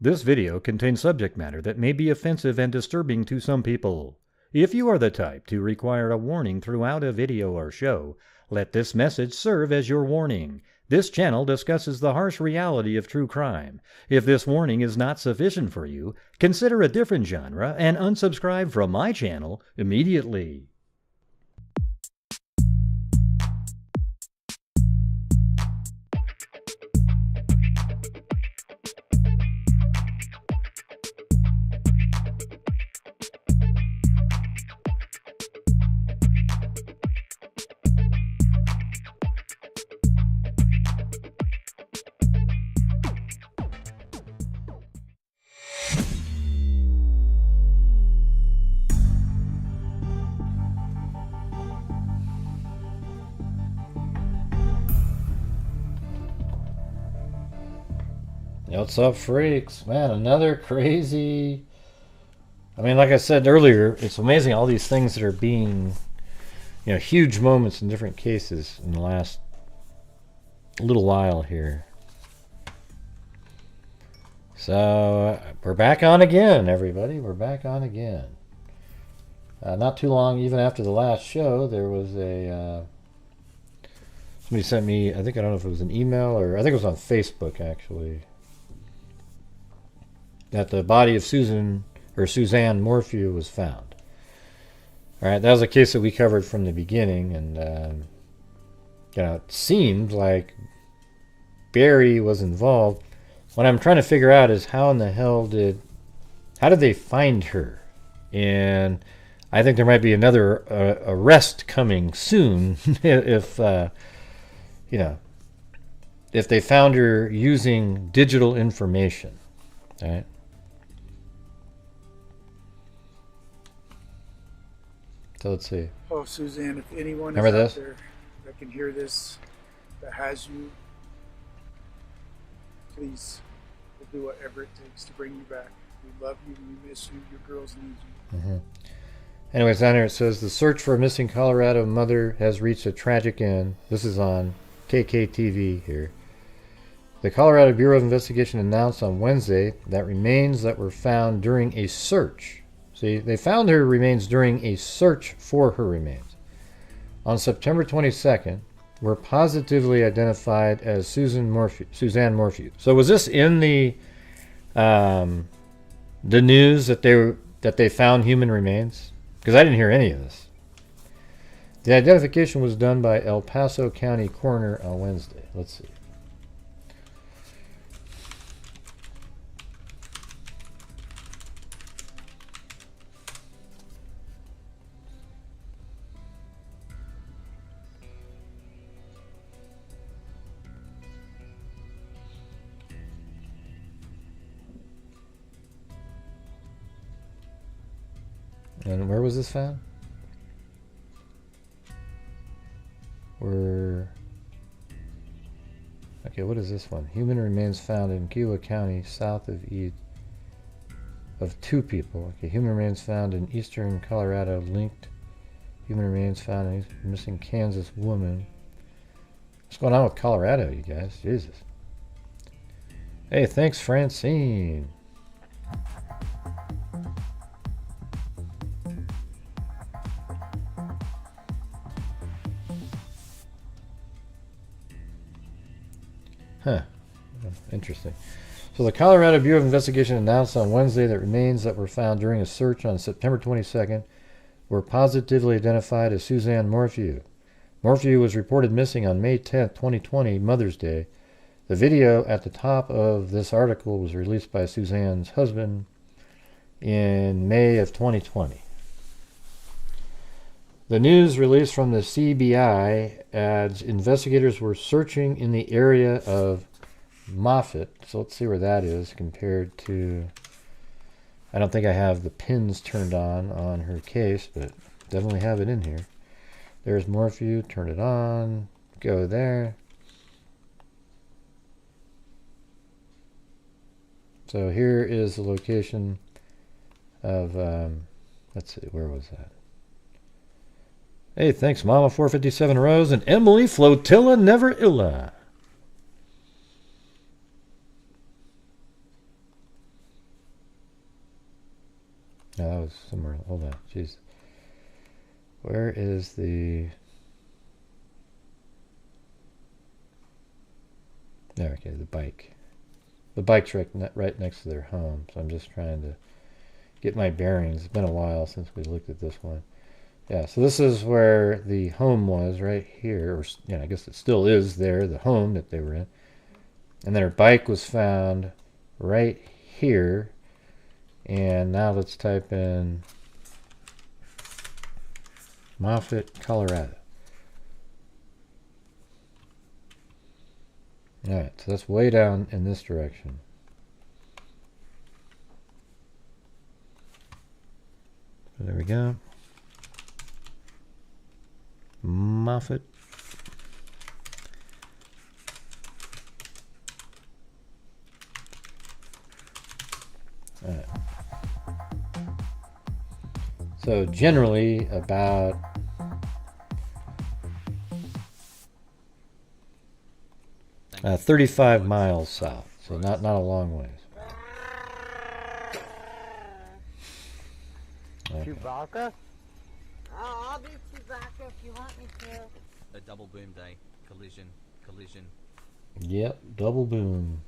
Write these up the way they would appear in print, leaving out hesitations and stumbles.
This video contains subject matter that may be offensive and disturbing to some people. If you are the type to require a warning throughout a video or show, let this message serve as your warning. This channel discusses the harsh reality of true crime. If this warning is not sufficient for you, consider a different genre and unsubscribe from my channel immediately. What's up, freaks? Man, another crazy... like I said earlier, it's amazing all these things that are being, huge moments in different cases in the last little while here. So, we're back on again, everybody. We're back on again. Not too long, even after the last show, there was a... somebody sent me, I don't know if it was an email or... I think it was on Facebook, actually. That the body of Suzanne Morphew was found. All right, that was a case that we covered from the beginning, and it seemed like Barry was involved. What I'm trying to figure out is how in the hell did they find her? And I think there might be another arrest coming soon if they found her using digital information. All right. So let's see. Oh, Suzanne, if anyone Remember is this? out there that can hear this, that has you, please, we'll do whatever it takes to bring you back. We love you, we miss you, your girls need you. Mm-hmm. Anyways, down here it says, the search for a missing Colorado mother has reached a tragic end. This is on KKTV here. The Colorado Bureau of Investigation announced on Wednesday that remains that were found during a search. See, they found her remains during a search for her remains on September 22nd were positively identified as Suzanne Morphew. So was this in the news that they found human remains? Because I didn't hear any of this. The identification was done by El Paso County Coroner on Wednesday. Let's see. And where was this found? Okay, what is this one? Human remains found in Kiowa County, south of of two people. Okay, human remains found in eastern Colorado, linked. Human remains found in a missing Kansas woman. What's going on with Colorado, you guys? Jesus. Hey, thanks, Francine. Huh. Interesting. So the Colorado Bureau of Investigation announced on Wednesday that remains that were found during a search on September 22nd were positively identified as Suzanne Morphew. Morphew was reported missing on May 10th, 2020, Mother's Day. The video at the top of this article was released by Suzanne's husband in May of 2020. The news release from the CBI adds investigators were searching in the area of Moffett. So let's see where that is compared to... I don't think I have the pins turned on her case, but definitely have it in here. There's Morphew. Turn it on. Go there. So here is the location of... let's see, where was that? Hey, thanks, Mama 457 Rose and Emily Flotilla Never Illa. No, that was somewhere. Hold on. Jeez. Where is the... There, okay, the bike. The bike's right next to their home, so I'm just trying to get my bearings. It's been a while since we looked at this one. Yeah, so this is where the home was, right here. Or, you know, I guess it still is there, the home that they were in. And then her bike was found right here. And now let's type in Moffett, Colorado. Alright, so that's way down in this direction. So there we go. Moffett. Alright. So generally about 35 miles south, so not a long ways. Okay. Chewbacca? Oh, I'll do Chewbacca if you want me to. A double boom day. Collision. Yep, double boom.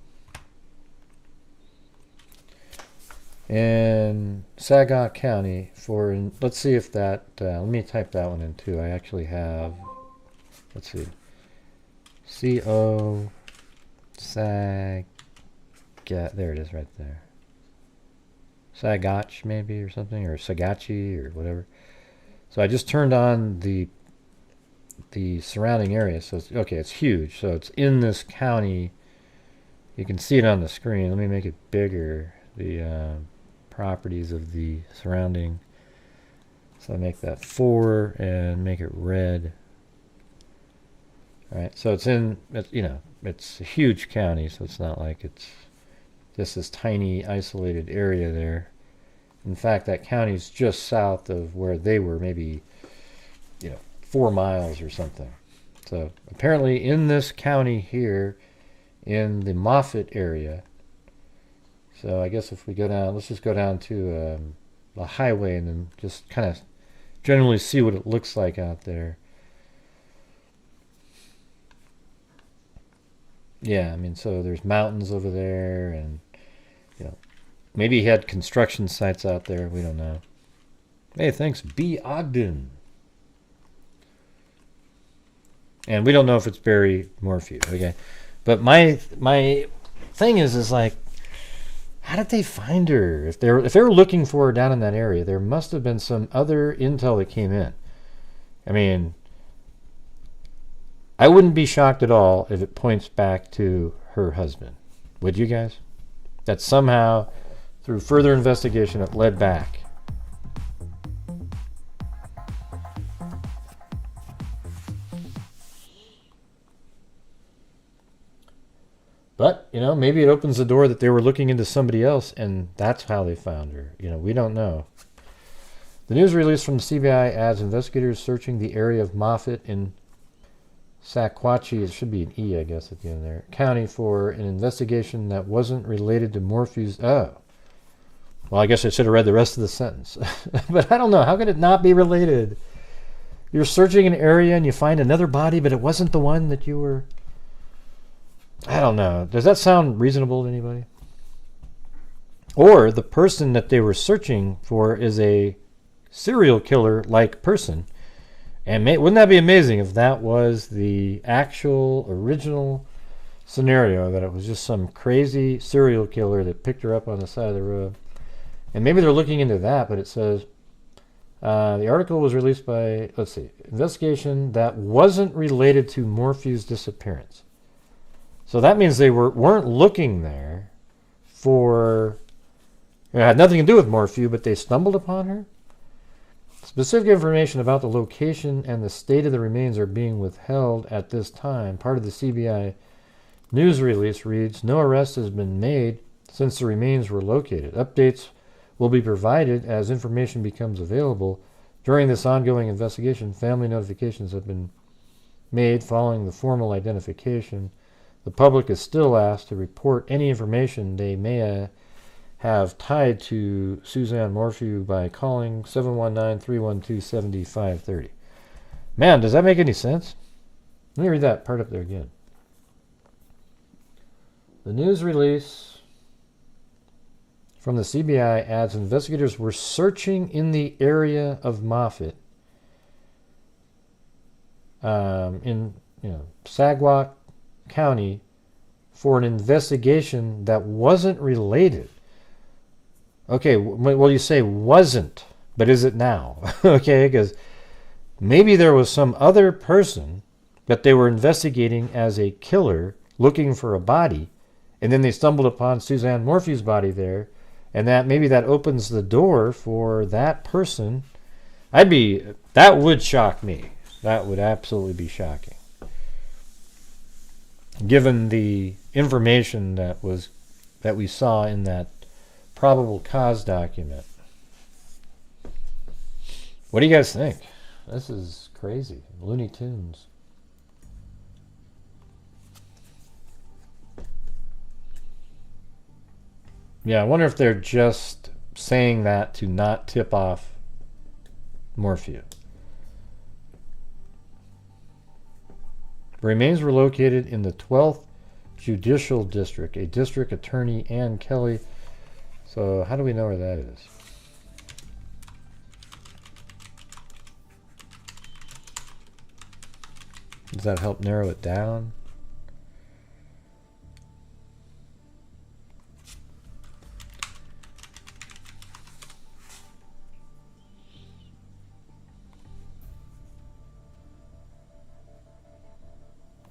In Saginaw County let's see if that, let me type that one in too. I actually have, let's see, C-O, there it is right there. Sagach maybe or something, or Sagachi or whatever. So I just turned on the surrounding area. So it's huge. So it's in this county. You can see it on the screen. Let me make it bigger. The properties of the surrounding. So I make that 4 and make it red. All right. So it's it's a huge county. So it's not like it's just this tiny isolated area there. In fact, that county is just south of where they were, maybe 4 miles or something. So apparently in this county here, in the Moffett area. So I guess if we go down, let's just go down to the highway and then just kind of generally see what it looks like out there. Yeah, I mean, so there's mountains over there, and maybe he had construction sites out there. We don't know. Hey, thanks, B. Ogden. And we don't know if it's Barry Morphew. Okay, but my thing is like, how did they find her? If they were looking for her down in that area, there must have been some other intel that came in. I mean, I wouldn't be shocked at all if it points back to her husband. Would you guys? That somehow, through further investigation, it led back. But, maybe it opens the door that they were looking into somebody else, and that's how they found her. We don't know. The news release from the CBI adds investigators searching the area of Moffett in Saquatchie, it should be an E, I guess, at the end there, county for an investigation that wasn't related to Morphew's... Oh. Well, I guess I should have read the rest of the sentence. But I don't know. How could it not be related? You're searching an area and you find another body, but it wasn't the one that you were... I don't know. Does that sound reasonable to anybody? Or the person that they were searching for is a serial killer-like person. And wouldn't that be amazing if that was the actual original scenario, that it was just some crazy serial killer that picked her up on the side of the road? And maybe they're looking into that, but it says the article was released by, let's see, investigation that wasn't related to Morphew's disappearance. So that means they weren't looking there for... It had nothing to do with Morphew, but they stumbled upon her? Specific information about the location and the state of the remains are being withheld at this time. Part of the CBI news release reads, no arrest has been made since the remains were located. Updates will be provided as information becomes available. During this ongoing investigation, family notifications have been made following the formal identification. The public is still asked to report any information they may have tied to Suzanne Morphew by calling 719-312-7530. Man, does that make any sense? Let me read that part up there again. The news release from the CBI adds investigators were searching in the area of Moffett in Sagawak County for an investigation that wasn't related. Okay, well, you say wasn't, but is it now? Okay, because maybe there was some other person that they were investigating as a killer looking for a body, and then they stumbled upon Suzanne Morphew's body there, and that maybe that opens the door for that person. That would shock me. That would absolutely be shocking, given the information that we saw in that probable cause document. What do you guys think? This is crazy. Looney Tunes. Yeah, I wonder if they're just saying that to not tip off Morphew. The remains were located in the 12th Judicial District. A district attorney, Ann Kelly. So how do we know where that is? Does that help narrow it down?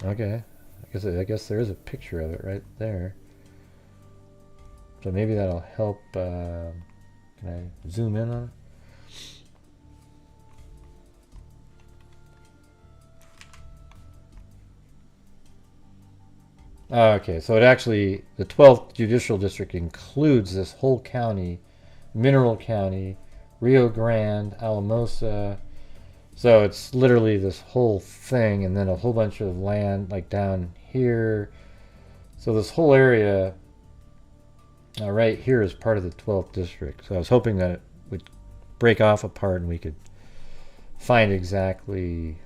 Okay, I guess there is a picture of it right there. So maybe that'll help. Can I zoom in on it? Okay, so it actually, the 12th Judicial District includes this whole county, Mineral County, Rio Grande, Alamosa. So it's literally this whole thing, and then a whole bunch of land like down here. So this whole area right here is part of the 12th district. So I was hoping that it would break off apart and we could find exactly,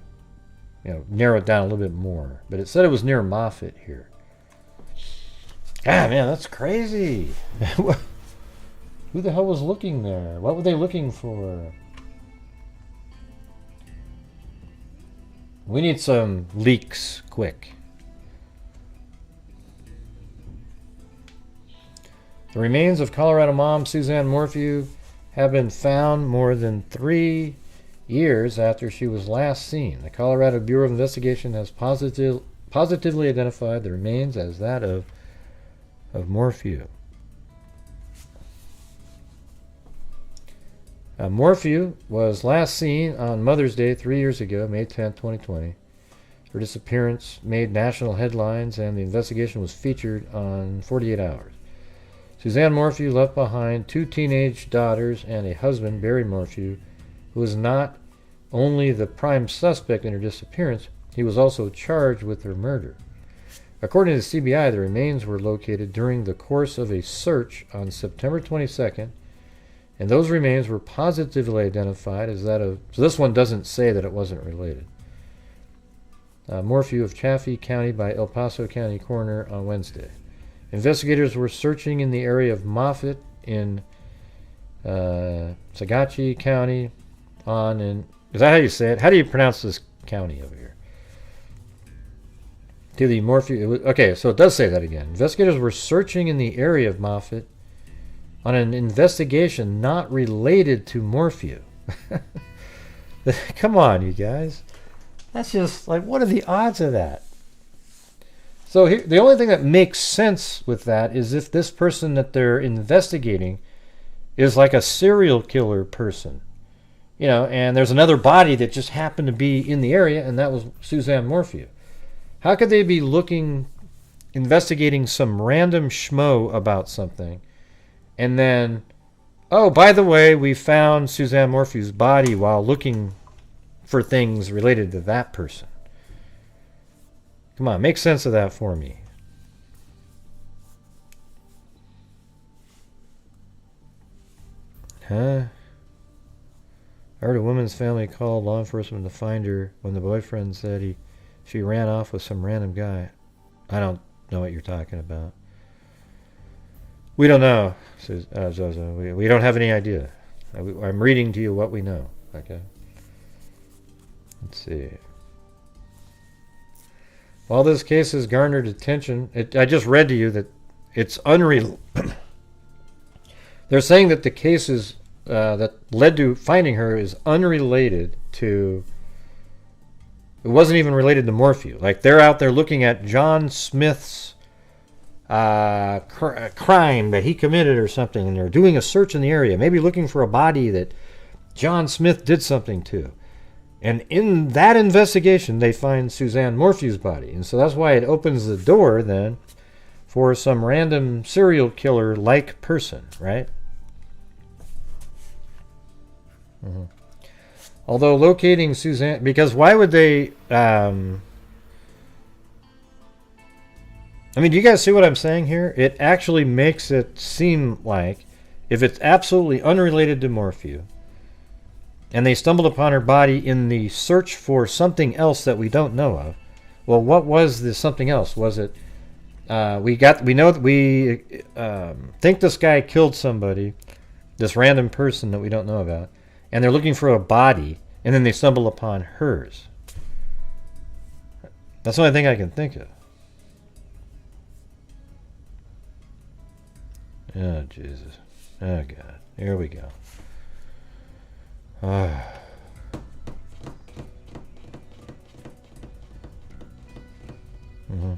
narrow it down a little bit more. But it said it was near Moffett here. Ah, man, that's crazy. Who the hell was looking there? What were they looking for? We need some leaks quick. The remains of Colorado mom Suzanne Morphew have been found more than 3 years after she was last seen. The Colorado Bureau of Investigation has positively identified the remains as that of Morphew. Morphew was last seen on Mother's Day 3 years ago, May 10, 2020. Her disappearance made national headlines, and the investigation was featured on 48 Hours. Suzanne Morphew left behind 2 teenage daughters and a husband, Barry Morphew, who was not only the prime suspect in her disappearance, he was also charged with her murder. According to the CBI, the remains were located during the course of a search on September 22nd, and those remains were positively identified as that of... So this one doesn't say that it wasn't related. Morphew of Chaffee County by El Paso County Coroner on Wednesday. Investigators were searching in the area of Moffett in Sagawak County is that how you say it? How do you pronounce this county over here? To the Morphew... Okay, so it does say that again. Investigators were searching in the area of Moffett on an investigation not related to Morphew. Come on, you guys. That's just like, what are the odds of that? So here, the only thing that makes sense with that is if this person that they're investigating is like a serial killer person. And there's another body that just happened to be in the area, and that was Suzanne Morphew. How could they be investigating some random schmo about something, and then, oh, by the way, we found Suzanne Morphew's body while looking for things related to that person? Come on, make sense of that for me. Huh? I heard a woman's family called law enforcement to find her when the boyfriend said she ran off with some random guy. I don't know what you're talking about. We don't know, says Zozo. We don't have any idea. I'm reading to you what we know. Okay. Let's see. While this case has garnered attention, I just read to you that it's unreal. They're saying that the cases that led to finding her is unrelated to. It wasn't even related to Morphew. Like, they're out there looking at John Smith's crime that he committed or something, and they're doing a search in the area, maybe looking for a body that John Smith did something to. And in that investigation, they find Suzanne Morphew's body. And so that's why it opens the door then for some random serial killer-like person, right? Mm-hmm. Although locating Suzanne, because why would they, I mean, do you guys see what I'm saying here? It actually makes it seem like if it's absolutely unrelated to Morphew, and they stumbled upon her body in the search for something else that we don't know of. Well, what was this something else? Was it, we know that we think this guy killed somebody, this random person that we don't know about, and they're looking for a body, and then they stumble upon hers. That's the only thing I can think of. Oh, Jesus. Oh, God. Here we go. Ah. Mm-hmm.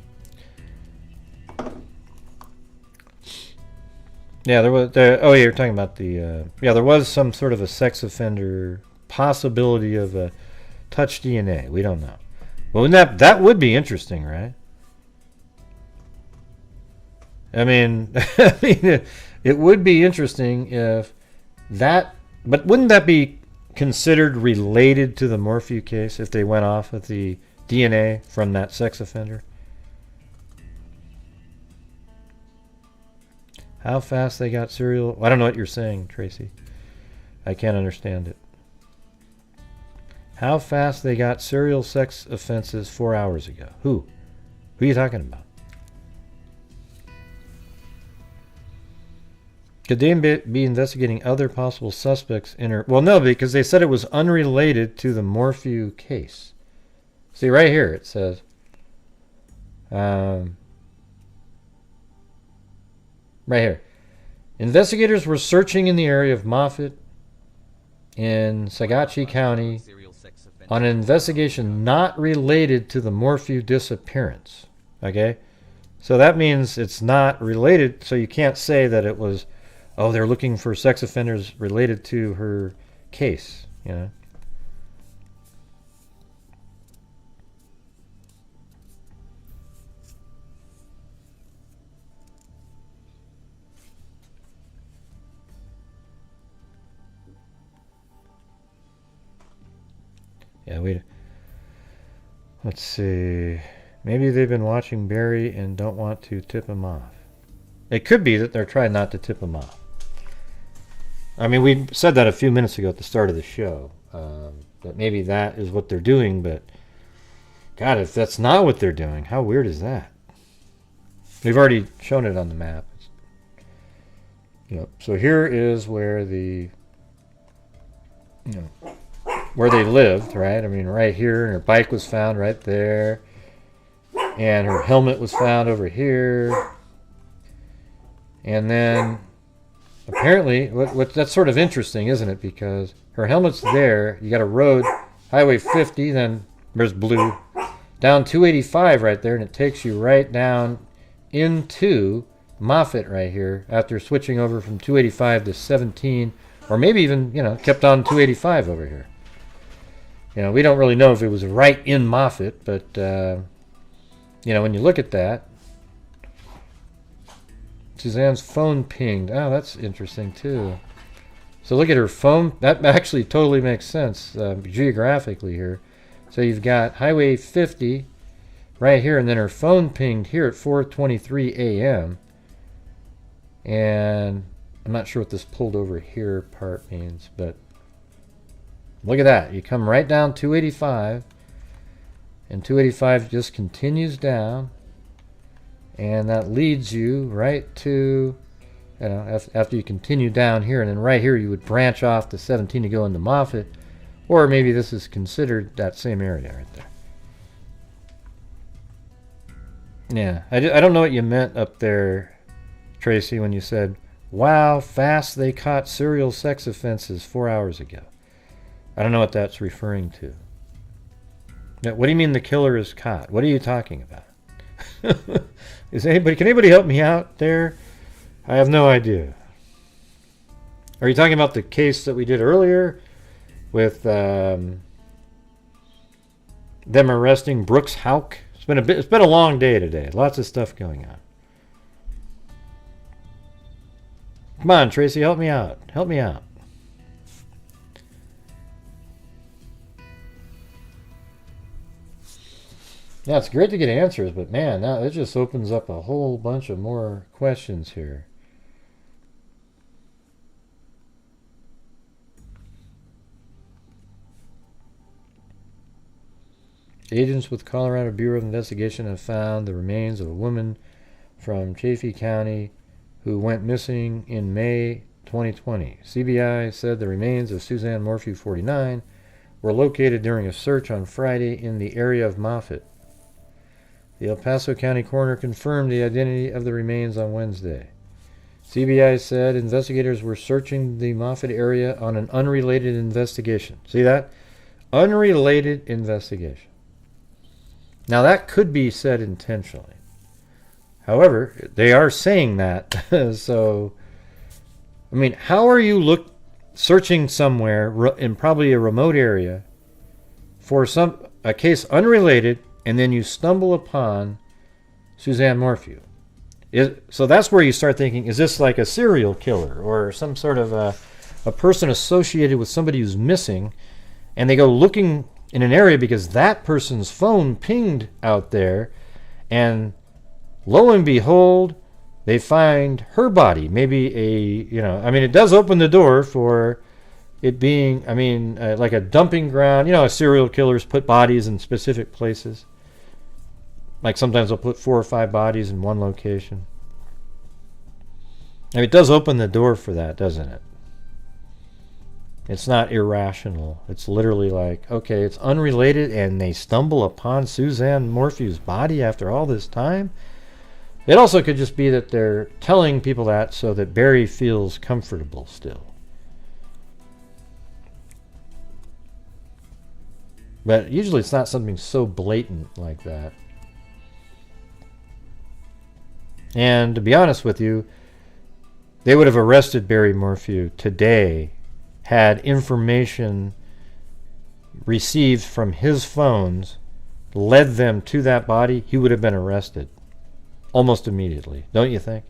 Yeah, there was. Oh, yeah, you're talking about the. Yeah, there was some sort of a sex offender possibility of a touch DNA. We don't know. Well, that would be interesting, right? I mean, it would be interesting if that. But wouldn't that be considered related to the Morphew case if they went off with the DNA from that sex offender? How fast they got serial... I don't know what you're saying, Tracy. I can't understand it. How fast they got serial sex offenses 4 hours ago. Who? Who are you talking about? Could they be investigating other possible suspects in her... Well, no, because they said it was unrelated to the Morphew case. See, right here it says... Right here. Investigators were searching in the area of Moffett in Sagachi County on an investigation not related to the Morphew disappearance. Okay? So that means it's not related, so you can't say that it was, oh, they're looking for sex offenders related to her case, you know? Yeah, let's see. Maybe they've been watching Barry and don't want to tip him off. It could be that they're trying not to tip him off. I mean, we said that a few minutes ago at the start of the show. That maybe that is what they're doing, but God, if that's not what they're doing, how weird is that? We've already shown it on the map. So here is where where they lived, right? I mean, right here, and her bike was found right there, and her helmet was found over here, and then apparently, that's sort of interesting, isn't it? Because her helmet's there, you got a road, Highway 50, then there's blue, down 285 right there, and it takes you right down into Moffett right here, after switching over from 285 to 17, or maybe even, kept on 285 over here. We don't really know if it was right in Moffett, but, when you look at that, Suzanne's phone pinged. Oh, that's interesting, too. So look at her phone. That actually totally makes sense geographically here. So you've got Highway 50 right here, and then her phone pinged here at 4:23 a.m. And I'm not sure what this pulled over here part means, but look at that. You come right down 285, and 285 just continues down, and that leads you right to, you know, after you continue down here, and then right here you would branch off to 17 to go into Moffett, or maybe this is considered that same area right there. Yeah, I don't know what you meant up there, Tracy, when you said, wow, fast they caught serial sex offenses 4 hours ago. I don't know what that's referring to. Now, what do you mean the killer is caught? What are you talking about? Can anybody help me out there? I have no idea. Are you talking about the case that we did earlier with them arresting Brooks Houck? It's been a long day today. Lots of stuff going on. Come on, Tracy, help me out. Help me out. Yeah, it's great to get answers, but man, now it just opens up a whole bunch of more questions here. Agents with Colorado Bureau of Investigation have found the remains of a woman from Chaffee County who went missing in May 2020. CBI said the remains of Suzanne Morphew, 49, were located during a search on Friday in the area of Moffett. The El Paso County coroner confirmed the identity of the remains on Wednesday. CBI said investigators were searching the Moffett area on an unrelated investigation. See that? Unrelated investigation. Now that could be said intentionally. However, they are saying that. So, I mean, how are you searching somewhere in probably a remote area for a case unrelated, and then you stumble upon Suzanne Morphew? So that's where you start thinking, is this like a serial killer or some sort of a person associated with somebody who's missing, and they go looking in an area because that person's phone pinged out there, and lo and behold, they find her body. Maybe it does open the door for it being, like a dumping ground. You know, serial killers put bodies in specific places. Like sometimes they'll put 4 or 5 bodies in one location. I mean, it does open the door for that, doesn't it? It's not irrational. It's literally like, okay, it's unrelated, and they stumble upon Suzanne Morphew's body after all this time. It also could just be that they're telling people that so that Barry feels comfortable still. But usually it's not something so blatant like that. And to be honest with you, they would have arrested Barry Morphew today had information received from his phones led them to that body. He would have been arrested almost immediately, don't you think?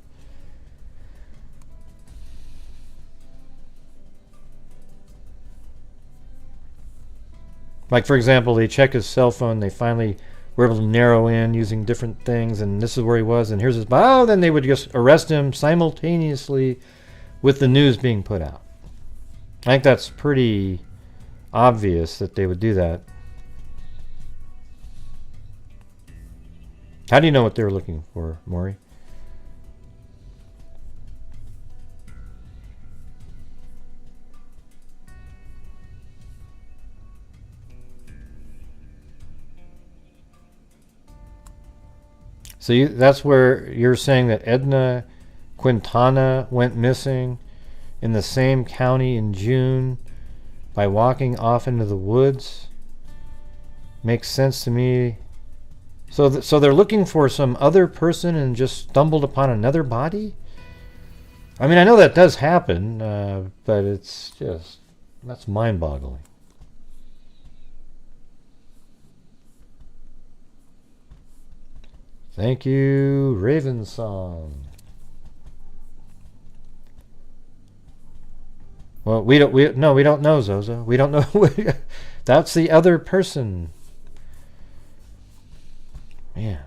Like, for example, they check his cell phone, they finally were able to narrow in using different things, and this is where he was, and here's his body. Oh, then they would just arrest him simultaneously with the news being put out. I think that's pretty obvious that they would do that. How do you know what they were looking for, Maury? So that's where you're saying that Edna Quintana went missing in the same county in June by walking off into the woods. Makes sense to me. So they're looking for some other person and just stumbled upon another body? I mean, I know that does happen, but it's just, that's mind-boggling. Thank you, Raven Song. Well, we don't know, Zozo. We don't know. That's the other person. Man.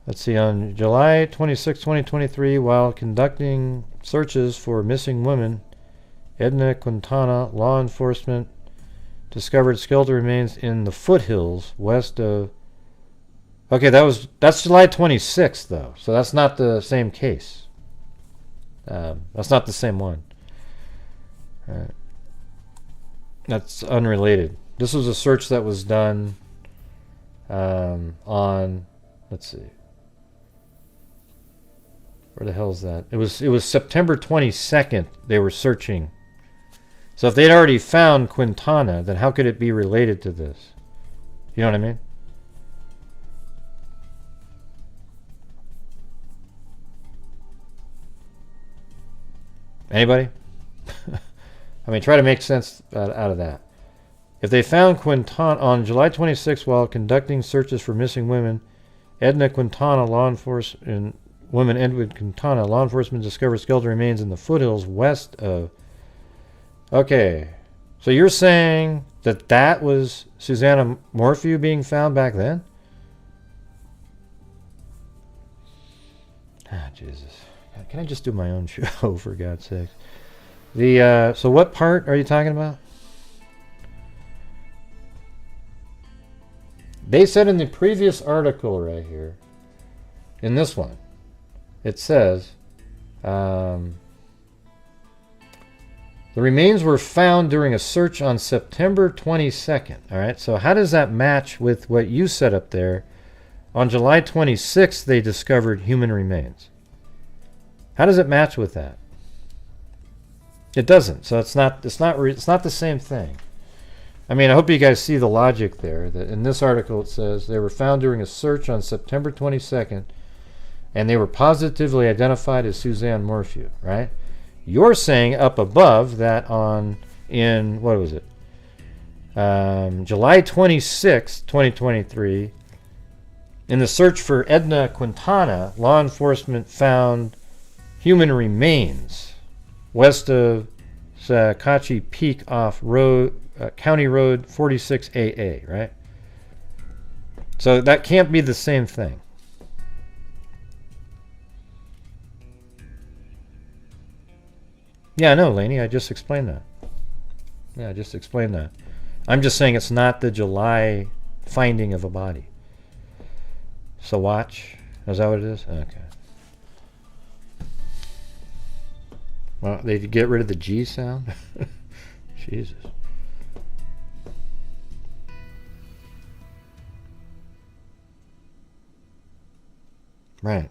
Let's see, on July 26, 2023, while conducting searches for missing women. Edna Quintana, law enforcement discovered skeletal remains in the foothills west of... Okay, that's July 26th, though. So that's not the same case. That's not the same one. That's unrelated. This was a search that was done on... Let's see. Where the hell is that? It was September 22nd they were searching. So if they'd already found Quintana, then how could it be related to this? You know what I mean? Anybody? I mean, try to make sense out of that. If they found Quintana on July 26th while conducting searches for missing women, Edna Quintana, law enforcement... Woman Edward Quintana, law enforcement discovered skeletal remains in the foothills west of... Okay, so you're saying that was Suzanne Morphew being found back then? Ah, Jesus. Can I just do my own show, for God's sake? So what part are you talking about? They said in the previous article right here, in this one, it says, the remains were found during a search on September 22nd. All right, so how does that match with what you said up there? On July 26th, they discovered human remains. How does it match with that? It doesn't. So it's not the same thing. I mean, I hope you guys see the logic there. That in this article it says they were found during a search on September 22nd. And they were positively identified as Suzanne Morphew, right? You're saying up above that what was it? July 26, 2023, in the search for Edna Quintana, law enforcement found human remains west of Sakachi Peak off County Road 46AA, right? So that can't be the same thing. Yeah, I know, Laney. I just explained that. Yeah, I just explained that. I'm just saying it's not the July finding of a body. So watch. Is that what it is? Okay. Well, they get rid of the G sound? Jesus. Right.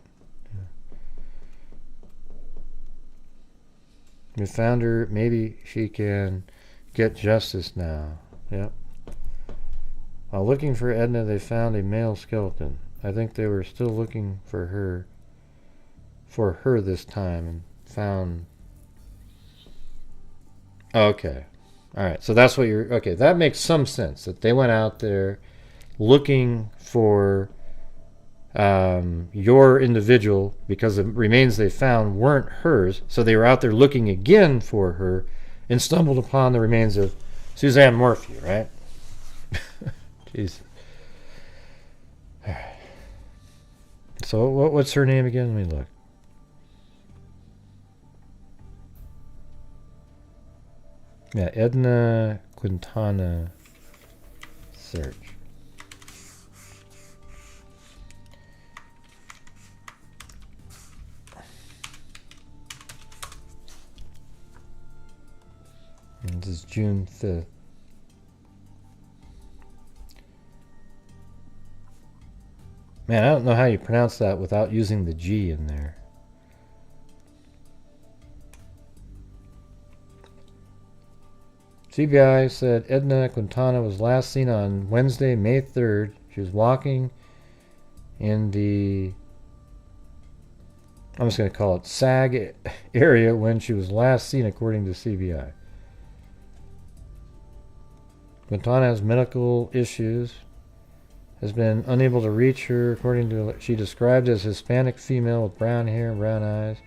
We found her. Maybe she can get justice now. Yep. While looking for Edna, they found a male skeleton. I think they were still looking for her this time and found... Okay. Alright, so that's what you're... Okay, that makes some sense. That they went out there looking for your individual because the remains they found weren't hers, so they were out there looking again for her and stumbled upon the remains of Suzanne Morphew, right? Jeez. All right. So what's her name again? Let me look. Yeah, Edna Quintana search. And this is June 5th. Man, I don't know how you pronounce that without using the G in there. CBI said Edna Quintana was last seen on Wednesday, May 3rd. She was walking in the... I'm just going to call it SAG area when she was last seen, according to CBI. Quintana has medical issues, has been unable to reach her, according to she described as Hispanic female with brown hair and brown eyes.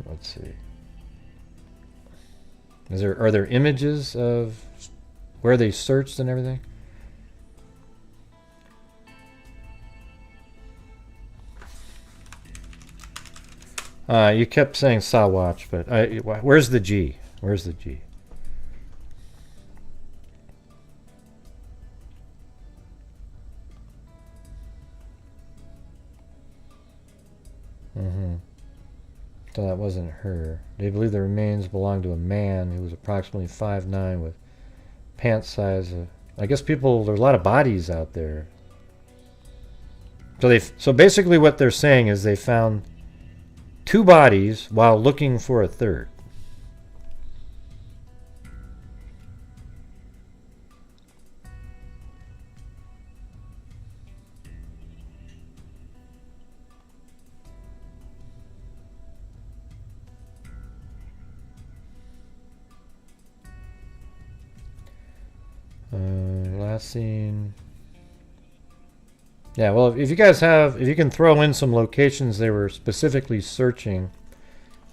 Let's see. Are there images of where they searched and everything? You kept saying Sawatch, but where's the G? Where's the G? So that wasn't her. They believe the remains belonged to a man who was approximately 5'9" with pants size of... I guess there are a lot of bodies out there. So basically what they're saying is they found 2 bodies while looking for a third. Last scene. Yeah, well, if you can throw in some locations they were specifically searching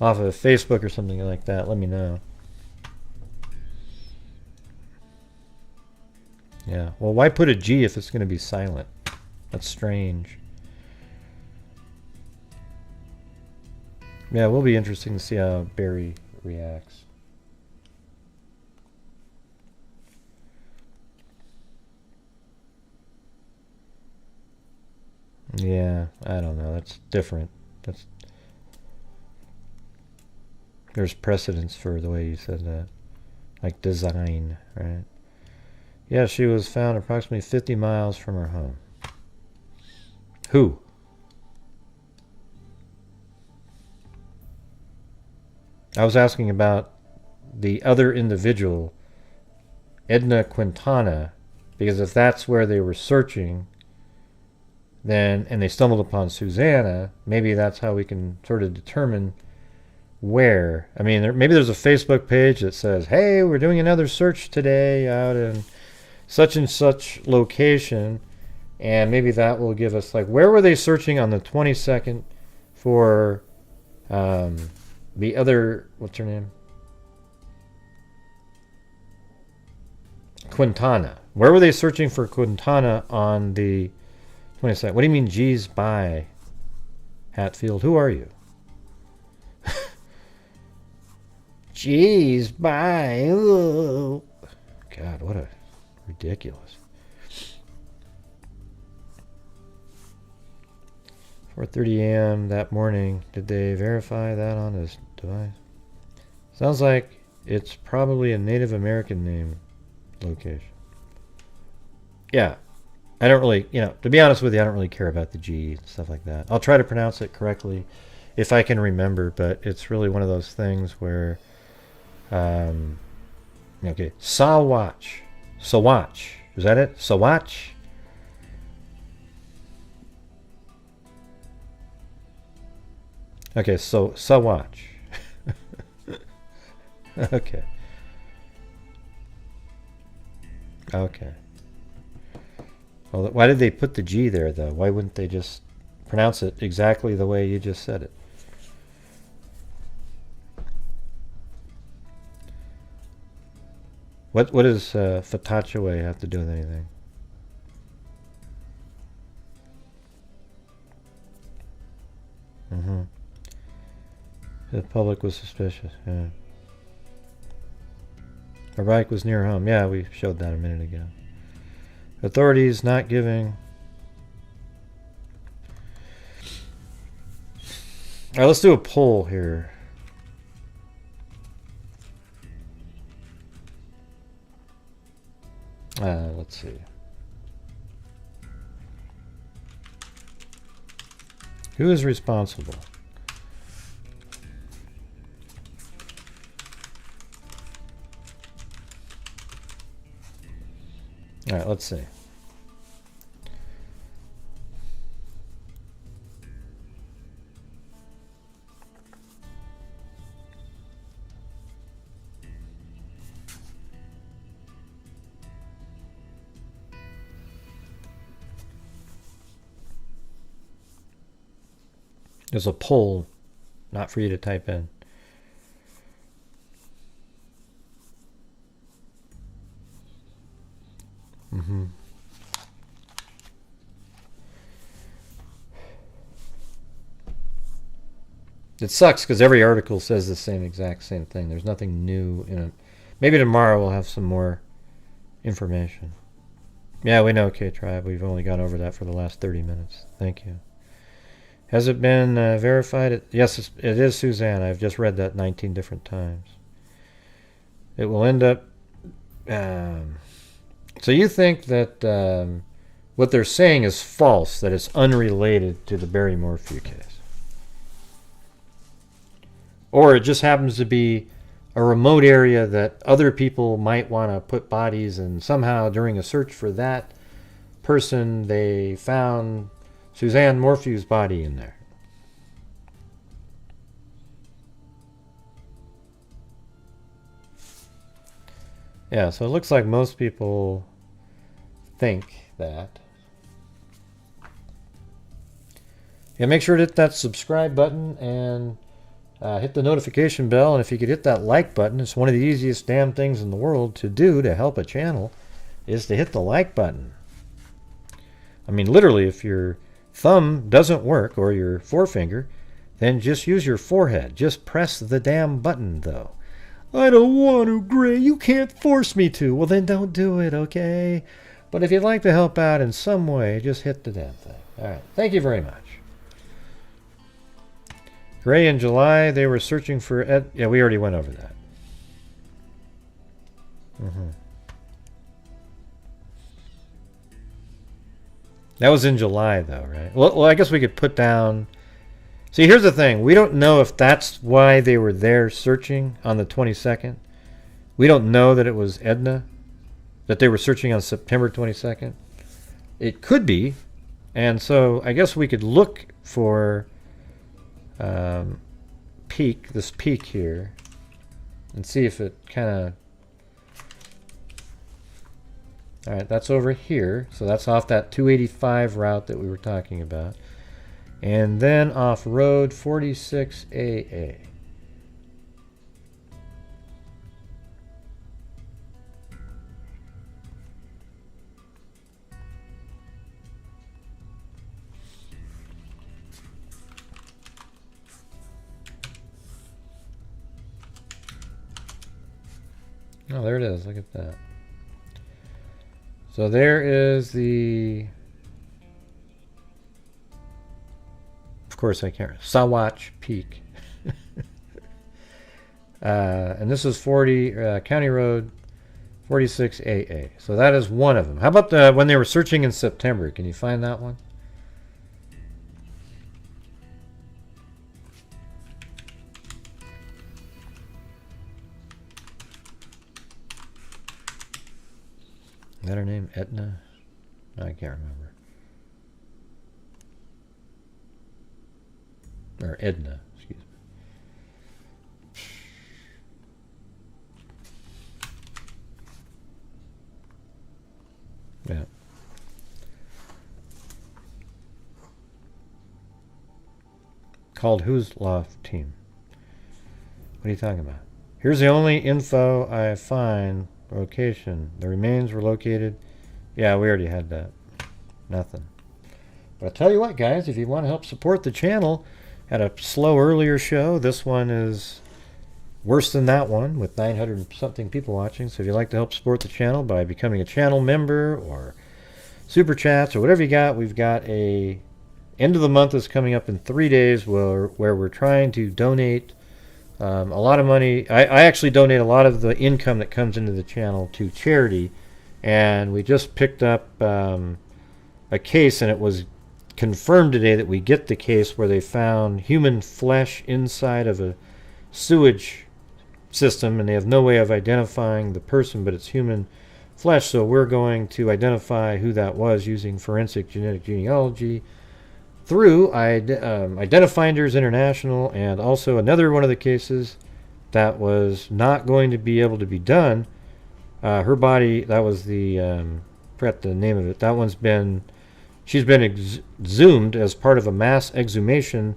off of Facebook or something like that, let me know. Yeah, well, why put a G if it's going to be silent? That's strange. Yeah, it will be interesting to see how Barry reacts. Yeah, I don't know. That's different. There's precedence for the way you said that. Like design, right? Yeah, she was found approximately 50 miles from her home. Who? I was asking about the other individual, Edna Quintana, because if that's where they were searching, then, and they stumbled upon Susanna, maybe that's how we can sort of determine where. I mean, maybe there's a Facebook page that says, hey, we're doing another search today out in such and such location, and maybe that will give us, like, where were they searching on the 22nd for the other, what's her name? Quintana. Where were they searching for Quintana on the 22nd? What do you mean, G's by Hatfield? Who are you? G's by. Ooh. God, what a ridiculous. 4:30 a.m. that morning. Did they verify that on his device? Sounds like it's probably a Native American name location. Yeah. I don't really, to be honest with you, I don't really care about the G and stuff like that. I'll try to pronounce it correctly if I can remember, but it's really one of those things where, okay, Sawatch. Sawatch. Is that it? Sawatch? Okay, so Sawatch. Okay. Okay. Well, why did they put the G there, though? Why wouldn't they just pronounce it exactly the way you just said it? What does Fatachaway have to do with anything? The public was suspicious. Yeah. Her bike was near home. Yeah, we showed that a minute ago. Authorities not giving. All right, let's do a poll here. Let's see. Who is responsible? All right, let's see. There's a poll, not for you to type in. It sucks because every article says the exact same thing. There's nothing new in it. Maybe tomorrow we'll have some more information. Yeah, we know, K-Tribe. We've only gone over that for the last 30 minutes. Thank you. Has it been verified? Yes, it is, Suzanne. I've just read that 19 different times. It will end up... so you think that what they're saying is false, that it's unrelated to the Barry Morphew case? Or it just happens to be a remote area that other people might want to put bodies, and somehow during a search for that person, they found Suzanne Morphew's body in there. Yeah, so it looks like most people think that. Yeah, make sure to hit that subscribe button and hit the notification bell, and if you could hit that like button, it's one of the easiest damn things in the world to do to help a channel, is to hit the like button. I mean, literally, if your thumb doesn't work, or your forefinger, then just use your forehead. Just press the damn button, though. I don't want to, Gray. You can't force me to. Well, then don't do it, okay? But if you'd like to help out in some way, just hit the damn thing. All right. Thank you very much. Gray, in July, they were searching for Ed. Yeah, we already went over that. That was in July, though, right? Well, I guess we could put down... See, here's the thing. We don't know if that's why they were there searching on the 22nd. We don't know that it was Edna, that they were searching on September 22nd. It could be. And so I guess we could look for this peak here, and see if it kind of... All right, that's over here. So that's off that 285 route that we were talking about. And then off road 46AA. Oh, there it is. Look at that. So there is the... Of course I can't... Sawatch Peak. And this is 40 County Road 46AA. So that is one of them. How about when they were searching in September? Can you find that one? Is that her name? Etna? I can't remember. Or Edna, excuse me. Yeah. Called Who's Loft Team. What are you talking about? Here's the only info I find. Location. The remains were located. Yeah, we already had that. Nothing. But I'll tell you what, guys, if you want to help support the channel, had a slow earlier show. This one is worse than that one with 900 something people watching. So if you'd like to help support the channel by becoming a channel member or super chats or whatever you got, we've got a end of the month is coming up in 3 days where we're trying to donate a lot of money. I actually donate a lot of the income that comes into the channel to charity, and we just picked up a case, and it was confirmed today that we get the case where they found human flesh inside of a sewage system, and they have no way of identifying the person, but it's human flesh. So we're going to identify who that was using forensic genetic genealogy through Identifinders International, and also another one of the cases that was not going to be able to be done. Her body, that was the, forgot the name of it, that one's been, she's been exhumed as part of a mass exhumation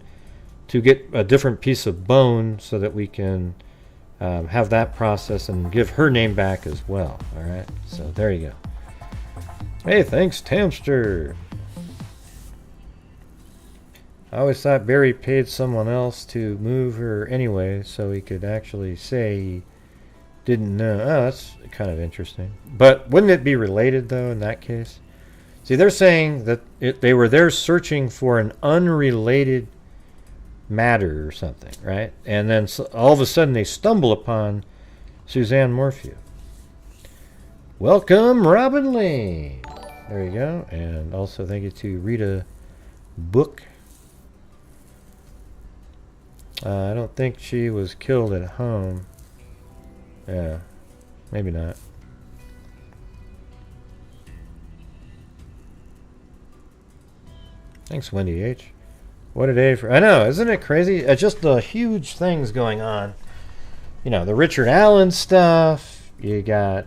to get a different piece of bone so that we can have that process and give her name back as well. All right, so there you go. Hey, thanks, Tamster. I always thought Barry paid someone else to move her anyway, so he could actually say he didn't know. Oh, that's kind of interesting. But wouldn't it be related, though, in that case? See, they're saying that they were there searching for an unrelated matter or something, right? And then all of a sudden they stumble upon Suzanne Morphew. Welcome, Robin Lane. There you go. And also thank you to Rita Book. I don't think she was killed at home. Yeah, maybe not. Thanks, Wendy H. What a day for... I know, isn't it crazy? Just the huge things going on. You know, the Richard Allen stuff. You got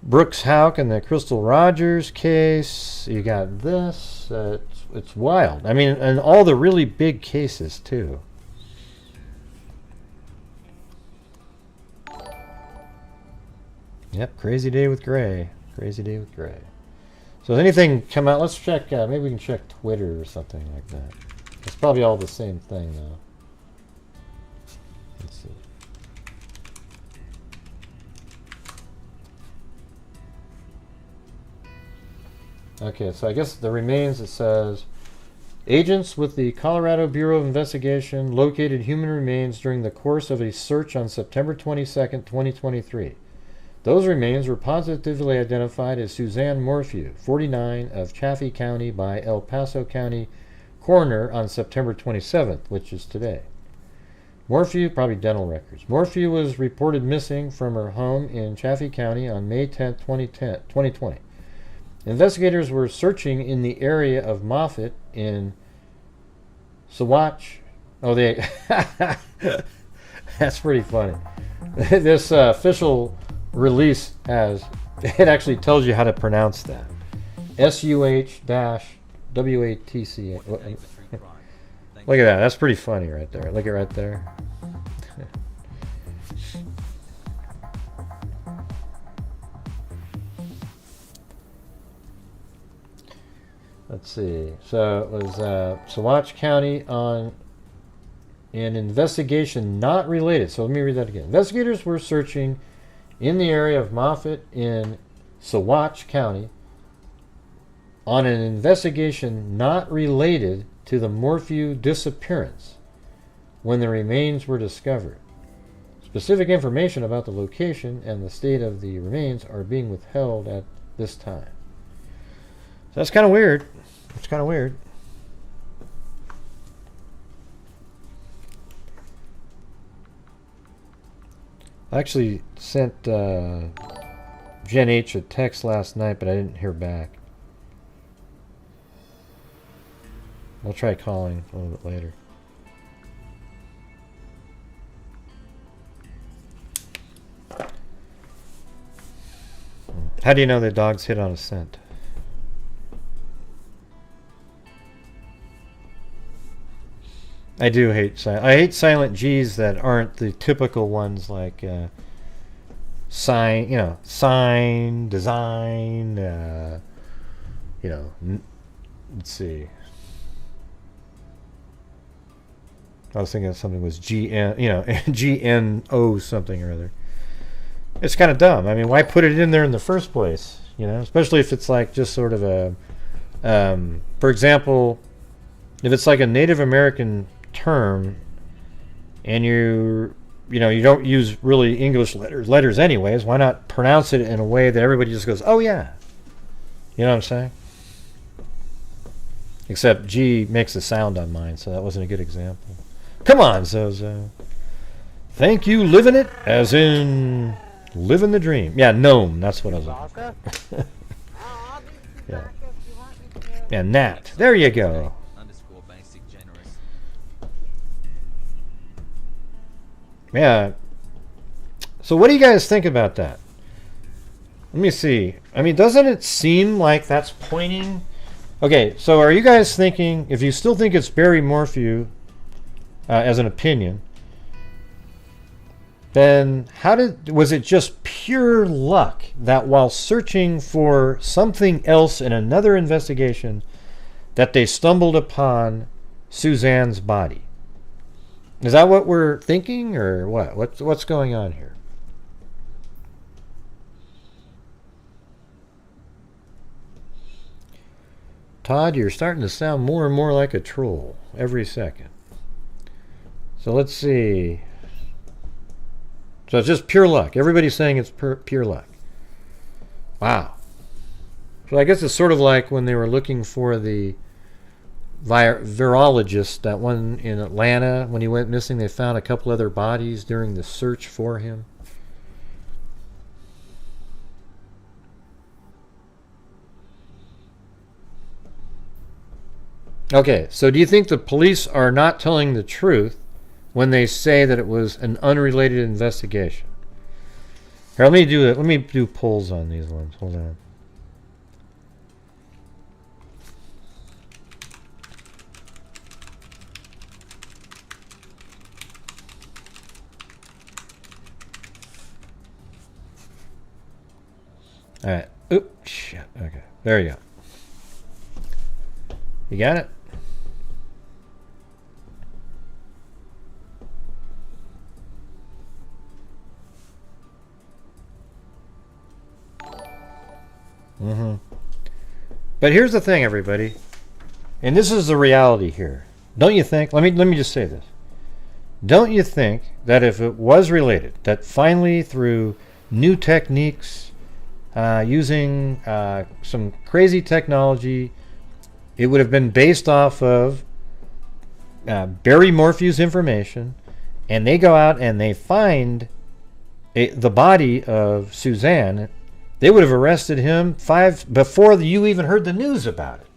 Brooks Houck and the Crystal Rogers case. You got this. It's wild. I mean, and all the really big cases, too. Yep, crazy day with Gray. Crazy day with Gray. So has anything come out? Let's check, maybe we can check Twitter or something like that. It's probably all the same thing, though. Let's see. Okay, so I guess the remains, it says, agents with the Colorado Bureau of Investigation located human remains during the course of a search on September 22nd, 2023. Those remains were positively identified as Suzanne Morphew, 49, of Chaffee County by El Paso County coroner on September 27th, which is today. Morphew, probably dental records. Morphew was reported missing from her home in Chaffee County on May 10th, 2020. Investigators were searching in the area of Moffett in Saguache. Oh, they... That's pretty funny. This official release it actually tells you how to pronounce that. SUH-WATC. Look at that. That's pretty funny right there. Look at right there. Let's see. So it was Saguache County on an investigation not related. So let me read that again. Investigators were searching in the area of Moffett in Saguache County on an investigation not related to the Morphew disappearance when the remains were discovered. Specific information about the location and the state of the remains are being withheld at this time. So that's kind of weird. It's kind of weird. I actually sent Jen H a text last night, but I didn't hear back. I'll try calling a little bit later. How do you know the dogs hit on a scent? I do hate silent G's that aren't the typical ones like sign, design, let's see. I was thinking something was GN, GNO something or other. It's kind of dumb. I mean, why put it in there in the first place? Especially if it's like just sort of a, for example, if it's like a Native American term and you don't use really English letters anyways, why not pronounce it in a way that everybody just goes, oh yeah, you know what I'm saying? Except G makes a sound on mine, so that wasn't a good example. Come on, Zozo. Thank you, living it, as in living the dream. Yeah, gnome, that's what I was looking for. Yeah. Yeah, Nat, there you go. Yeah. So what do you guys think about that? Let me see. I mean, doesn't it seem like that's pointing... Okay, so are you guys thinking, if you still think it's Barry Morphew as an opinion, then was it just pure luck that while searching for something else in another investigation, that they stumbled upon Suzanne's body. Is that what we're thinking, or what? What's going on here? Todd, you're starting to sound more and more like a troll every second. So let's see. So it's just pure luck. Everybody's saying it's pure luck. Wow. So I guess it's sort of like when they were looking for the virologist, that one in Atlanta, when he went missing, they found a couple other bodies during the search for him. Okay, so do you think the police are not telling the truth when they say that it was an unrelated investigation? Here, let me do polls on these ones. Hold on. All right. Oops, shit. Okay, there you go. You got it? But here's the thing, everybody, and this is the reality here. Don't you think? Let me just say this. Don't you think that if it was related, that finally through new techniques, using some crazy technology, it would have been based off of Barry Morphew's information, and they go out and they find the body of Suzanne? They would have arrested him before you even heard the news about it.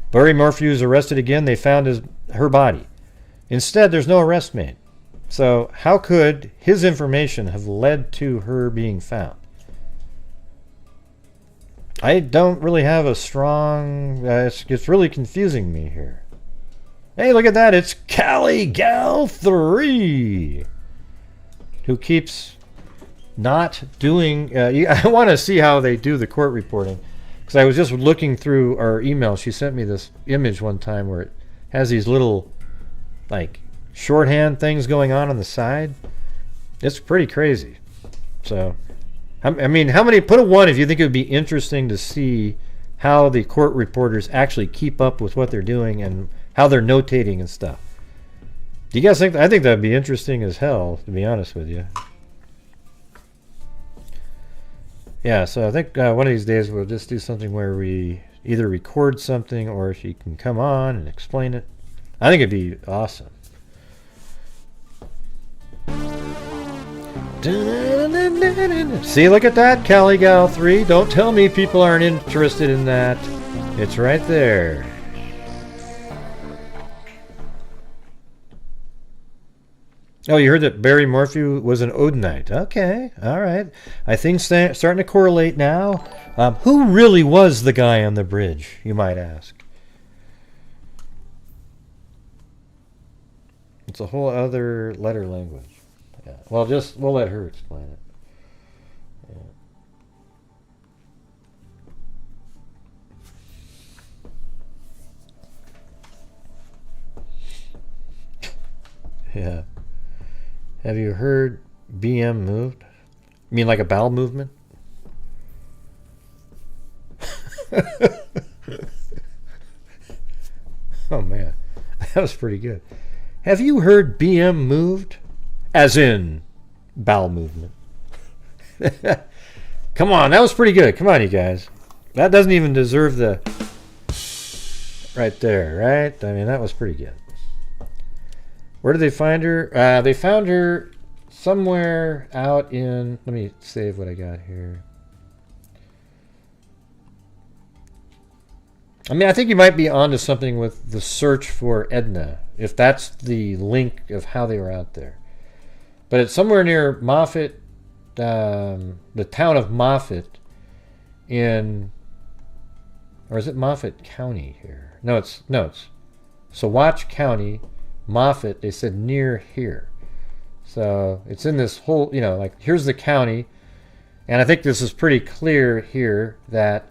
Barry Morphew's arrested again. They found her body. Instead, there's no arrest made. So how could his information have led to her being found? I don't really have a strong... it's really confusing me here. Hey, look at that. It's Cali Gal 3 who keeps... not doing... I want to see how they do the court reporting, because I was just looking through our email. She sent me this image one time where it has these little like shorthand things going on the side. It's pretty crazy. So I mean, how many, put a 1 if you think it would be interesting to see how the court reporters actually keep up with what they're doing and how they're notating and stuff. Do you guys think? I think that'd be interesting as hell, to be honest with you. Yeah, so I think one of these days we'll just do something where we either record something or she can come on and explain it. I think it'd be awesome. See, look at that, Cali Gal 3. Don't tell me people aren't interested in that. It's right there. Oh, you heard that Barry Morphew was an Odinite. Okay, all right. I think starting to correlate now. Who really was the guy on the bridge, you might ask? It's a whole other letter language. Yeah. Well, we'll let her explain it. Yeah. Have you heard BM moved? You mean like a bowel movement? Oh man, that was pretty good. Have you heard BM moved? As in bowel movement. Come on, that was pretty good. Come on, you guys. That doesn't even deserve the... Right there, right? I mean, that was pretty good. Where did they find her? They found her somewhere out in... Let me save what I got here. I mean, I think you might be onto something with the search for Edna, if that's the link of how they were out there. But it's somewhere near Moffat, the town of Moffat in... Or is it Moffat County here? No, it's Saguache County, Moffat, they said near here. So it's in this whole, like here's the county, and I think this is pretty clear here that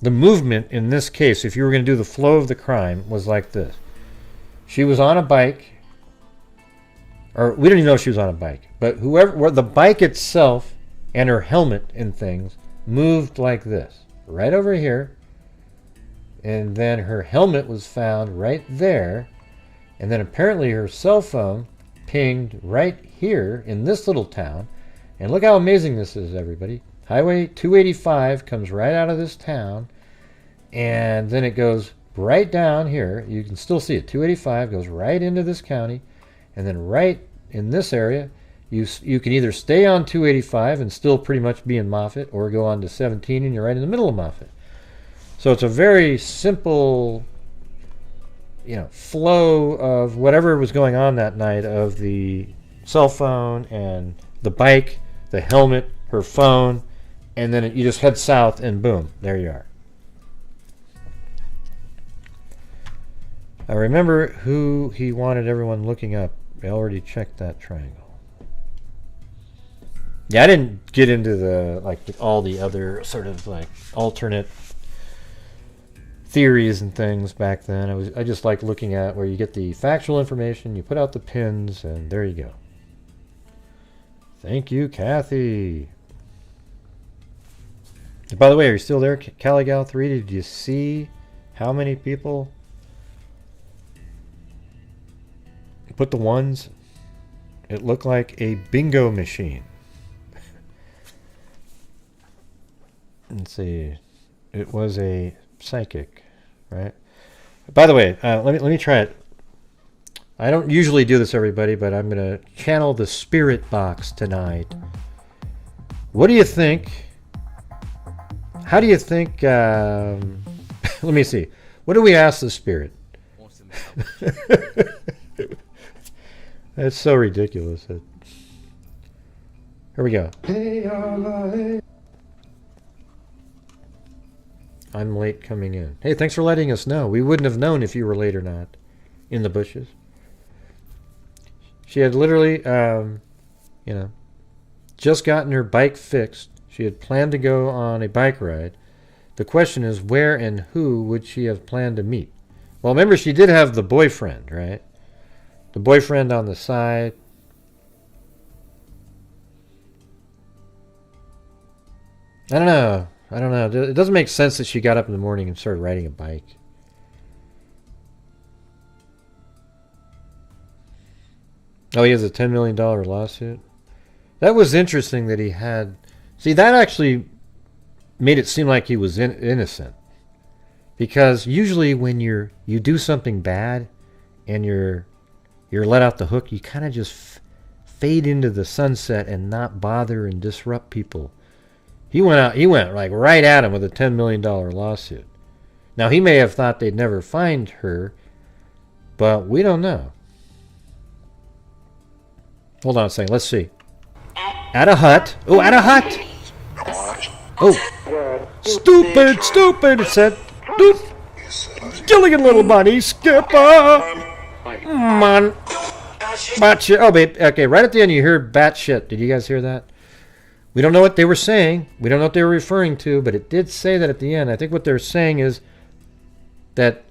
the movement in this case, if you were going to do the flow of the crime, was like this. She was on a bike, or we don't even know if she was on a bike, but the bike itself and her helmet and things moved like this, right over here, and then her helmet was found right there, and then apparently her cell phone pinged right here in this little town. And look how amazing this is, everybody. Highway 285 comes right out of this town, and then it goes right down here. You can still see it. 285 goes right into this county, and then right in this area, you can either stay on 285 and still pretty much be in Moffett, or go on to 17 and you're right in the middle of Moffett. So it's a very simple, flow of whatever was going on that night, of the cell phone and the bike, the helmet, her phone, and then you just head south and boom, there you are. I remember who he wanted everyone looking up. I already checked that triangle. Yeah, I didn't get into all the other sort of alternate theories and things back then. I just like looking at where you get the factual information, you put out the pins, and there you go. Thank you, Kathy. By the way, are you still there, Caligal3? Did you see how many people put the ones? It looked like a bingo machine. Let's see. It was a psychic, right? By the way, let me try it. I don't usually do this, everybody, but I'm going to channel the spirit box tonight. What do you think? How do you think? Let me see. What do we ask the spirit? Awesome. That's so ridiculous. Here we go. I'm late coming in. Hey, thanks for letting us know. We wouldn't have known if you were late or not. In the bushes. She had literally, just gotten her bike fixed. She had planned to go on a bike ride. The question is, where and who would she have planned to meet? Well, remember, she did have the boyfriend, right? The boyfriend on the side. I don't know. It doesn't make sense that she got up in the morning and started riding a bike. Oh, he has a $10 million lawsuit? That was interesting that he had... See, that actually made it seem like he was innocent. Because usually when you do something bad and you're let out the hook, you kind of just fade into the sunset and not bother and disrupt people. He went like right at him with a $10 million lawsuit. Now, he may have thought they'd never find her, but we don't know. Hold on a second. Let's see. At a hut. Oh, at a hut. Oh. Stupid, it said. Doop. Gilligan, little bunny, skipper. Come on. Batshit. Oh, babe. Okay, right at the end you hear batshit. Did you guys hear that? We don't know what they were saying. We don't know what they were referring to, but it did say that at the end. I think what they're saying is that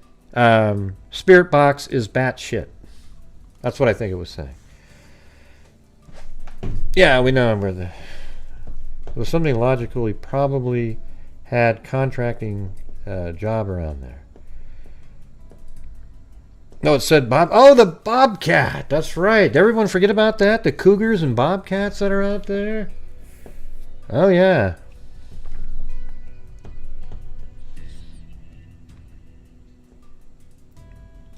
Spirit Box is batshit. That's what I think it was saying. Yeah, we know where it was something logical. He probably had contracting job around there. No, it said Bob. Oh, the bobcat. That's right. Did everyone forget about that? The cougars and bobcats that are out there. Oh, yeah.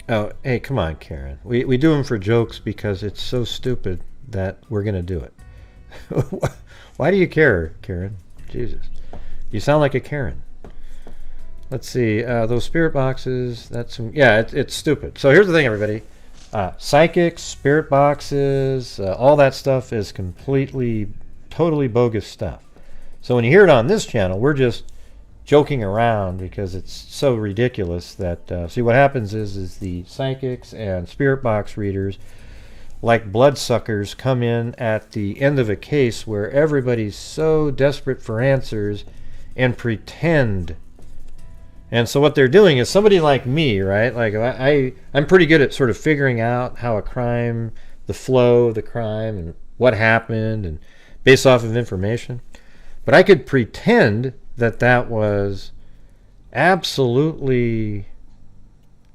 Oh, hey, come on, Karen. We do them for jokes because it's so stupid that we're going to do it. Why do you care, Karen? Jesus. You sound like a Karen. Let's see. Those spirit boxes, it's stupid. So here's the thing, everybody. Psychics, spirit boxes, all that stuff is completely, totally bogus stuff. So when you hear it on this channel, we're just joking around because it's so ridiculous that, see what happens is the psychics and spirit box readers, like bloodsuckers, come in at the end of a case where everybody's so desperate for answers and pretend And so what they're doing is somebody like me, right? Like I'm pretty good at sort of figuring out how a crime, the flow of the crime and what happened and based off of information. But I could pretend that that was absolutely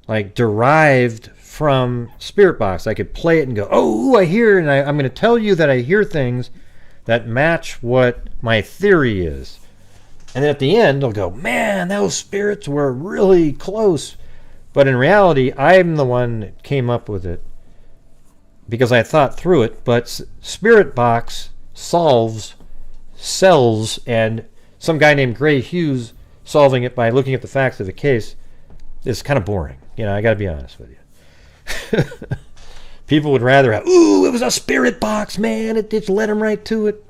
like derived from Spirit Box. I could play it and go, oh, I hear, and I'm going to tell you that I hear things that match what my theory is. And then at the end, they'll go, man, those spirits were really close. But in reality, I'm the one that came up with it because I thought through it. But Spirit Box sells, and some guy named Grant Hughes solving it by looking at the facts of the case is kind of boring. You know, I got to be honest with you. People would rather have, ooh, it was a Spirit Box, man. It just led them right to it.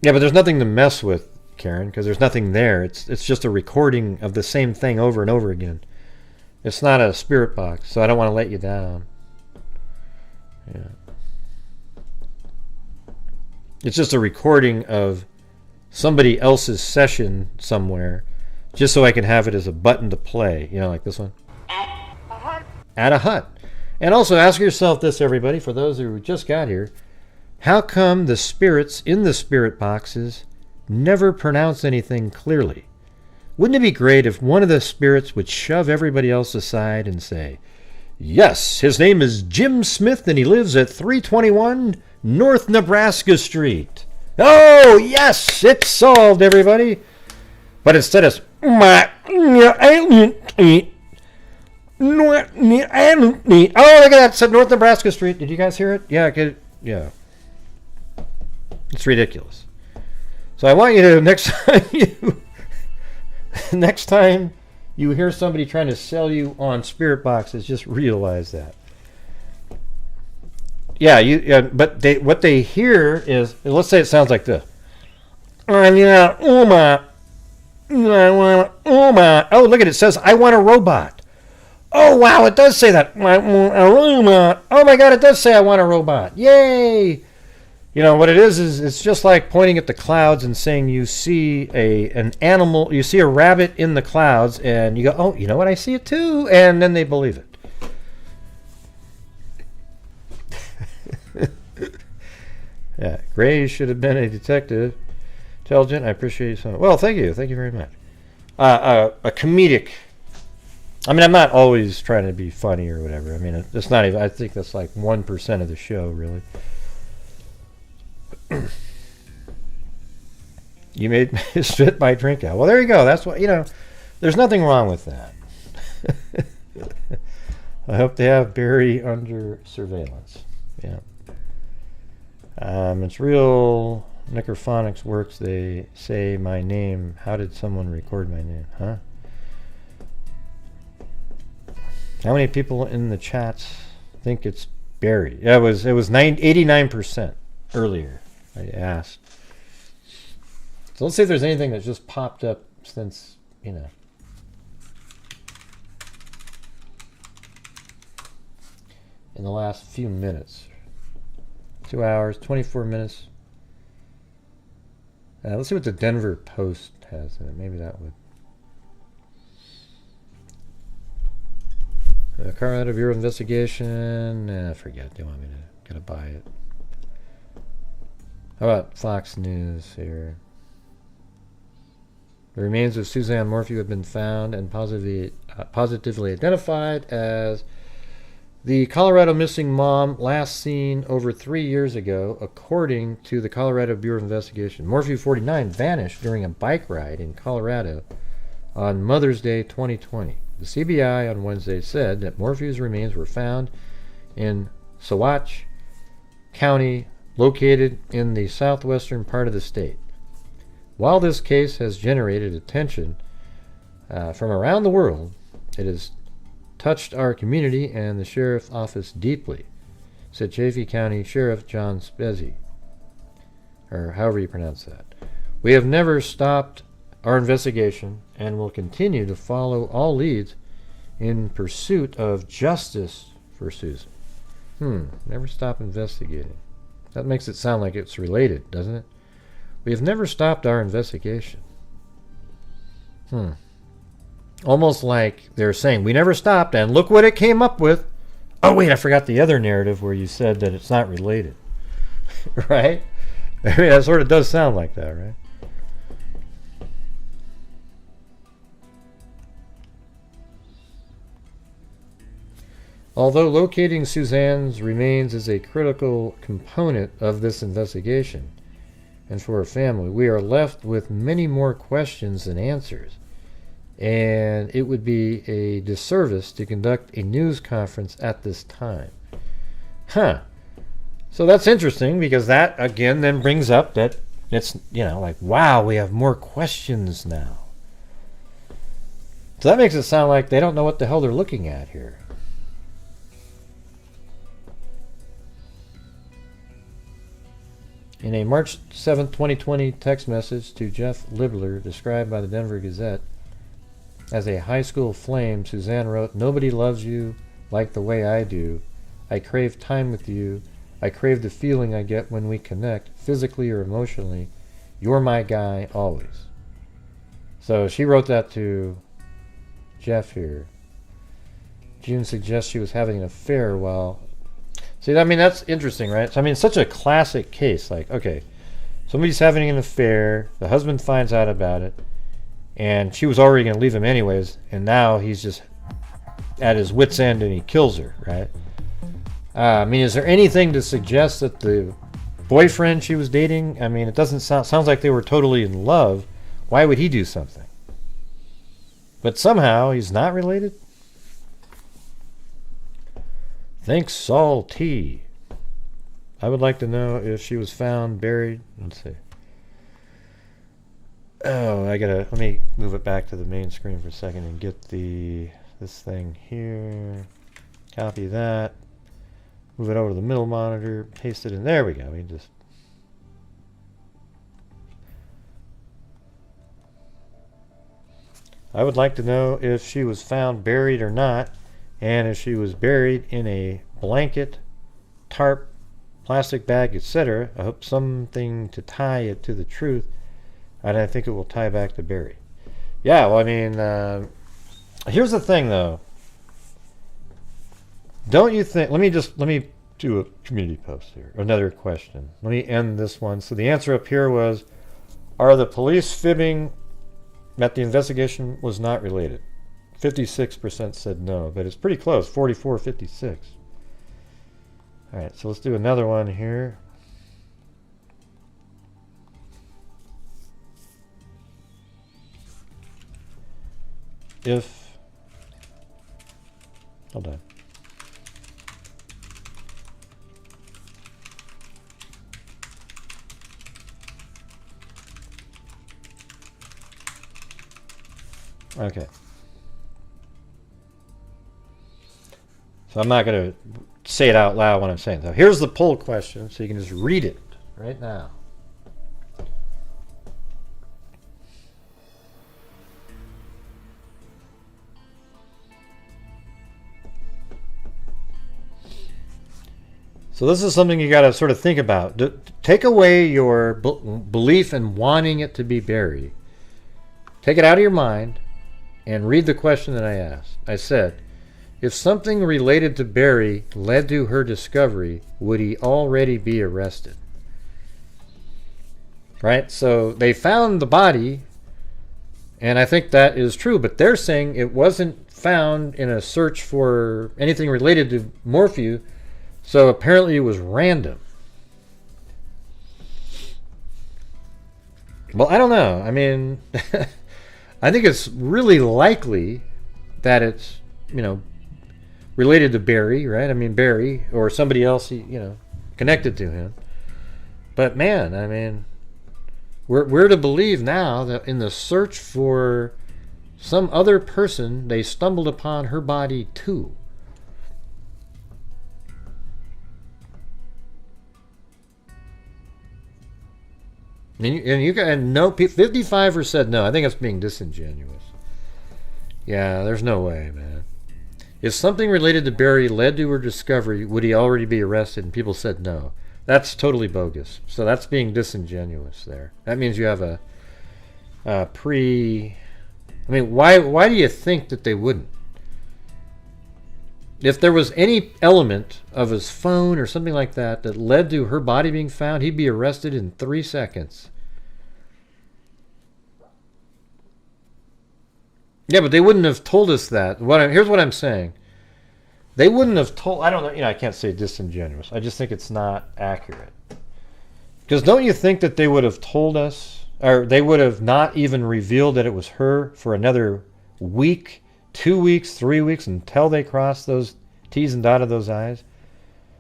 Yeah, but there's nothing to mess with, Karen, because there's nothing there. It's just a recording of the same thing over and over again. It's not a Spirit Box, so I don't want to let you down. Yeah. It's just a recording of somebody else's session somewhere, just so I can have it as a button to play. You know, like this one. At a hut. And also ask yourself this, everybody, for those who just got here. How come the spirits in the Spirit Boxes never pronounce anything clearly? Wouldn't it be great if one of the spirits would shove everybody else aside and say, yes, his name is Jim Smith and he lives at 321 North Nebraska Street. Oh, yes, it's solved, everybody. But instead it's, oh, look at that, it said North Nebraska Street. Did you guys hear it? Yeah, yeah. It's ridiculous. So I want you to, next time you hear somebody trying to sell you on Spirit Boxes, just realize that. Yeah, but what they hear is, let's say it sounds like this. Oh, look at it. It says, I want a robot. Oh, wow, it does say that. Oh, my God, it does say I want a robot. Yay! You know, what it is it's just like pointing at the clouds and saying you see an animal, you see a rabbit in the clouds, and you go, oh, you know what, I see it too, and then they believe it. Yeah, Gray should have been a detective. Intelligent, I appreciate you so much. Well, thank you very much. A comedic. I mean, I'm not always trying to be funny or whatever. I mean, it's not even, I think that's like 1% of the show, really. You made me spit my drink out. Well, there you go. That's what, you know, there's nothing wrong with that. I hope they have Barry under surveillance. Yeah. It's real Necrophonics works. They say my name. How did someone record my name? Huh? How many people in the chats think it's Barry? Yeah, it was 89% earlier. I asked. So let's see if there's anything that just popped up since, you know. In the last few minutes. 2 hours, 24 minutes. Let's see what the Denver Post has in it. Maybe that would. Colorado Bureau of Investigation. Forget. They want me to gotta buy it. How about Fox News here? The remains of Suzanne Morphew have been found and positively identified as the Colorado missing mom last seen over 3 years ago, according to the Colorado Bureau of Investigation. Morphew, 49, vanished during a bike ride in Colorado on Mother's Day 2020. The CBI on Wednesday said that Morphew's remains were found in Saguache County, located in the southwestern part of the state. While this case has generated attention from around the world, it has touched our community and the sheriff's office deeply, said Chaffee County Sheriff John Spezzi, or however you pronounce that. We have never stopped our investigation and will continue to follow all leads in pursuit of justice for Susan. Never stop investigating. That makes it sound like it's related, doesn't it? We have never stopped our investigation. Almost like they're saying, we never stopped, and look what it came up with. Oh, wait, I forgot the other narrative where you said that it's not related. Right? I mean, that sort of does sound like that, right? Although locating Suzanne's remains is a critical component of this investigation, and for her family, we are left with many more questions than answers. And it would be a disservice to conduct a news conference at this time. So that's interesting, because that, again, then brings up that it's, like, wow, we have more questions now. So that makes it sound like they don't know what the hell they're looking at here. In a March 7, 2020 text message to Jeff Libler, described by the Denver Gazette as a high school flame, Suzanne wrote, "Nobody loves you like the way I do. I crave time with you. I crave the feeling I get when we connect, physically or emotionally. You're my guy, always." So she wrote that to Jeff here. June suggests she was having an affair while... See, I mean, that's interesting, right? So, I mean, it's such a classic case. Like, okay, somebody's having an affair, the husband finds out about it, and she was already going to leave him anyways, and now he's just at his wit's end and he kills her, right? I mean, is there anything to suggest that the boyfriend she was dating, I mean, it doesn't sounds like they were totally in love. Why would he do something? But somehow he's not related? Thanks, Saul T. I would like to know if she was found buried. Let's see. Oh, let me move it back to the main screen for a second and get this thing here. Copy that. Move it over to the middle monitor. Paste it in. There we go. I would like to know if she was found buried or not, and if she was buried in a blanket, tarp, plastic bag, etc. I hope something to tie it to the truth, and I think it will tie back to Barry. Yeah, well, I mean, here's the thing, though. Don't you think... Let me do a community post here. Another question. Let me end this one. So the answer up here was, are the police fibbing that the investigation was not related? 56% said no, but it's pretty close, 44-56. All right, so let's do another one here. Hold on. Okay. So I'm not going to say it out loud when I'm saying it. So here's the poll question, so you can just read it right now. So this is something you got to sort of think about. Take away your belief in wanting it to be buried. Take it out of your mind and read the question that I asked. I said, if something related to Barry led to her discovery, would he already be arrested? Right? So they found the body, and I think that is true, but they're saying it wasn't found in a search for anything related to Morphew, so apparently it was random. Well, I don't know. I mean, I think it's really likely that it's, related to Barry, right? I mean, Barry or somebody else, connected to him. But man, I mean, we're to believe now that in the search for some other person, they stumbled upon her body too. And you got no 55 said no. I think it's being disingenuous. Yeah, there's no way, man. If something related to Barry led to her discovery, would he already be arrested? And people said no. That's totally bogus. So that's being disingenuous there. That means you have a I mean, why do you think that they wouldn't? If there was any element of his phone or something like that that led to her body being found, he'd be arrested in 3 seconds. Yeah, but they wouldn't have told us that. Here's what I'm saying. They wouldn't have told... I don't know. I can't say disingenuous. I just think it's not accurate. Because don't you think that they would have told us, or they would have not even revealed that it was her for another week, 2 weeks, 3 weeks, until they crossed those T's and dotted those I's?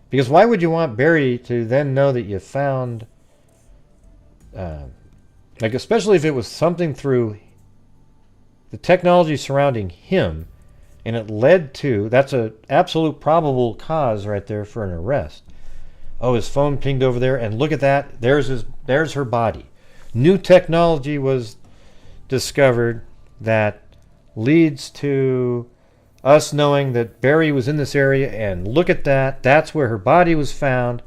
Because why would you want Barry to then know that you found... like, especially if it was something through the technology surrounding him, and it led to... That's an absolute probable cause right there for an arrest. Oh, his phone pinged over there, and look at that. There's her body. New technology was discovered that leads to us knowing that Barry was in this area, and look at that. That's where her body was found.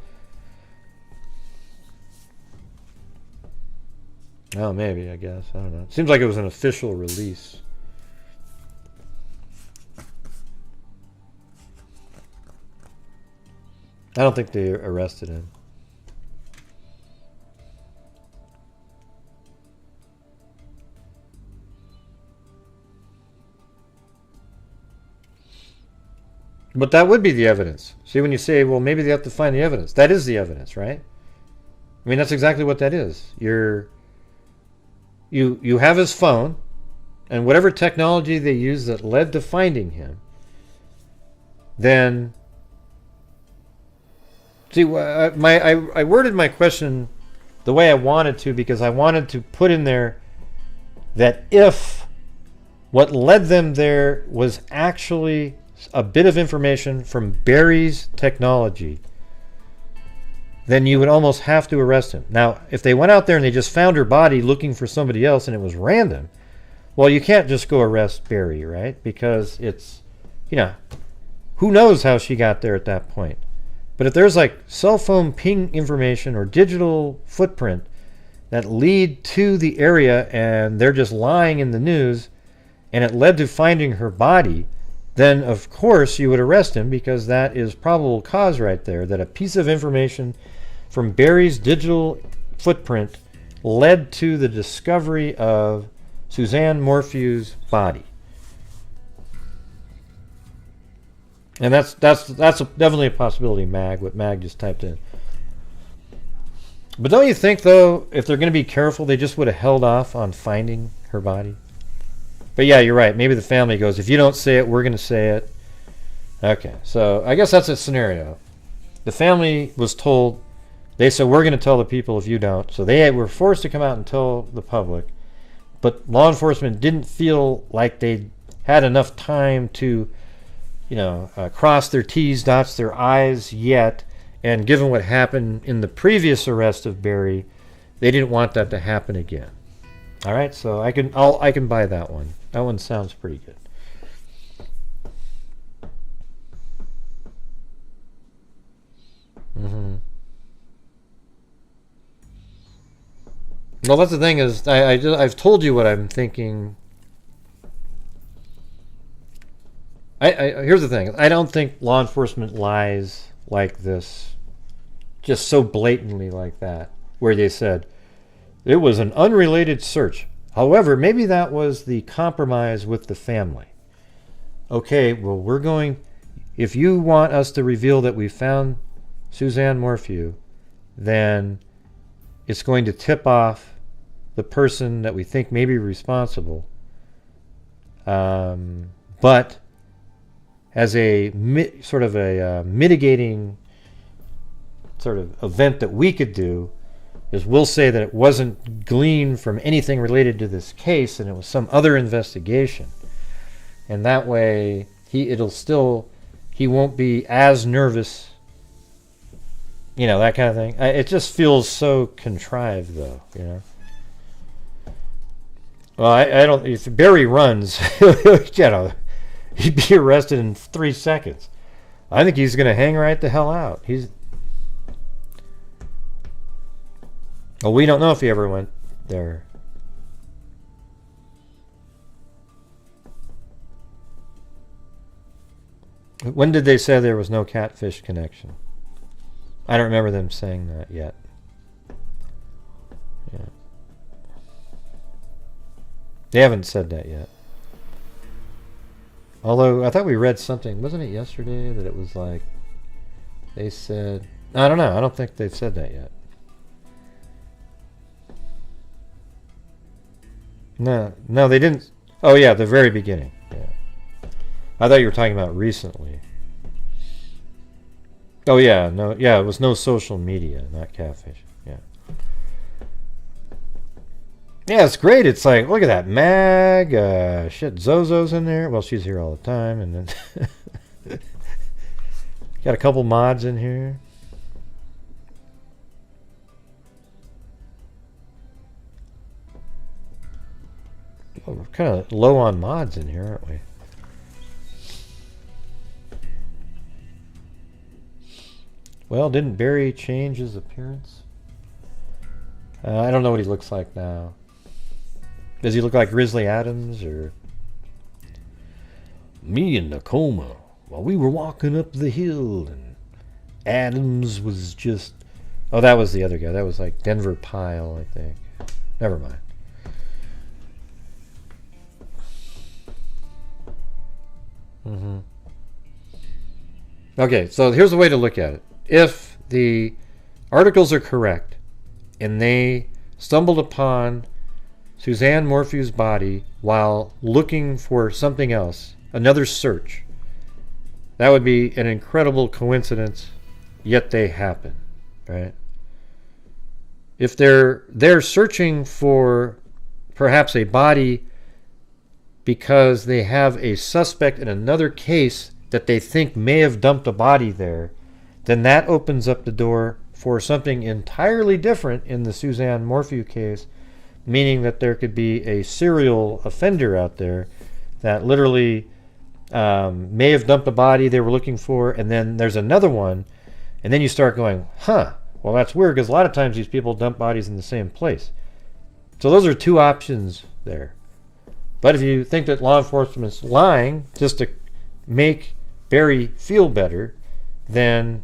Oh, maybe, I guess. I don't know. It seems like it was an official release. I don't think they arrested him. But that would be the evidence. See, when you say, well, maybe they have to find the evidence. That is the evidence, right? I mean, that's exactly what that is. You have his phone, and whatever technology they used that led to finding him, then... See, I worded my question the way I wanted to because I wanted to put in there that if what led them there was actually a bit of information from Barry's technology, then you would almost have to arrest him. Now, if they went out there and they just found her body looking for somebody else and it was random, well, you can't just go arrest Barry, right? Because it's, who knows how she got there at that point. But if there's like cell phone ping information or digital footprint that lead to the area and they're just lying in the news and it led to finding her body, then of course you would arrest him because that is probable cause right there, that a piece of information from Barry's digital footprint led to the discovery of Suzanne Morphew's body. And that's definitely a possibility, what Mag just typed in. But don't you think, though, if they're going to be careful, they just would have held off on finding her body? But yeah, you're right. Maybe the family goes, if you don't say it, we're going to say it. Okay, so I guess that's a scenario. The family was told, they said, we're going to tell the people if you don't. So they were forced to come out and tell the public. But law enforcement didn't feel like they had enough time to... cross their T's, dots their I's yet, and given what happened in the previous arrest of Barry, they didn't want that to happen again. All right, so I can buy that one. That one sounds pretty good. Well, that's the thing is, I've told you what I'm thinking. Here's the thing. I don't think law enforcement lies like this, just so blatantly like that, where they said it was an unrelated search. However, maybe that was the compromise with the family. Okay, well, if you want us to reveal that we found Suzanne Morphew, then it's going to tip off the person that we think may be responsible. But as a sort of a mitigating sort of event that we could do is we'll say that it wasn't gleaned from anything related to this case and it was some other investigation. And that way he won't be as nervous, that kind of thing. It just feels so contrived though, Well, I don't, if Barry runs, he'd be arrested in 3 seconds. I think he's going to hang right the hell out. Well, we don't know if he ever went there. When did they say there was no catfish connection? I don't remember them saying that yet. Yeah. They haven't said that yet. Although, I thought we read something, wasn't it yesterday, that it was like, they said, I don't know, I don't think they've said that yet. No, they didn't. Oh yeah, the very beginning. Yeah. I thought you were talking about recently. Oh yeah, no, yeah, it was no social media, not catfish. Yeah. Yeah, it's great. It's like, look at that, Mag, shit, Zozo's in there. Well, she's here all the time, and then got a couple mods in here. Well, we're kind of low on mods in here, aren't we? Well, didn't Barry change his appearance? I don't know what he looks like now. Does he look like Grizzly Adams or... Me and Nakoma, while we were walking up the hill, and Adams was just... Oh, that was the other guy. That was like Denver Pyle, I think. Never mind. Okay, so here's the way to look at it. If the articles are correct, and they stumbled upon Suzanne Morphew's body while looking for something else, another search, that would be an incredible coincidence, yet they happen, right? If they're searching for perhaps a body because they have a suspect in another case that they think may have dumped a body there, then that opens up the door for something entirely different in the Suzanne Morphew case, meaning that there could be a serial offender out there that literally may have dumped a body they were looking for, and then there's another one, and then you start going, huh, well, that's weird, because a lot of times these people dump bodies in the same place. So those are two options there. But if you think that law enforcement's lying just to make Barry feel better, then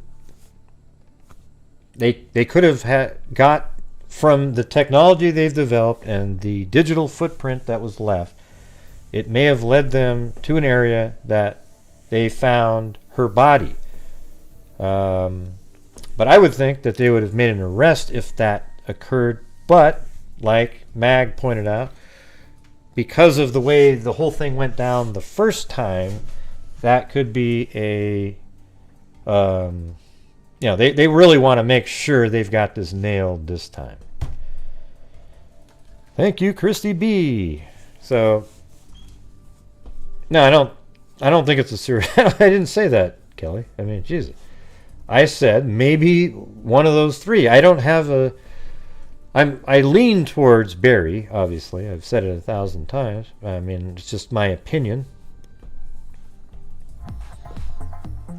they could have got from the technology they've developed and the digital footprint that was left, it may have led them to an area that they found her body. But I would think that they would have made an arrest if that occurred. But, like Mag pointed out, because of the way the whole thing went down the first time, that could be a... they really want to make sure they've got this nailed this time. Thank you, Christy B. So, no, I don't think it's a serious... I didn't say that, Kelly. I mean, Jesus. I said maybe one of those three. I don't have a... I lean towards Barry, obviously. I've said it 1,000 times. I mean, it's just my opinion.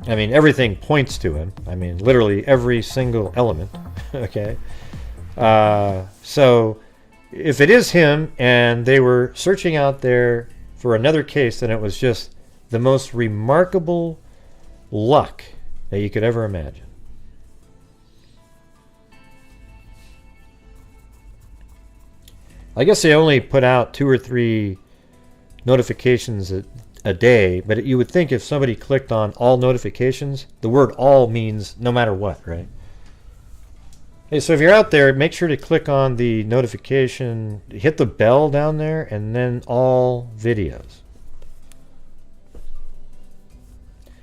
I mean, everything points to him. I mean, literally every single element. Okay? So, if it is him and they were searching out there for another case, then it was just the most remarkable luck that you could ever imagine. I guess they only put out 2 or 3 notifications a day, but you would think if somebody clicked on all notifications, the word all means no matter what, right? Hey, so if you're out there, make sure to click on the notification, hit the bell down there, and then all videos.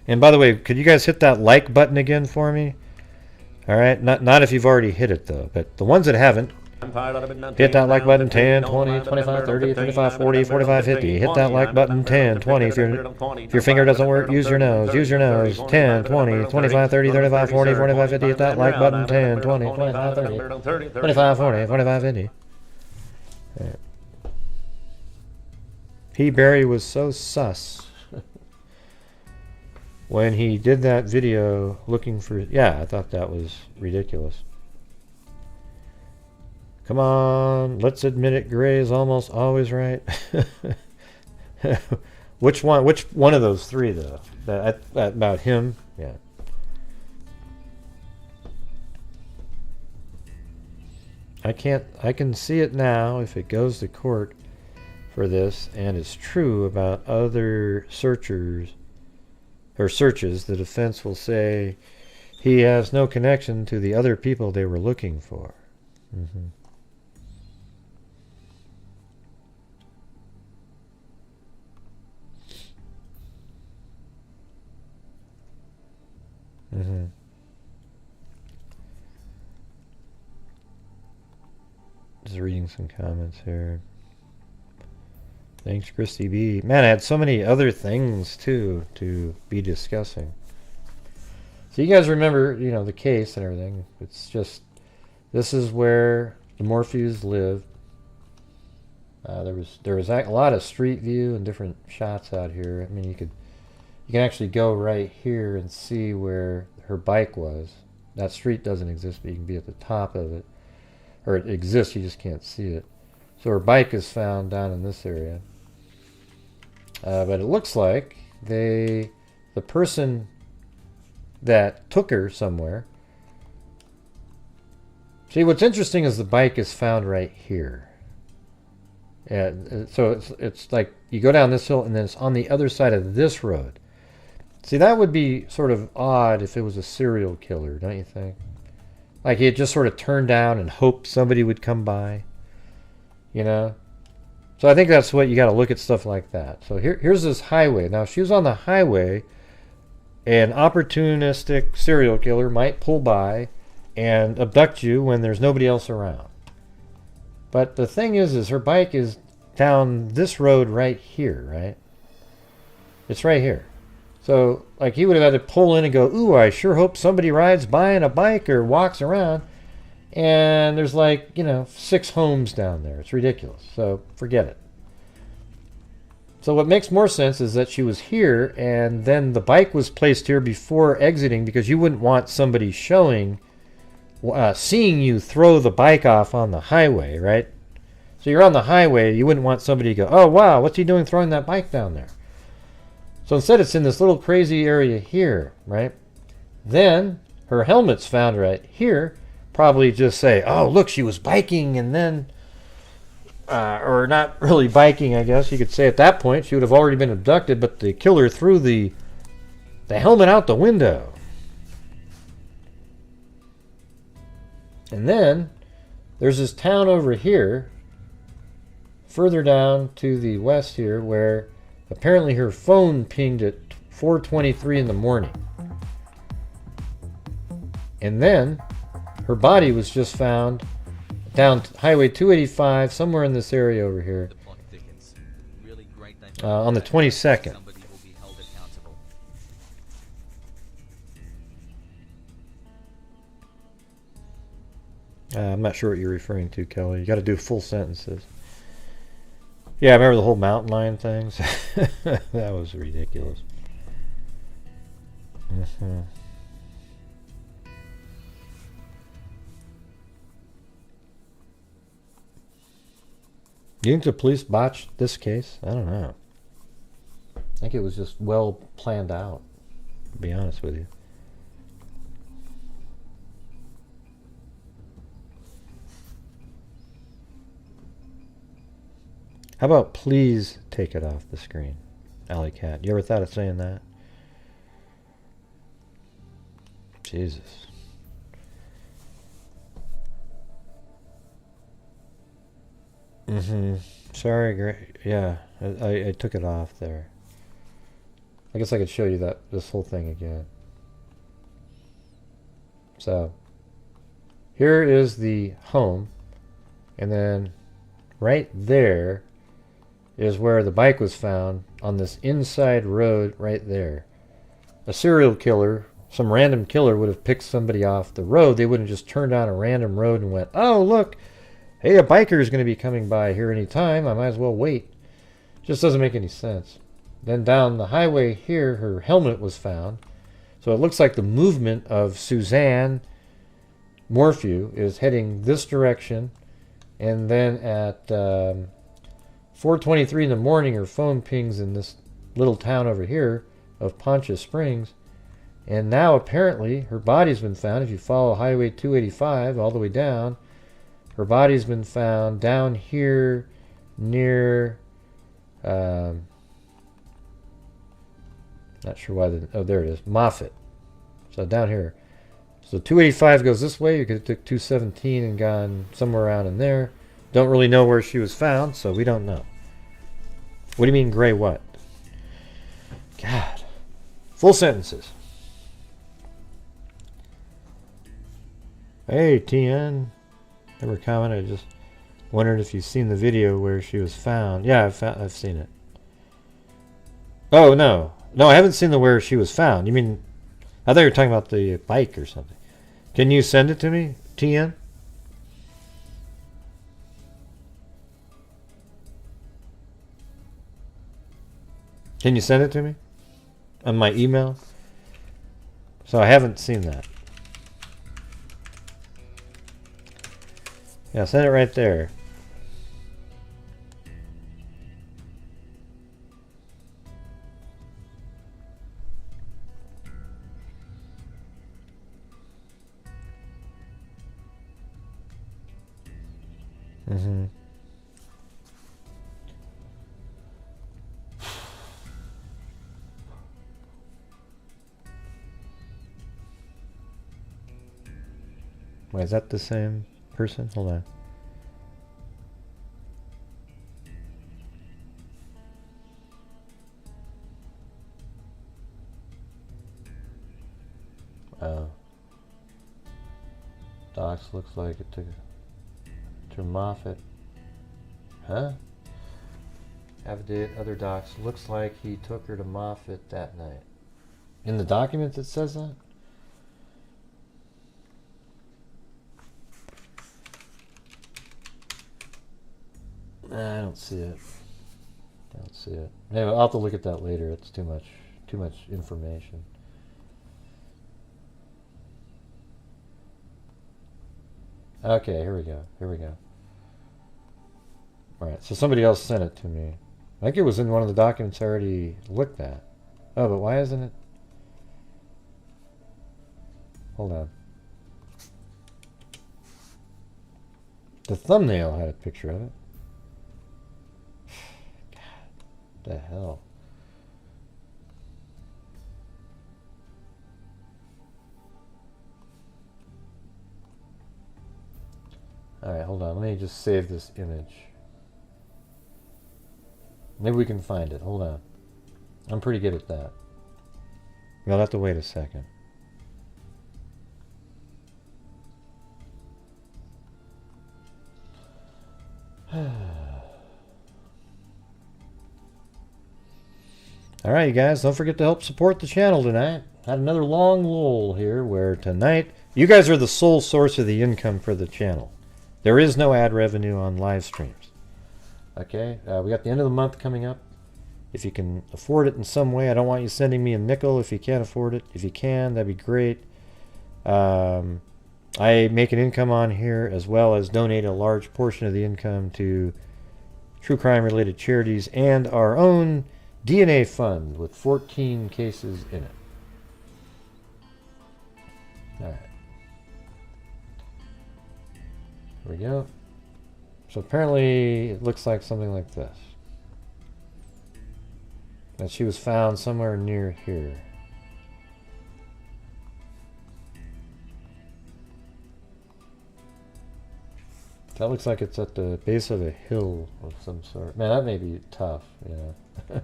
And by the way, could you guys hit that like button again for me? All right, not if you've already hit it though, but the ones that haven't, hit that like button 10, 20, 25, 30, 35, 40, 45, 50. Hit that like button 10, 20. If your finger doesn't work, use your nose. Use your nose. 10, 20, 25, 30, 35, 40, 45, 50. Hit that like button 10, 20, 25, 30, 25, 40, 45, 50. Right. P. Barry was so sus when he did that video looking for... Yeah, I thought that was ridiculous. Come on, let's admit it, Gray is almost always right. Which one of those three, though? That about him? Yeah. I can see it now if it goes to court for this, and it's true about other searches, the defense will say he has no connection to the other people they were looking for. Mm-hmm. Mm-hmm. Just reading some comments here. Thanks, Christy B. Man, I had so many other things, too, to be discussing. So you guys remember, you know, the case and everything. It's just, this is where the Morphews lived. There was a lot of street view and different shots out here. I mean, you can actually go right here and see where her bike was. That street doesn't exist, but you can be at the top of it. Or it exists, you just can't see it. So her bike is found down in this area. But it looks like the person that took her somewhere. See, what's interesting is the bike is found right here. So it's like you go down this hill and then it's on the other side of this road. See, that would be sort of odd if it was a serial killer, don't you think? Like he had just sort of turned down and hoped somebody would come by, you know? So I think that's what you got to look at stuff like that. So here's this highway. Now, if she was on the highway, an opportunistic serial killer might pull by and abduct you when there's nobody else around. But the thing is her bike is down this road right here, right? It's right here. So, like, he would have had to pull in and go, ooh, I sure hope somebody rides by on a bike or walks around. And there's, like, you know, 6 homes down there. It's ridiculous. So, forget it. So what makes more sense is that she was here, and then the bike was placed here before exiting, because you wouldn't want somebody seeing you throw the bike off on the highway, right? So you're on the highway, you wouldn't want somebody to go, oh, wow, what's he doing throwing that bike down there? So instead it's in this little crazy area here, right? Then her helmet's found right here. Probably just say, oh, look, she was biking, and then, or not really biking, I guess you could say at that point. She would have already been abducted, but the killer threw the helmet out the window. And then there's this town over here, further down to the west here, where apparently her phone pinged at 4:23 in the morning. And then her body was just found down Highway 285, somewhere in this area over here, on the 22nd. I'm not sure what you're referring to, Kelly. You got to do full sentences. Yeah, I remember the whole mountain lion things. That was ridiculous. Mm-hmm. You think the police botched this case? I don't know. I think it was just well planned out, to be honest with you. How about please take it off the screen, Alley Cat? You ever thought of saying that? Jesus. Mm-hmm. Sorry, yeah, I took it off there. I guess I could show you this whole thing again. So, here is the home, and then right there is where the bike was found, on this inside road right there. A serial killer, some random killer, would have picked somebody off the road. They wouldn't just turn down a random road and went, oh, look, hey, a biker is going to be coming by here any time. I might as well wait. Just doesn't make any sense. Then down the highway here, her helmet was found. So it looks like the movement of Suzanne Morphew is heading this direction, And then at 4:23 in the morning, her phone pings in this little town over here of Poncha Springs. And now apparently her body's been found. If you follow Highway 285 all the way down, her body's been found down here near, not sure why, there it is, Moffett. So down here. So 285 goes this way. You could have took 217 and gone somewhere around in there. Don't really know where she was found, so we don't know. What do you mean gray what? God. Full sentences. Hey, TN. Never commented. I just wondered if you've seen the video where she was found. Yeah, I've seen it. Oh, no. No, I haven't seen the where she was found. You mean, I thought you were talking about the bike or something. Can you send it to me, TN? Can you send it to me? On my email? So I haven't seen that. Yeah, send it right there. Mm-hmm. Wait, is that the same person? Hold on. Oh. Docs looks like it took to Moffett. Huh? Affidavit, other docs. Looks like he took her to Moffett that night. In the document it says that? I don't see it. Don't see it. Anyway, I'll have to look at that later. It's too much information. Okay, here we go. Here we go. Alright, so somebody else sent it to me. I think it was in one of the documents I already looked at. Oh, but why isn't it? Hold on. The thumbnail had a picture of it. God, the hell. Alright, hold on. Let me just save this image. Maybe we can find it. Hold on. I'm pretty good at that. I'll have to wait a second. Alright, you guys. Don't forget to help support the channel tonight. Had another long lull here where tonight you guys are the sole source of the income for the channel. There is no ad revenue on live streams. Okay, we got the end of the month coming up. If you can afford it in some way, I don't want you sending me a nickel if you can't afford it. If you can, that'd be great. I make an income on here as well as donate a large portion of the income to true crime related charities and our own DNA fund with 14 cases in it. Alright. Here we go. So apparently it looks like something like this. That she was found somewhere near here. That looks like it's at the base of a hill of some sort. Man, that may be tough, you know. I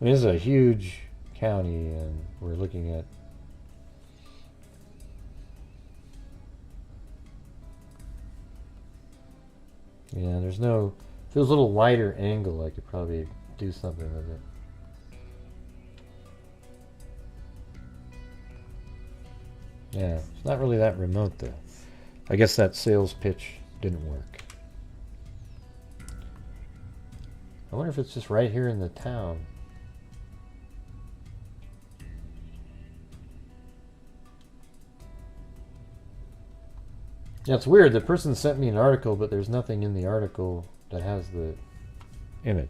mean, this is a huge county and we're looking at yeah, there's no... If it was a little wider angle, I could probably do something with it. Yeah, it's not really that remote, though. I guess that sales pitch didn't work. I wonder if it's just right here in the town. Yeah, it's weird. The person sent me an article, but there's nothing in the article that has the image.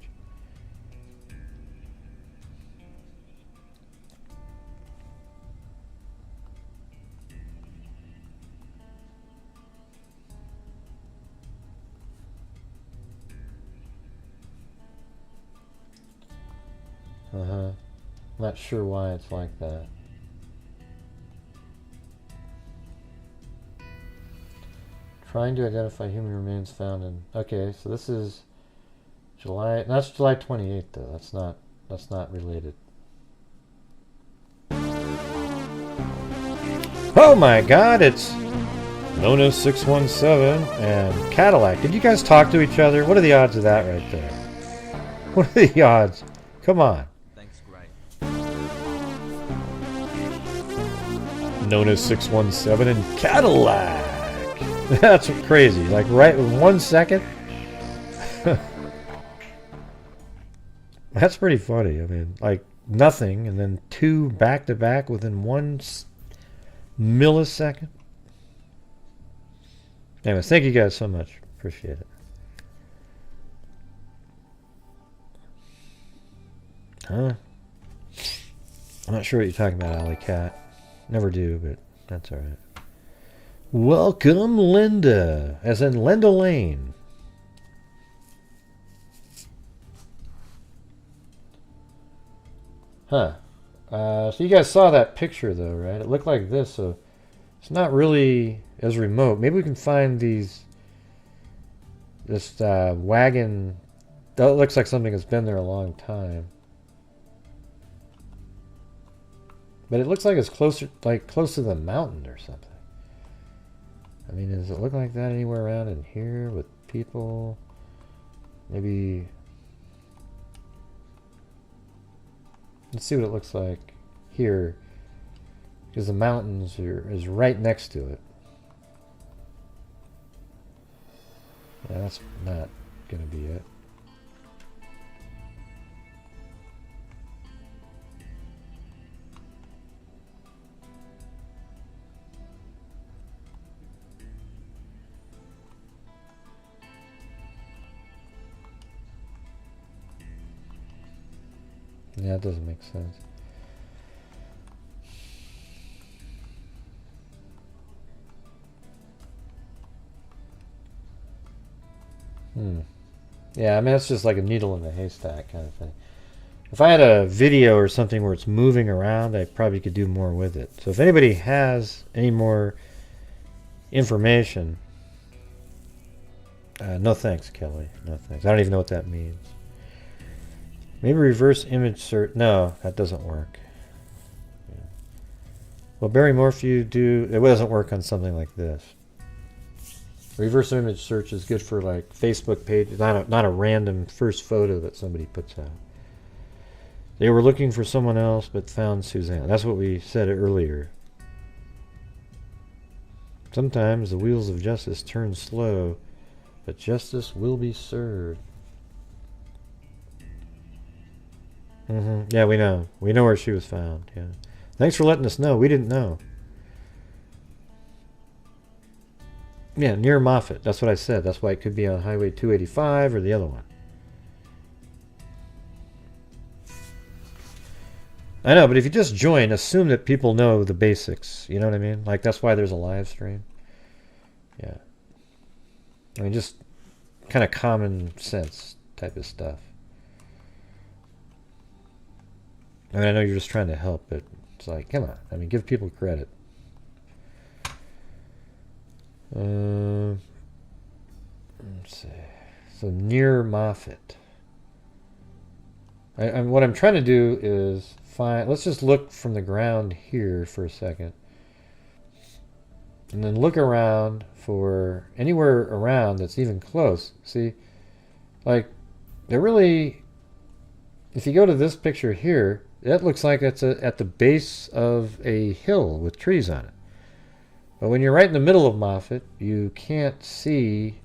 Not sure why it's like that. Trying to identify human remains found in... Okay, so this is July... That's July 28th, though. That's not related. Oh my god, it's Nona 617 and Cadillac. Did you guys talk to each other? What are the odds of that right there? What are the odds? Come on. Thanks, Gray. Nona 617 and Cadillac. That's crazy. Like right in 1 second. That's pretty funny. I mean, like nothing, and then two back to back within 1 millisecond. Anyways, thank you guys so much. Appreciate it. Huh? I'm not sure what you're talking about, Alley Cat. Never do, but that's alright. Welcome, Linda. As in Linda Lane. Huh. So you guys saw that picture, though, right? It looked like this, so it's not really as remote. Maybe we can find these... This wagon... That looks like something that's been there a long time. But it looks like it's closer, like close to the mountain or something. I mean, does it look like that anywhere around in here with people? Maybe... Let's see what it looks like here. Because the mountains is right next to it. Yeah, that's not going to be it. Yeah, it doesn't make sense. Yeah, I mean, that's just like a needle in a haystack kind of thing. If I had a video or something where it's moving around, I probably could do more with it. So if anybody has any more information, no thanks, Kelly. No thanks. I don't even know what that means. Maybe reverse image search. No, that doesn't work. Yeah. Well, Barry Morphew it doesn't work on something like this. Reverse image search is good for like Facebook pages, not a random first photo that somebody puts out. They were looking for someone else but found Suzanne. That's what we said earlier. Sometimes the wheels of justice turn slow, but justice will be served. Yeah, we know. We know where she was found. Yeah. Thanks for letting us know. We didn't know. Yeah, near Moffett. That's what I said. That's why it could be on Highway 285 or the other one. I know, but if you just join, assume that people know the basics. You know what I mean? Like, that's why there's a live stream. Yeah. I mean, just kind of common sense type of stuff. I mean, I know you're just trying to help, but it's like, come on. I mean, give people credit. Let's see. So near Moffett. What I'm trying to do is find... Let's just look from the ground here for a second. And then look around for anywhere around that's even close. See? Like, they're really... If you go to this picture here... That looks like it's at the base of a hill with trees on it. But when you're right in the middle of Moffett, you can't see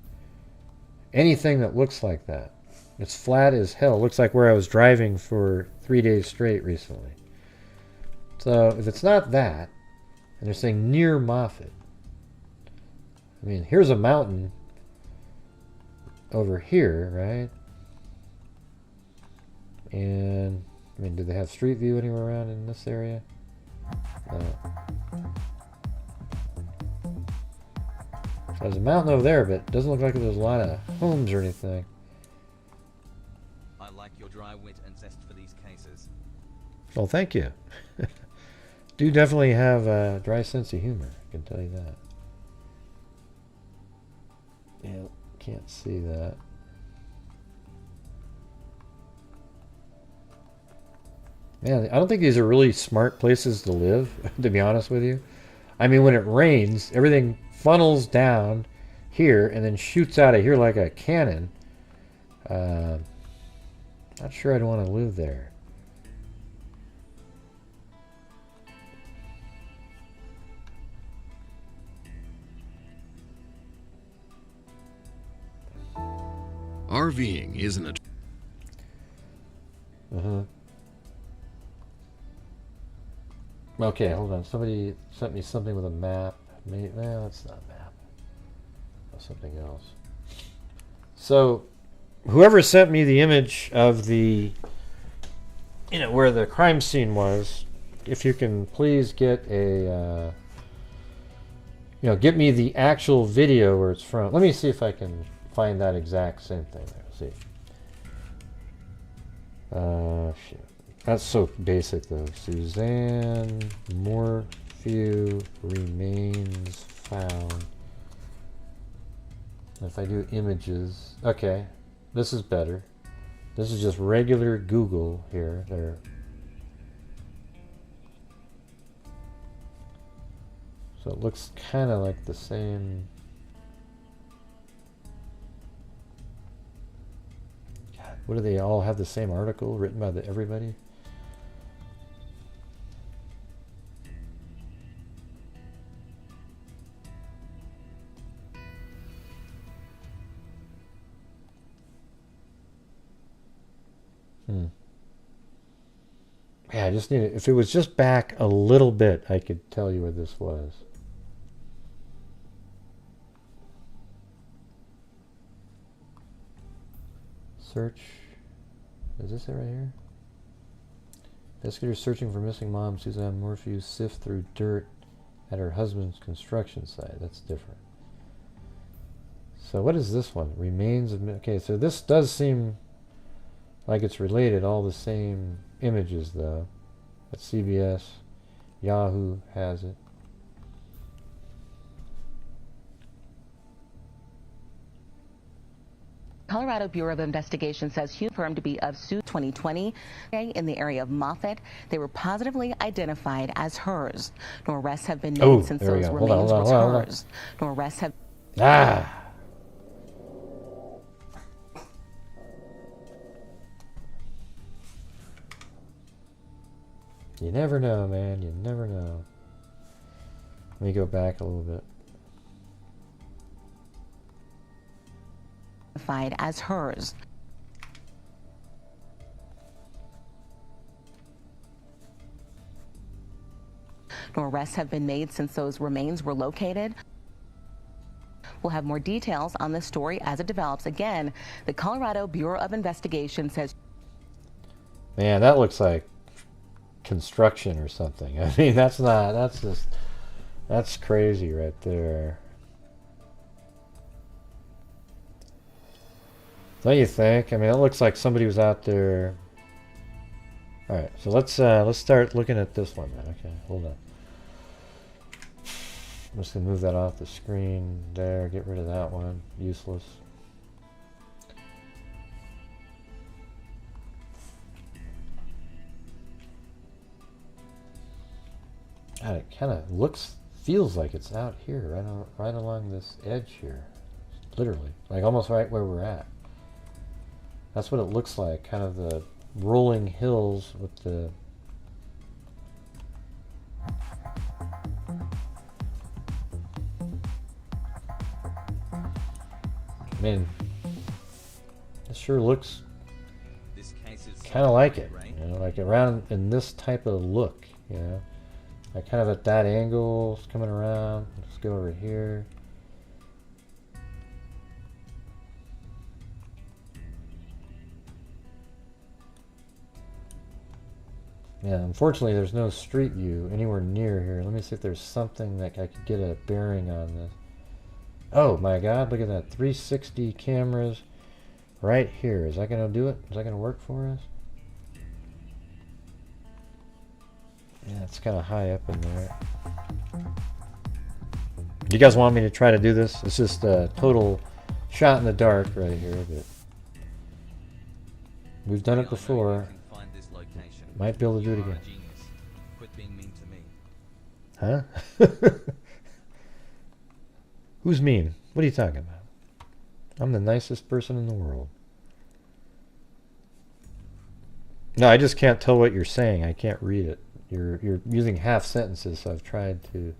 anything that looks like that. It's flat as hell. It looks like where I was driving for 3 days straight recently. So if it's not that, and they're saying near Moffett, I mean, here's a mountain over here, right? And, I mean, do they have street view anywhere around in this area? No. So there's a mountain over there, but it doesn't look like there's a lot of homes or anything. I like your dry wit and zest for these cases. Well, thank you. Do definitely have a dry sense of humor, I can tell you that. Yeah, can't see that. Man, I don't think these are really smart places to live, to be honest with you. I mean, when it rains, everything funnels down here and then shoots out of here like a cannon. Not sure I'd want to live there. RVing isn't a... Okay, hold on. Somebody sent me something with a map. Maybe, well, that's not a map. That's something else. So, whoever sent me the image of the, you know, where the crime scene was, if you can please get a, you know, get me the actual video where it's from. Let me see if I can find that exact same thing there. See. Shit. That's so basic though. Suzanne Morphew remains found. If I do images, okay, this is better. This is just regular Google here. There. So it looks kind of like the same. God, what do they all have the same article written by everybody? Yeah, I just need it. If it was just back a little bit, I could tell you where this was. Search. Is this it right here? Investigators searching for missing mom Suzanne Morphew sift through dirt at her husband's construction site. That's different. So what is this one? Remains of... Okay, so this does seem like it's related. All the same images, though. That's CBS. Yahoo has it. Colorado Bureau of Investigation says Hughes confirmed to be of Sioux 2020 in the area of Moffett. They were positively identified as hers. No arrests have been made since those remains were hers. No arrests have... Ah! You never know, man. You never know. Let me go back a little bit. As hers. No arrests have been made since those remains were located. We'll have more details on this story as it develops. Again, the Colorado Bureau of Investigation says... Man, that looks like construction or something. I mean, that's not... That's just... That's crazy right there. Don't you think? I mean, it looks like somebody was out there. All right, so let's start looking at this one then. Okay, hold on. I'm just gonna move that off the screen there. Get rid of that one. Useless. God, it kind of feels like it's out here, right along this edge here, literally, like almost right where we're at. That's what it looks like, kind of the rolling hills with the... I mean, it sure looks kind of like it, you know, like around in this type of look, you know, like kind of at that angle, it's coming around. Let's go over here. Yeah, unfortunately there's no street view anywhere near here. Let me see if there's something that I could get a bearing on this. Oh my god, look at that. 360 cameras right here. Is that going to do it? Is that going to work for us? Yeah, it's kind of high up in there. Do you guys want me to try to do this? It's just a total shot in the dark right here, but we've done it before. Might be able to do it again. Quit being mean to me. Huh? Who's mean? What are you talking about? I'm the nicest person in the world. No, I just can't tell what you're saying. I can't read it. You're using half sentences, so I've tried to.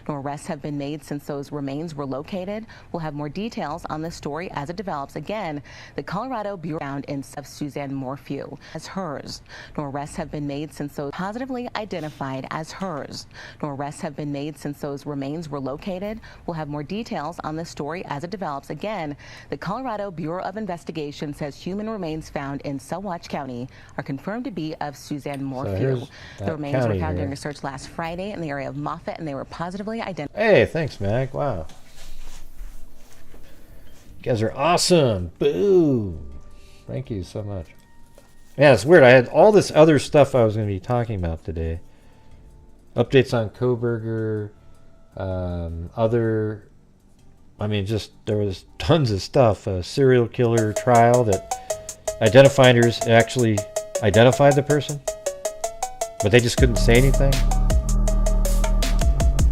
No arrests have been made since those remains were located. We'll have more details on this story as it develops. Again, the Colorado Bureau found in of Suzanne Morphew as hers. No arrests have been made since those positively identified as hers. No arrests have been made since those remains were located. We'll have more details on this story as it develops. Again, the Colorado Bureau of Investigation says human remains found in Saguache County are confirmed to be of Suzanne Morphew. The remains were found during a search last Friday in the area of Moffett, and they were positively identified. Hey, thanks, Mac. Wow. You guys are awesome. Boo. Thank you so much. Yeah, it's weird. I had all this other stuff I was going to be talking about today. Updates on Koberger. Just there was tons of stuff. A serial killer trial that identifiers actually identified the person, but they just couldn't say anything.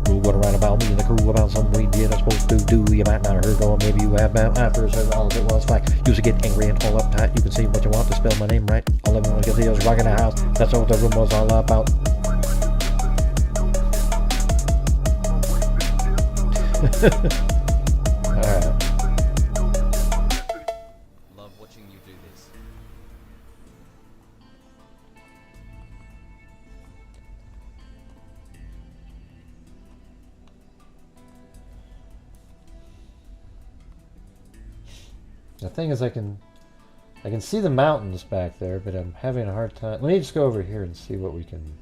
What around about me and the crew about something we did I'm supposed to do. You might not have heard or maybe you have now. After all of it was fine. Usually get angry and all uptight. You can see what you want to spell my name right. All everyone can see is rocking the house. That's what the room was all about. Alright. Love watching you do this. The thing is I can see the mountains back there, but I'm having a hard time. Let me just go over here and see what we can,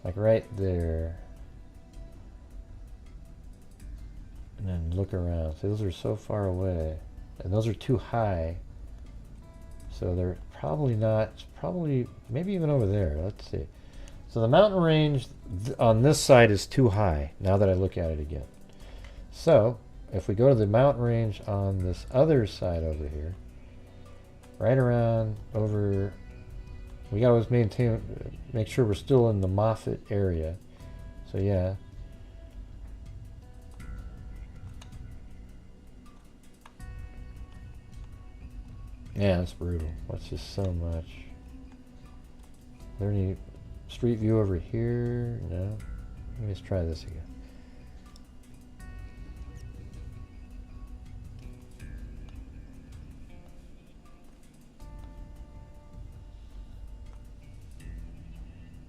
like right there. And then look around. See, those are so far away. And those are too high. So they're probably not, it's probably, maybe even over there. Let's see. So the mountain range on this side is too high, now that I look at it again. So, if we go to the mountain range on this other side over here, right around over, we gotta always make sure we're still in the Moffett area. So yeah. Yeah, it's brutal. That's just so much. Is there any street view over here? No. Let me just try this again.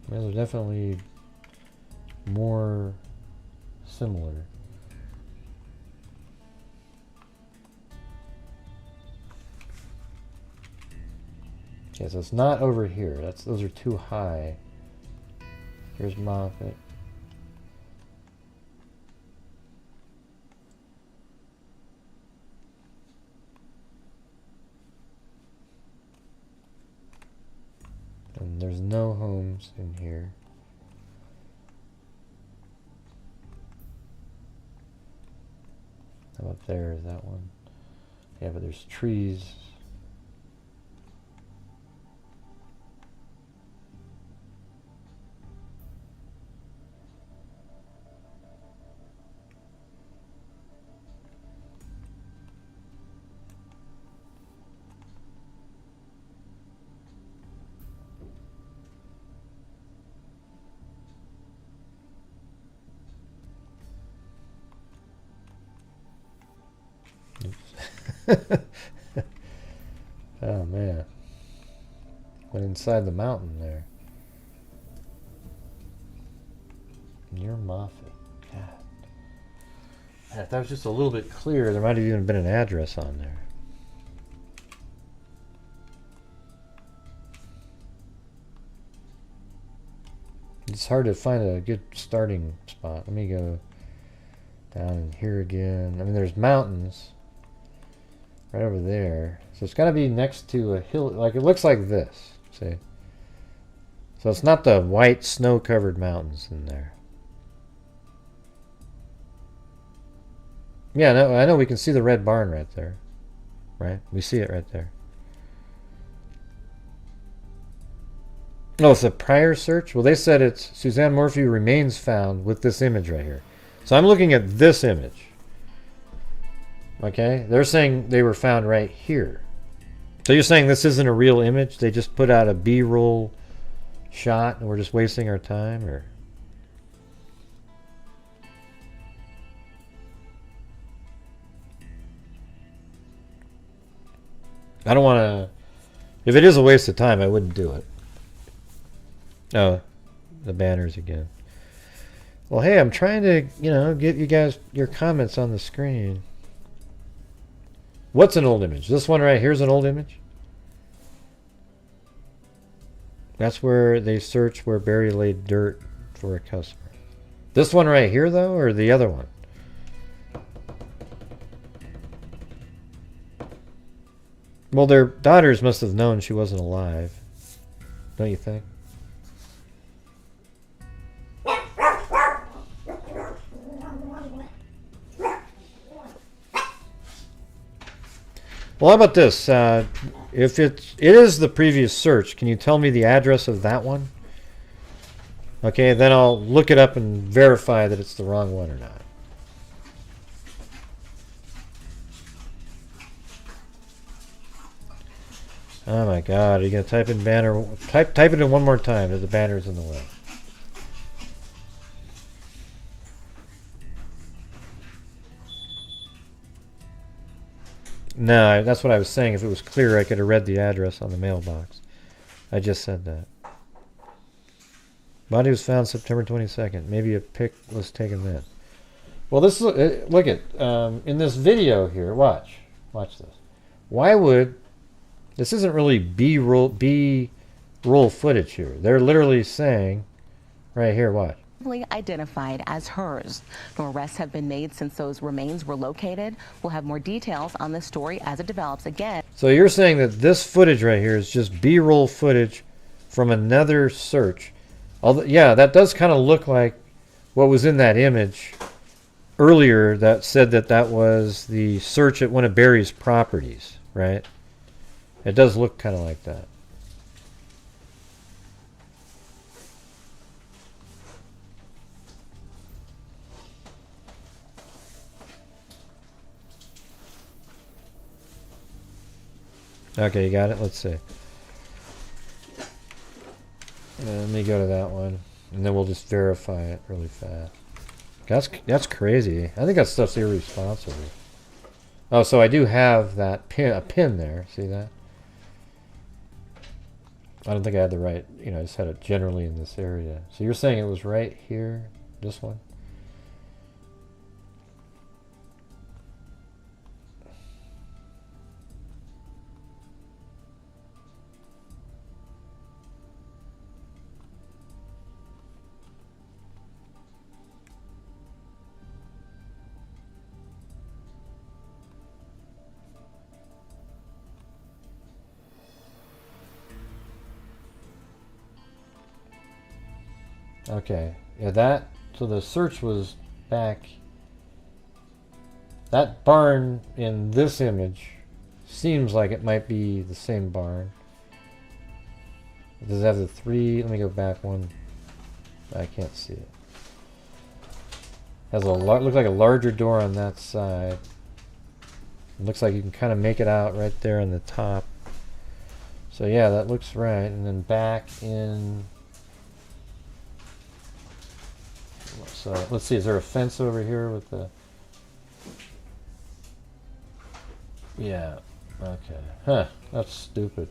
They're definitely more similar. Okay, so it's not over here. Those are too high. Here's Moffett. And there's no homes in here. How about there? Is that one? Yeah, but there's trees. Oh man, went inside the mountain there near Moffett. God, I had to that was just a little bit clearer, there might have even been an address on there. It's hard to find a good starting spot. Let me go down in here again. I mean, there's mountains right over there. So it's got to be next to a hill. Like, it looks like this. See? So it's not the white snow-covered mountains in there. Yeah, no, I know we can see the red barn right there. Right? We see it right there. Oh, it's a prior search? Well, they said it's Suzanne Morphew remains found with this image right here. So I'm looking at this image. Okay? They're saying they were found right here. So you're saying this isn't a real image? They just put out a B-roll shot and we're just wasting our time? Or I don't want to... If it is a waste of time, I wouldn't do it. Oh, the banners again. Well, hey, I'm trying to, you know, get you guys your comments on the screen. What's an old image? This one right here's an old image? That's where they search where Barry laid dirt for a customer. This one right here, though, or the other one? Well, their daughters must have known she wasn't alive. Don't you think? Well, how about this? If it is the previous search, can you tell me the address of that one? Okay, then I'll look it up and verify that it's the wrong one or not. Oh my God, are you going to type in banner? Type it in one more time that the banner's in the way. No, that's what I was saying. If it was clear, I could have read the address on the mailbox. I just said that. Body was found September 22nd. Maybe a pic was taken then. Well, this is, look at in this video here. Watch this. Why would this isn't really B-roll footage here? They're literally saying right here. Watch. Identified as hers. No arrests have been made since those remains were located. We'll have more details on this story as it develops again. So you're saying that this footage right here is just B-roll footage from another search. Although, yeah, that does kind of look like what was in that image earlier that said that that was the search at one of Barry's properties, right? It does look kind of like that. Okay, you got it? Let's see. Let me go to that one. And then we'll just verify it really fast. That's crazy. I think that stuff's irresponsible. Oh, so I do have that pin, a pin there. See that? I don't think I had the right, you know, I just had it generally in this area. So you're saying it was right here? This one? Okay, yeah, so the search was back. That barn in this image seems like it might be the same barn. Does it have the three? Let me go back one. I can't see it. Has a looks like a larger door on that side. It looks like you can kind of make it out right there on the top. So yeah, that looks right. And then back in. So let's see, is there a fence over here with the... Yeah, okay. Huh, that's stupid.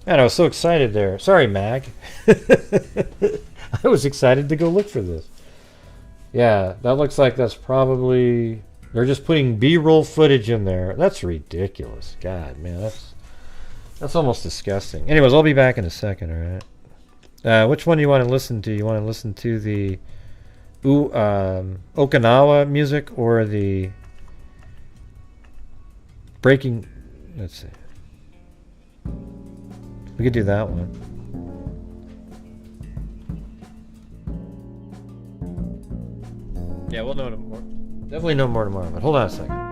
Man, I was so excited there. Sorry, Mag. I was excited to go look for this. Yeah, that looks like that's probably... They're just putting B-roll footage in there. That's ridiculous. God, man, that's almost disgusting. Anyways, I'll be back in a second, alright? Which one do you want to listen to? You want to listen to the Okinawa music or the breaking... Let's see. We could do that one. Yeah, we'll know more. Definitely know more tomorrow, but hold on a second.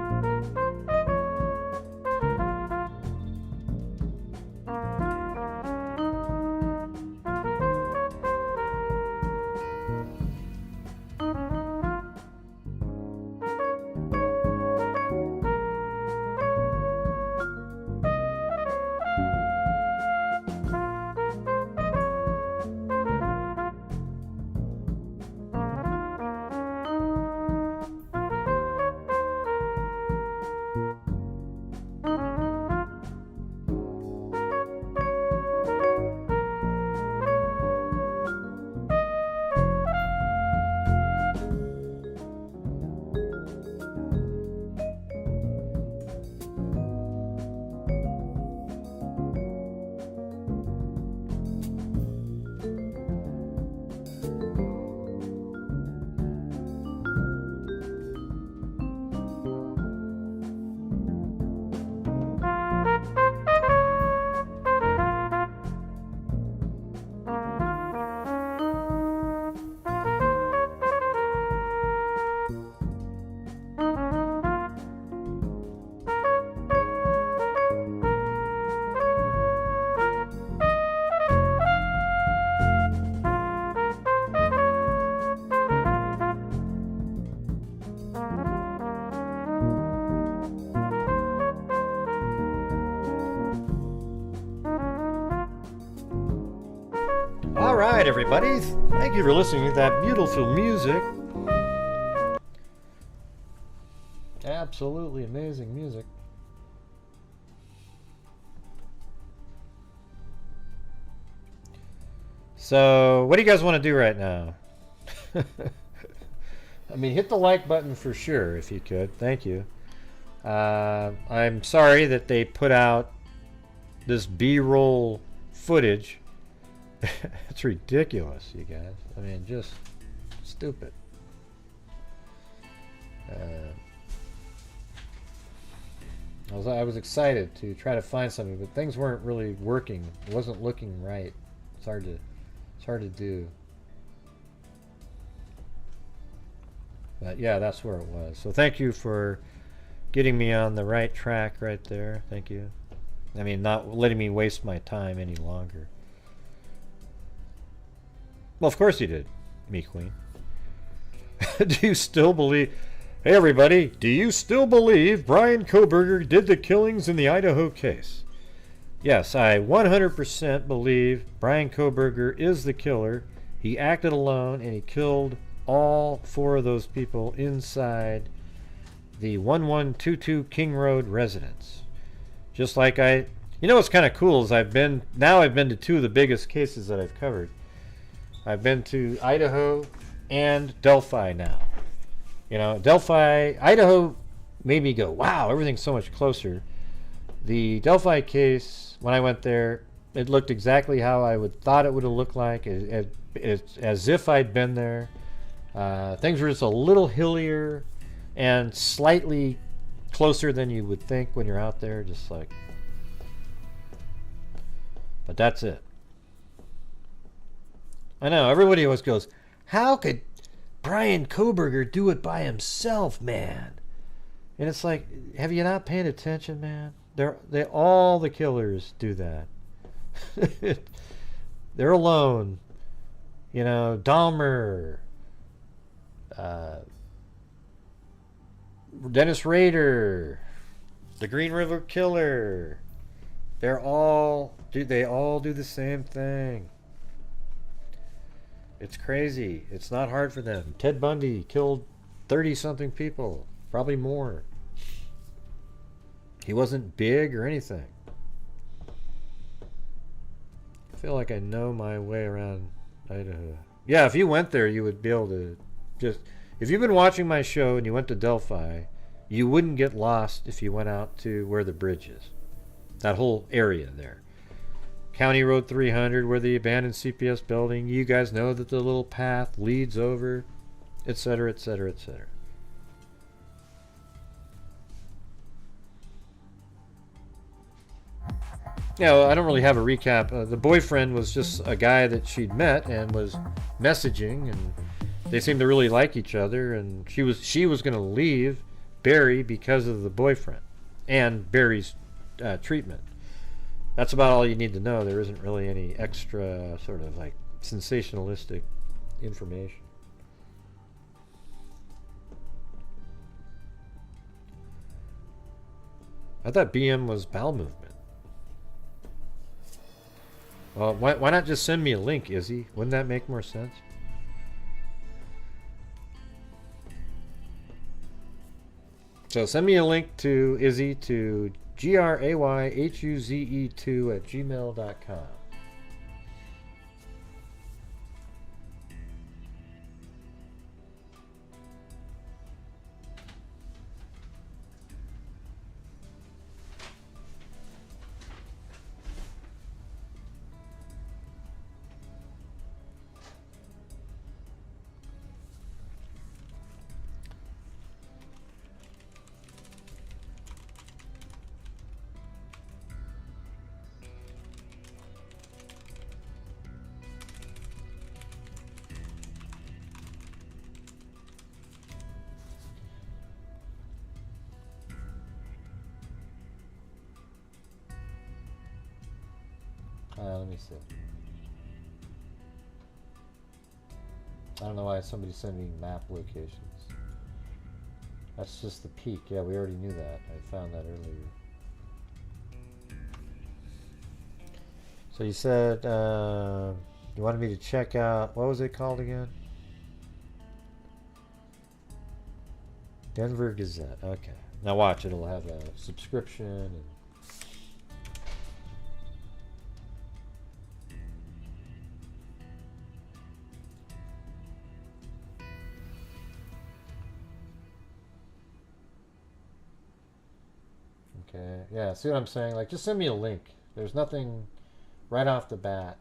Alright, everybody. Thank you for listening to that beautiful music. Absolutely amazing music. So, what do you guys want to do right now? I mean, hit the like button for sure if you could. Thank you. I'm sorry that they put out this B-roll footage. It's ridiculous, you guys. I mean, just stupid. I was excited to try to find something, but things weren't really working. It wasn't looking right. It's hard to do. But yeah, that's where it was. So thank you for getting me on the right track right there. Thank you. I mean, not letting me waste my time any longer. Well, of course you did, me queen. Do you still believe... Hey, everybody, do you still believe Bryan Kohberger did the killings in the Idaho case? Yes, I 100% believe Bryan Kohberger is the killer. He acted alone, and he killed all 4 of those people inside the 1122 King Road residence. Just like You know what's kind of cool is I've been to 2 of the biggest cases that I've covered. I've been to Idaho and Delphi now. You know, Delphi, Idaho made me go, wow, everything's so much closer. The Delphi case, when I went there, it looked exactly how I thought it would have looked like, as if I'd been there. Things were just a little hillier and slightly closer than you would think when you're out there, just like. But that's it. I know, everybody always goes, how could Bryan Kohberger do it by himself, man? And it's like, have you not paid attention, man? All the killers do that. They're alone. You know, Dahmer, Dennis Rader, the Green River Killer. They all do the same thing. It's crazy. It's not hard for them. Ted Bundy killed 30-something people. Probably more. He wasn't big or anything. I feel like I know my way around Idaho. Yeah, if you went there, you would be able to just... If you've been watching my show and you went to Delphi, you wouldn't get lost if you went out to where the bridge is. That whole area there. County Road 300, where the abandoned CPS building, you guys know that the little path leads over, etc., etc., etc. Yeah, I don't really have a recap. The boyfriend was just a guy that she'd met and was messaging, and they seemed to really like each other, and she was going to leave Barry because of the boyfriend and Barry's treatment. That's about all you need to know. There isn't really any extra sort of like sensationalistic information. I thought BM was bowel movement. Well, why not just send me a link, Izzy? Wouldn't that make more sense? So send me a link to Izzy to grayhuze2@gmail.com. Let me see. I don't know why somebody's sending map locations. That's just the peak. Yeah, we already knew that. I found that earlier. So you said you wanted me to check out, what was it called again? Denver Gazette. Okay. Now watch, it'll have a subscription and okay. Yeah, see what I'm saying? Like, just send me a link. There's nothing right off the bat.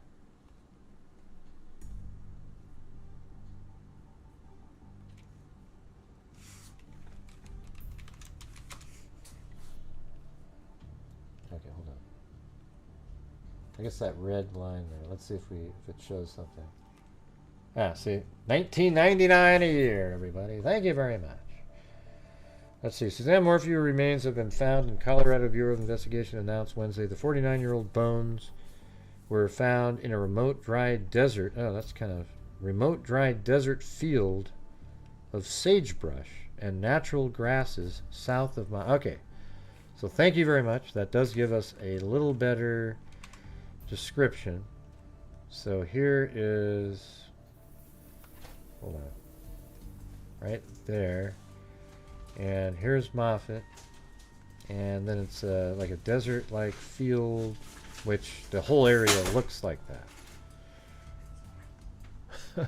Okay, hold on. I guess that red line there. Let's see if it shows something. Ah, see, $19.99 a year, everybody. Thank you very much. Let's see. Suzanne Morphew remains have been found in Colorado Bureau of Investigation announced Wednesday. The 49-year-old bones were found in a remote dry desert. Oh, that's kind of remote dry desert field of sagebrush and natural grasses south of my. Okay. So thank you very much. That does give us a little better description. So here is, hold on, right there. And here's Moffett, and then it's like a desert-like field, which the whole area looks like that.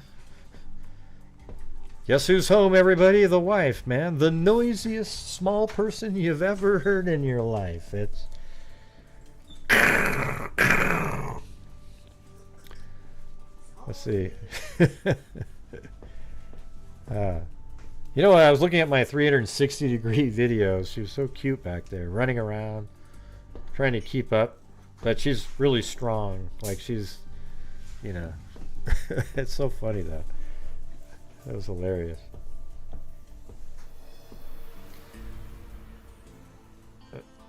Guess who's home, everybody? The wife, man. The noisiest small person you've ever heard in your life. It's... Let's see. You know, I was looking at my 360-degree videos. She was so cute back there, running around, trying to keep up. But she's really strong. Like, she's, you know, it's so funny, though. That was hilarious.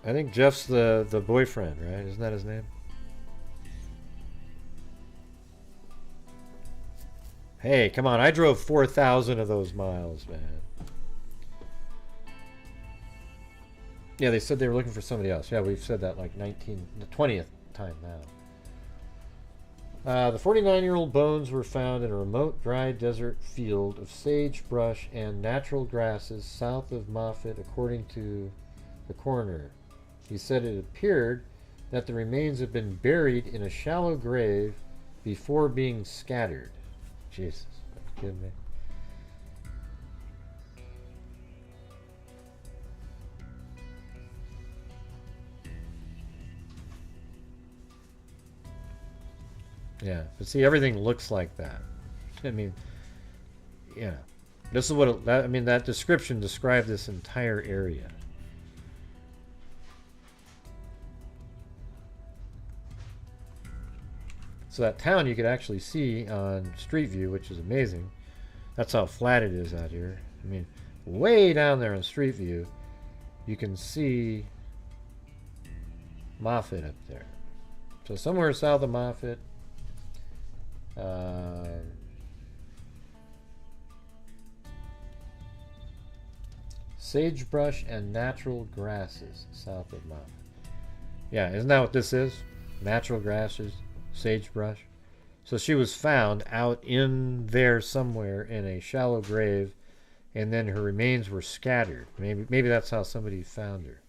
I think Jeff's the boyfriend, right? Isn't that his name? Hey, come on. I drove 4,000 of those miles, man. Yeah, they said they were looking for somebody else. Yeah, we've said that like the 20th time now. The 49-year-old bones were found in a remote, dry desert field of sagebrush and natural grasses south of Moffett, according to the coroner. He said it appeared that the remains had been buried in a shallow grave before being scattered. Jesus, are you kidding me? Yeah, but see, everything looks like that. I mean, yeah, this is what I mean. That description described this entire area. So that town you could actually see on Street View, which is amazing. That's how flat it is out here. I mean, way down there on Street View, you can see Moffett up there. So somewhere south of Moffett, sagebrush and natural grasses south of Moffett. Yeah, isn't that what this is? Natural grasses, sagebrush. So she was found out in there somewhere in a shallow grave, and then her remains were scattered. Maybe that's how somebody found her.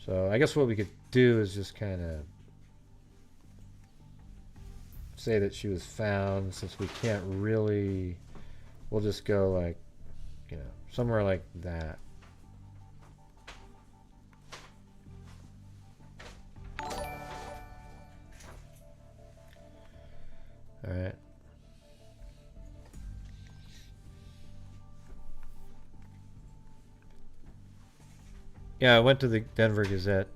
So I guess what we could do is just kind of say that she was found, since we can't really, we'll just go like, you know, somewhere like that. All right. Yeah, I went to the Denver Gazette.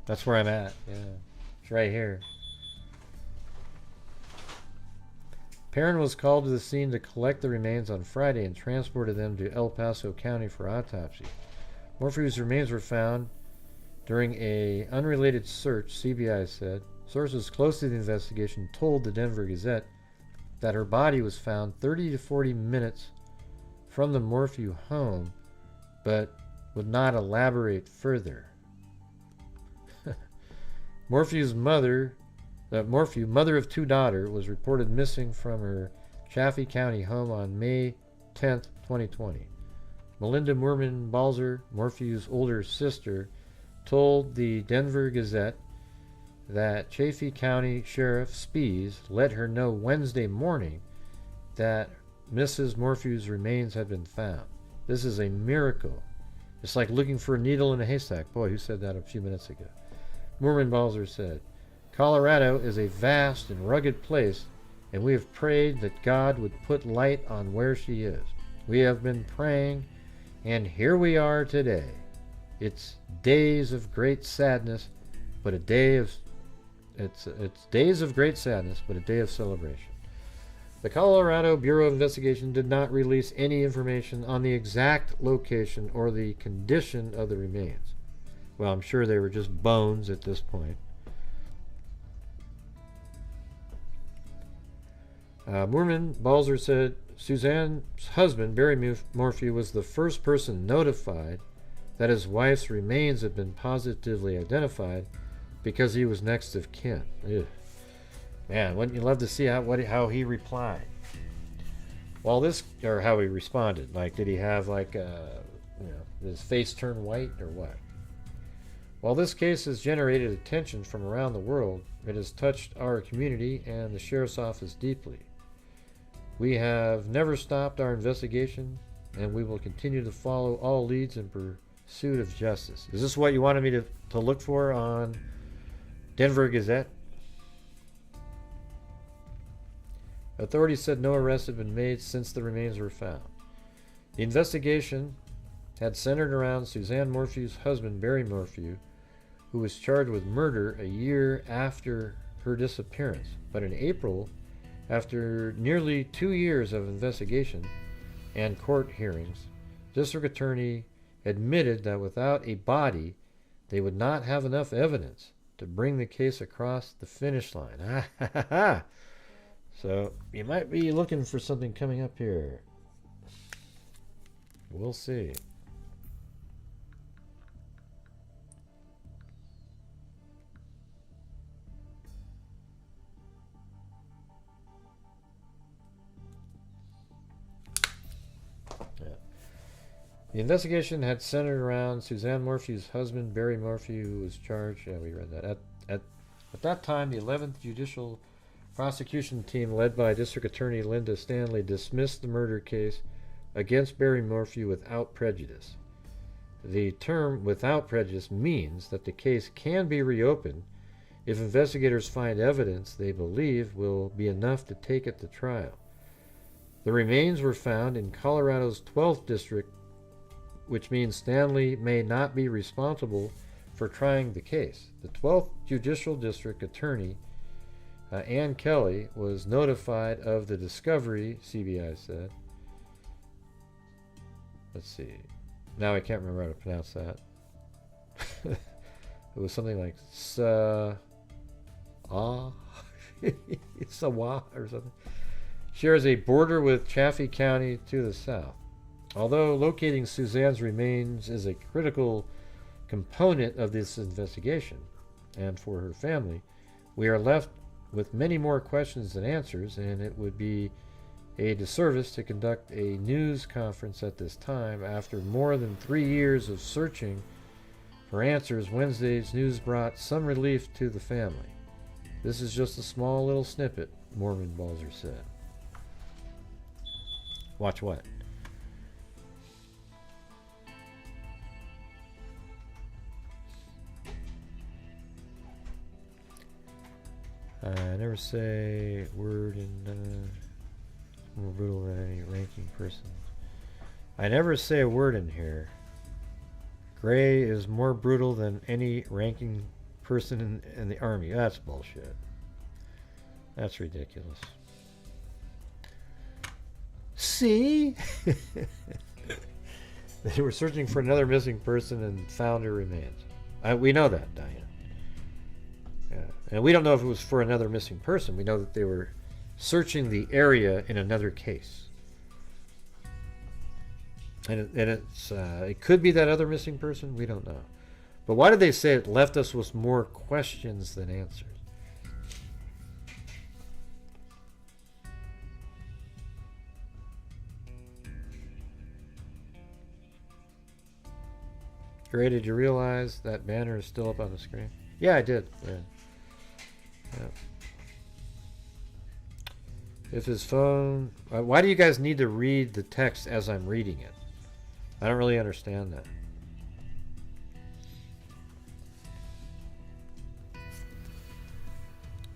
That's where I'm at. Yeah, it's right here. Perrin was called to the scene to collect the remains on Friday and transported them to El Paso County for autopsy. Morphew's remains were found during a unrelated search, CBI said. Sources close to the investigation told the Denver Gazette that her body was found 30 to 40 minutes from the Morphew home, but would not elaborate further. Morphew's mother, Morphew, mother of two daughters, was reported missing from her Chaffee County home on May 10, 2020. Melinda Moorman Balzer, Morphew's older sister, told the Denver Gazette that Chaffee County Sheriff Spees let her know Wednesday morning that Mrs. Morphew's remains had been found. This is a miracle. It's like looking for a needle in a haystack. Boy, who said that a few minutes ago? Moorman Balzer said, Colorado is a vast and rugged place, and we have prayed that God would put light on where she is. We have been praying, and here we are today. It's days of great sadness, but a day of it's days of great sadness, but a day of celebration. The Colorado Bureau of Investigation did not release any information on the exact location or the condition of the remains. Well, I'm sure they were just bones at this point. Moorman Balzer said Suzanne's husband, Barry Morphew, was the first person notified that his wife's remains had been positively identified because he was next of kin. Ugh. Man, wouldn't you love to see how he replied? Well, or how he responded. Like, did he have his face turn white or what? While this case has generated attention from around the world, it has touched our community and the sheriff's office deeply. We have never stopped our investigation, and we will continue to follow all leads in pursuit of justice. Is this what you wanted me to look for on Denver Gazette? Authorities said no arrests had been made since the remains were found. The investigation had centered around Suzanne Morphew's husband, Barry Morphew, who was charged with murder a year after her disappearance. But in April, after nearly 2 years of investigation and court hearings, District Attorney admitted that without a body, they would not have enough evidence to bring the case across the finish line. So you might be looking for something coming up here. We'll see. The investigation had centered around Suzanne Morphew's husband, Barry Morphew, who was charged. Yeah, we read that. At that time, the 11th Judicial Prosecution Team, led by District Attorney Linda Stanley, dismissed the murder case against Barry Morphew without prejudice. The term "without prejudice" means that the case can be reopened if investigators find evidence they believe will be enough to take it to trial. The remains were found in Colorado's 12th district, which means Stanley may not be responsible for trying the case. The 12th Judicial District Attorney, Ann Kelly, was notified of the discovery, CBI said. Let's see. Now I can't remember how to pronounce that. It was something like Sawa or something. Shares a border with Chaffee County to the south. Although locating Suzanne's remains is a critical component of this investigation, and for her family, we are left with many more questions than answers, and it would be a disservice to conduct a news conference at this time. After more than 3 years of searching for answers, Wednesday's news brought some relief to the family. This is just a small little snippet, Mormon Balzer said. Watch what? I never say word in more brutal than any ranking person. I never say a word in here. Gray is more brutal than any ranking person in the Army. That's bullshit. That's ridiculous. See? They were searching for another missing person and found her remains. We know that, Diana. Yeah. And we don't know if it was for another missing person. We know that they were searching the area in another case. And it could be that other missing person. We don't know. But why did they say it left us with more questions than answers? Gray, did you realize that banner is still up on the screen? Yeah, I did. Yeah. Yeah. If his phone... why do you guys need to read the text as I'm reading it? I don't really understand that.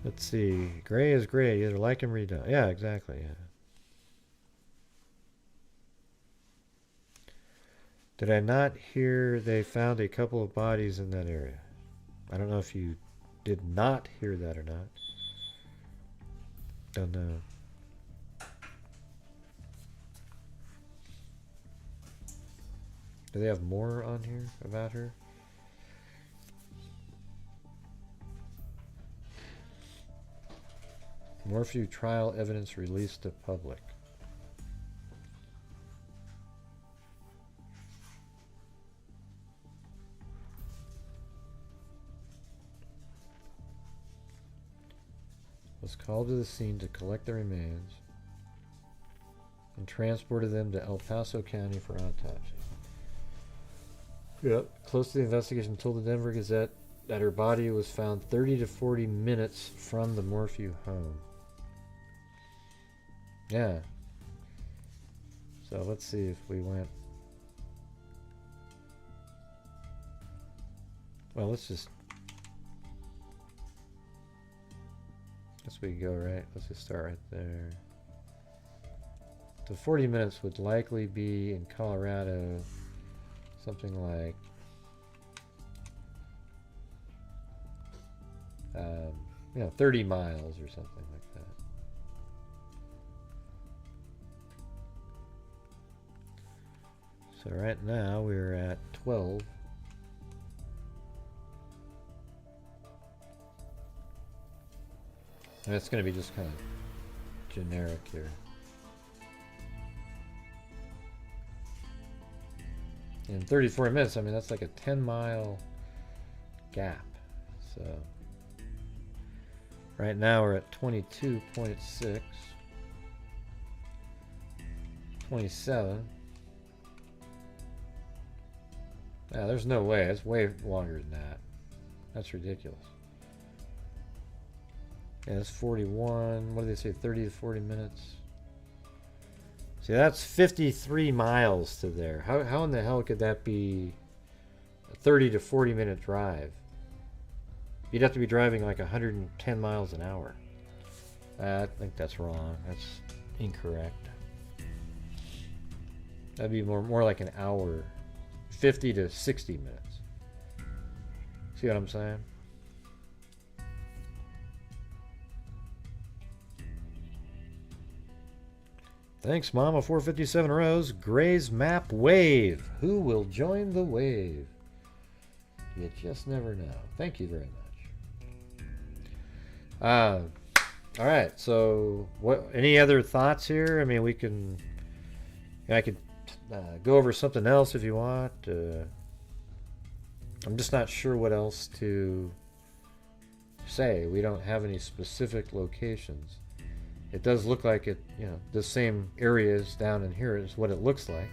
Let's see. Gray is gray. Either like him or you don't. Yeah, exactly. Yeah. Did I not hear they found a couple of bodies in that area? I don't know if you did not hear that or not. Don't know. Do they have more on here about her? Morphew trial evidence released to public. Was called to the scene to collect the remains and transported them to El Paso County for autopsy. Yep. Close to the investigation, told the Denver Gazette that her body was found 30 to 40 minutes from the Morphew home. Yeah. So let's see if we went. Well, let's just. Guess we go right. Let's just start right there. The 40 minutes would likely be in Colorado. Something like 30 miles or something like that. So right now we're at 12. And it's going to be just kind of generic here. In 34 minutes, I mean, that's like a 10-mile gap. So right now we're at 22.6, 27. Yeah, there's no way. It's way longer than that. That's ridiculous. Yeah, that's 41. What do they say? 30 to 40 minutes. See, that's 53 miles to there. How in the hell could that be a 30 to 40 minute drive? You'd have to be driving like 110 miles an hour. I think that's wrong. That's incorrect. That'd be more like an hour, 50 to 60 minutes. See what I'm saying? Thanks, Mama. 457 Rose. Gray's Map Wave. Who will join the wave? You just never know. Thank you very much. All right. So, what? Any other thoughts here? I mean, we can. I could go over something else if you want. I'm just not sure what else to say. We don't have any specific locations. It does look like it, you know, the same areas down in here is what it looks like.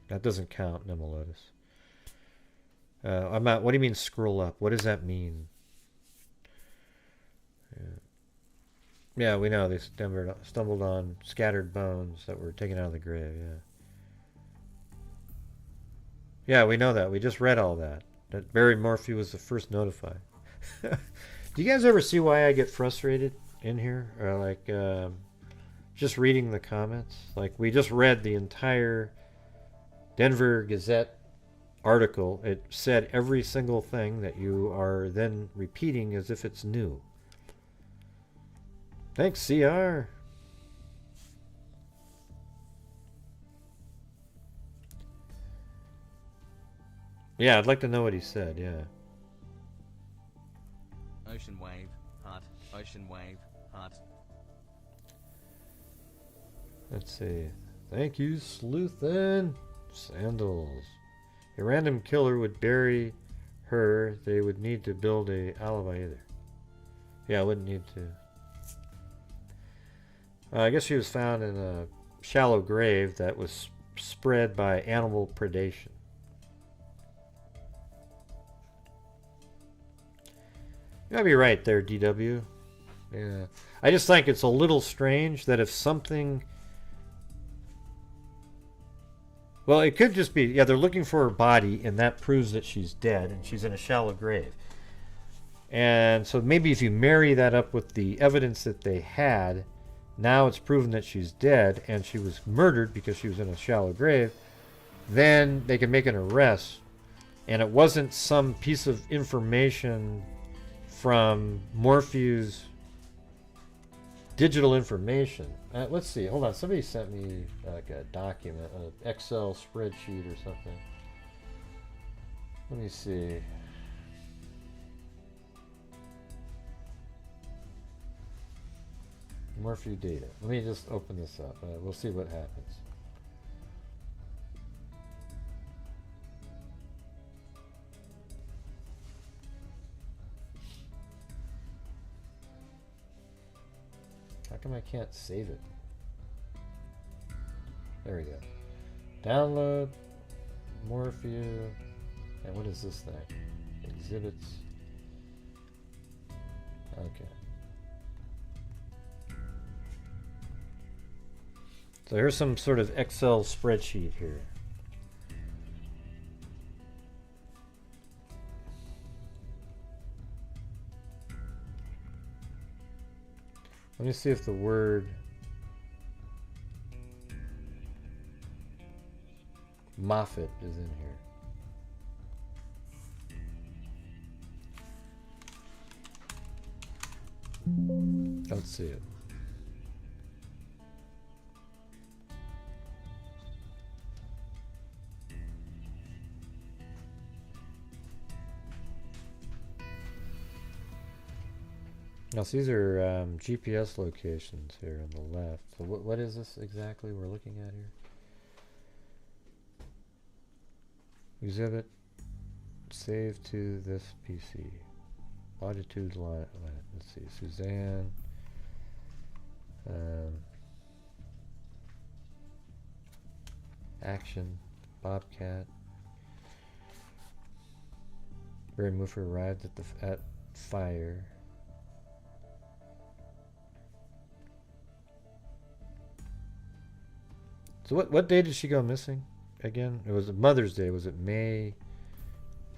That doesn't count, Nemolotus. I'm not. What do you mean scroll up? What does that mean? Yeah, we know they stumbled on scattered bones that were taken out of the grave. Yeah, we know that. We just read all that. That Barry Morphew was the first notified. Do you guys ever see why I get frustrated in here? Or like just reading the comments? Like we just read the entire Denver Gazette article. It said every single thing that you are then repeating as if it's new. Thanks, CR. Yeah, I'd like to know what he said, yeah. Ocean wave, heart. Ocean wave, heart. Let's see. Thank you, Sleuthen. Sandals. A random killer would bury her. They would need to build a alibi either. Yeah, I wouldn't need to. I guess she was found in a shallow grave that was spread by animal predation. You gotta be right there, DW. Yeah. I just think it's a little strange that if something... Well, it could just be, yeah, they're looking for her body, and that proves that she's dead, and she's in a shallow grave. And so maybe if you marry that up with the evidence that they had, now it's proven that she's dead, and she was murdered because she was in a shallow grave, then they can make an arrest. And it wasn't some piece of information from Morphew's digital information. Let's see. Hold on. Somebody sent me like a document, an Excel spreadsheet or something. Let me see. Morphew data. Let me just open this up. We'll see what happens. How come I can't save it? There we go. Download Morphew. And what is this thing? Exhibits. Okay. So here's some sort of Excel spreadsheet here. Let me see if the word Moffat is in here. Don't see it. Now, so these are GPS locations here on the left. So what is this exactly we're looking at here? Exhibit. Save to this PC. Longitude line. Let's see. Suzanne. Action. Bobcat. Barry Morphew arrived at fire. So what day did she go missing again? It was Mother's Day. Was it May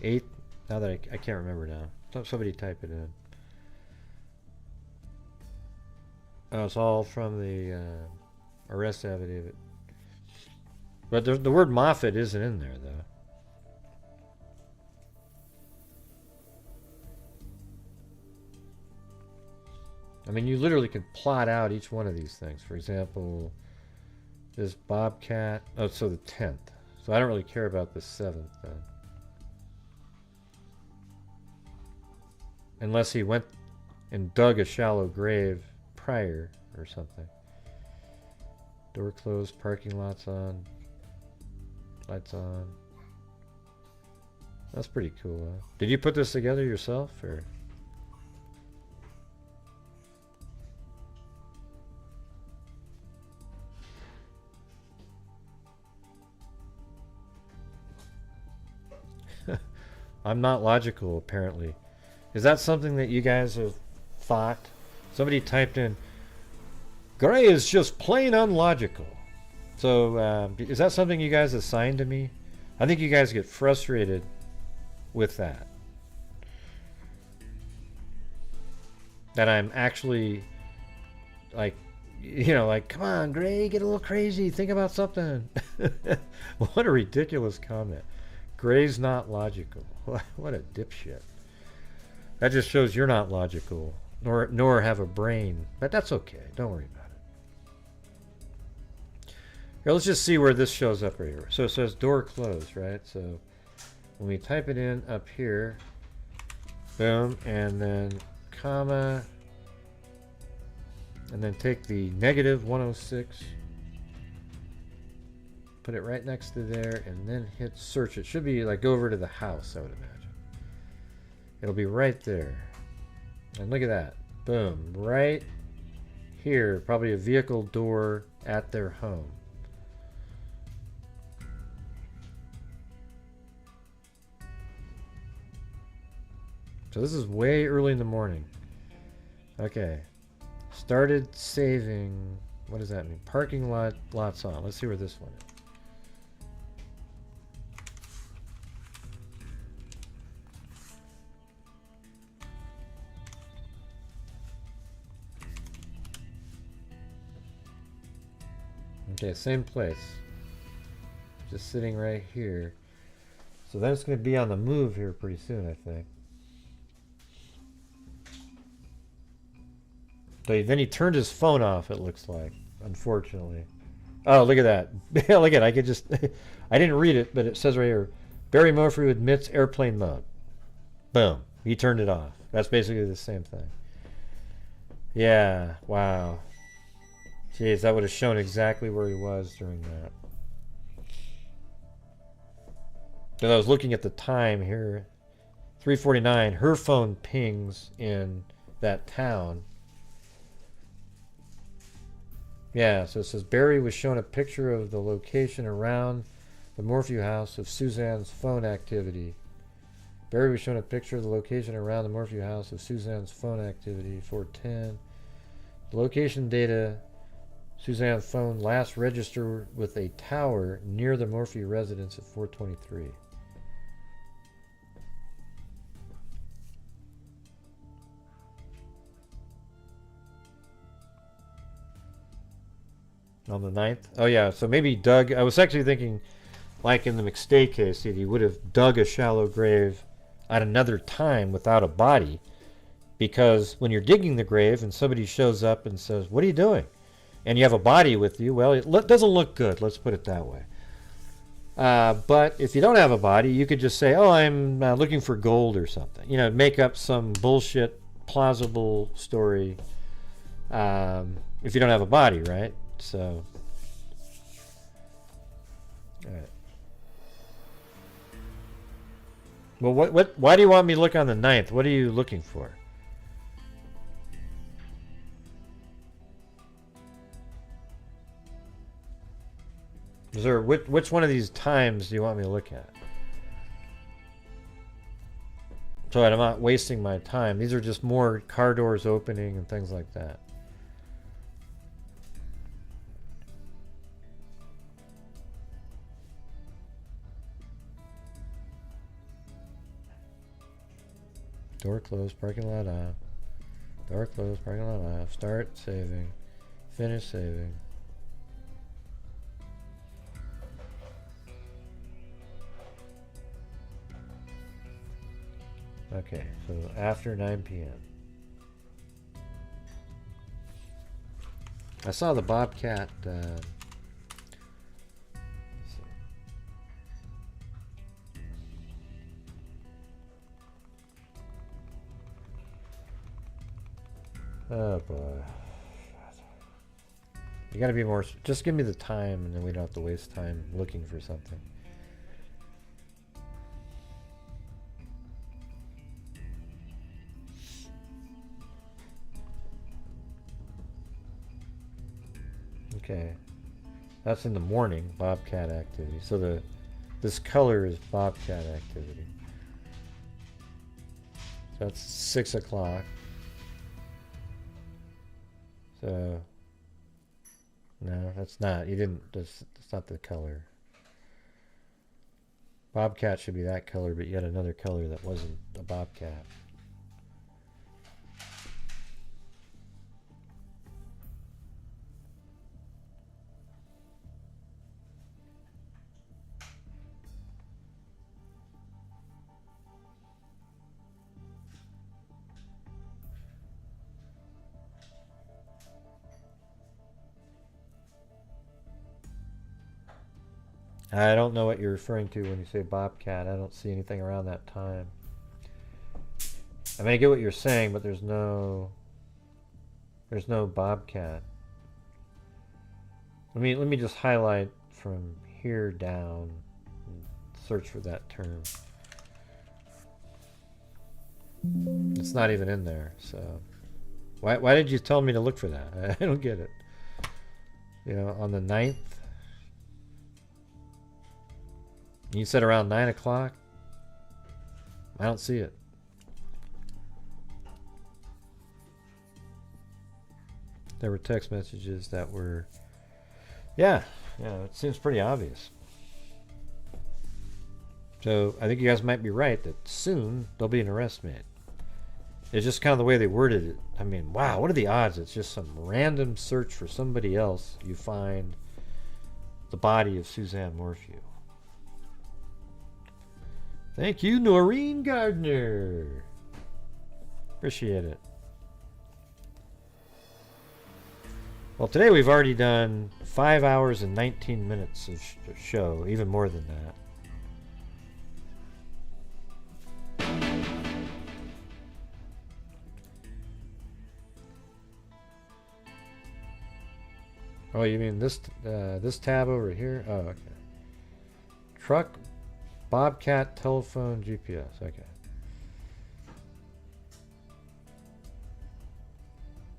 8th? Now that I can't remember now. Somebody type it in. Oh, it's all from the arrest affidavit. But the word Moffat isn't in there, though. I mean, you literally can plot out each one of these things. For example, this Bobcat. Oh, so the 10th. So I don't really care about the 7th, then. Unless he went and dug a shallow grave prior or something. Door closed, parking lots on. Lights on. That's pretty cool, huh? Did you put this together yourself, or? I'm not logical, apparently. Is that something that you guys have thought? Somebody typed in, Gray is just plain unlogical. So, is that something you guys assign to me? I think you guys get frustrated with that. That I'm actually, like, you know, like, come on, Gray, get a little crazy. Think about something. What a ridiculous comment. Gray's not logical. What a dipshit. That just shows you're not logical, nor have a brain. But that's okay. Don't worry about it. Here, let's just see where this shows up right here. So it says door closed, right? So when we type it in up here, boom, and then comma, and then take the negative 106, put it right next to there, and then hit search. It should be like go over to the house, I would imagine. It'll be right there. And look at that. Boom. Right here. Probably a vehicle door at their home. So this is way early in the morning. Okay. Started saving. What does that mean? Parking lots on. Let's see where this one is. Okay, same place. Just sitting right here. So then it's going to be on the move here pretty soon, I think. So then he turned his phone off, it looks like, unfortunately. Oh, look at that. Look at it. I could just... I didn't read it, but it says right here, Barry Morphew admits airplane mode. Boom. He turned it off. That's basically the same thing. Yeah. Wow. Jeez, that would have shown exactly where he was during that. Because I was looking at the time here. 3:49. Her phone pings in that town. Yeah, so it says Barry was shown a picture of the location around the Morphew house of Suzanne's phone activity. Barry was shown a picture of the location around the Morphew house of Suzanne's phone activity. 410. The location data... Suzanne's phone last registered with a tower near the Morphew residence at 4:23. On the 9th? Oh yeah, so maybe dug... I was actually thinking, like in the McStay case, he would have dug a shallow grave at another time without a body, because when you're digging the grave and somebody shows up and says, what are you doing? And you have a body with you, well, it doesn't look good, let's put it that way. But if you don't have a body, you could just say, oh, I'm looking for gold or something. You know, make up some bullshit, plausible story if you don't have a body, right? So, all right. Well, why do you want me to look on the 9th? What are you looking for? Is there which one of these times do you want me to look at? So that I'm not wasting my time. These are just more car doors opening and things like that. Door closed, parking lot off. Door closed, parking lot off. Start saving. Finish saving. Okay, so after 9 p.m. I saw the Bobcat. Oh boy. You gotta be more. Just give me the time and then we don't have to waste time looking for something. Okay, that's in the morning, Bobcat activity. So this color is Bobcat activity. So that's 6 o'clock. So no, that's not. You didn't. That's not the color. Bobcat should be that color, but yet another color that wasn't a Bobcat. I don't know what you're referring to when you say Bobcat. I don't see anything around that time. I mean, I get what you're saying, but there's no Bobcat. Let me just highlight from here down and search for that term. It's not even in there, so why did you tell me to look for that? I don't get it. You know, on the 9th. You said around 9 o'clock? I don't see it. There were text messages that were... Yeah, it seems pretty obvious. So I think you guys might be right that soon there'll be an arrest made. It's just kind of the way they worded it. I mean, wow, what are the odds? It's just some random search for somebody else. You find the body of Suzanne Morphew. Thank you, Noreen Gardner. Appreciate it. Well, today we've already done 5 hours and 19 minutes of show, even more than that. Oh, you mean this tab over here? Oh, okay. Truck, Bobcat, telephone, GPS. Okay.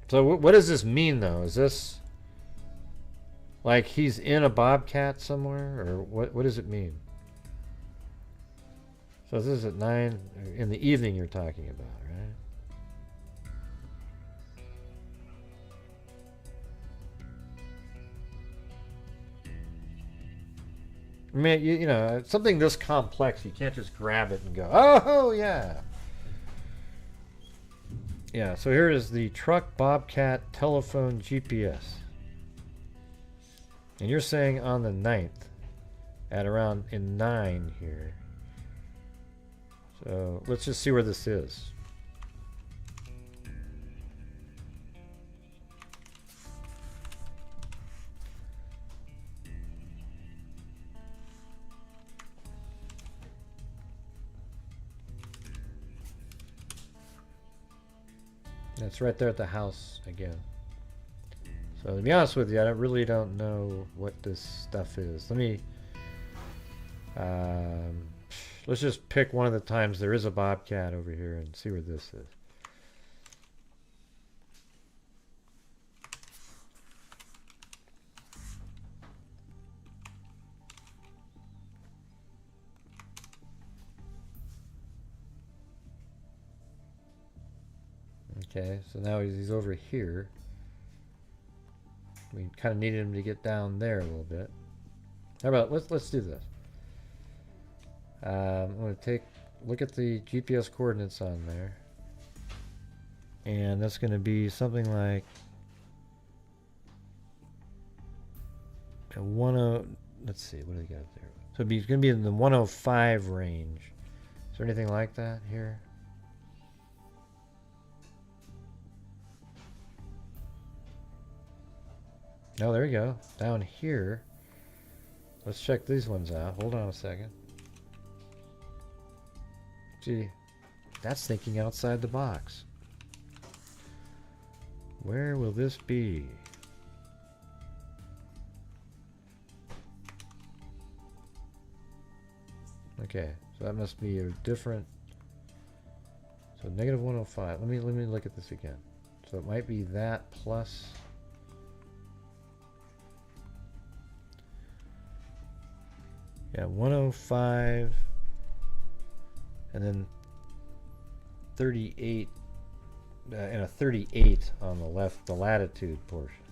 So what does this mean, though? Is this like he's in a Bobcat somewhere, or what does it mean? So this is at 9 in the evening you're talking about, right? I mean, you know, something this complex, you can't just grab it and go, oh, yeah. Yeah, so here is the truck, Bobcat, telephone, GPS. And you're saying on the 9th, at around in 9 here. So let's just see where this is. It's right there at the house again. So to be honest with you, I really don't know what this stuff is. Let me let's just pick one of the times there is a Bobcat over here and see where this is. Okay, so now he's over here. We kind of needed him to get down there a little bit. How about let's do this. I'm going to look at the GPS coordinates on there. And that's going to be something like a 10. Let's see, what do they got up there? So it's going to be in the 105 range. Is there anything like that here? Oh, there you go. Down here. Let's check these ones out. Hold on a second. Gee, that's thinking outside the box. Where will this be? Okay, so that must be a different. So negative 105. Let me look at this again. So it might be that plus. Yeah, 105, and then 38, and a 38 on the left, the latitude portion.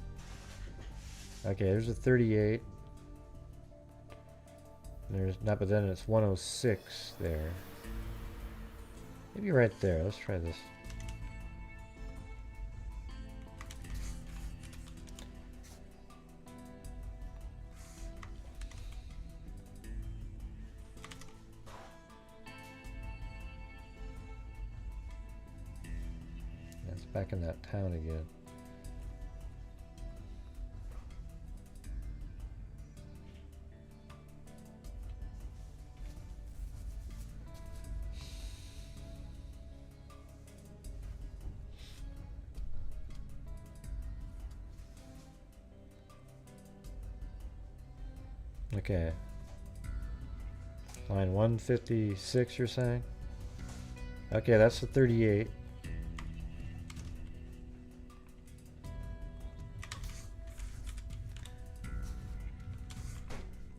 Okay, there's a 38. There's not, but then it's 106 there. Maybe right there. Let's try this. That's back in that town again. Okay. Line 156, you're saying? Okay, that's the 38.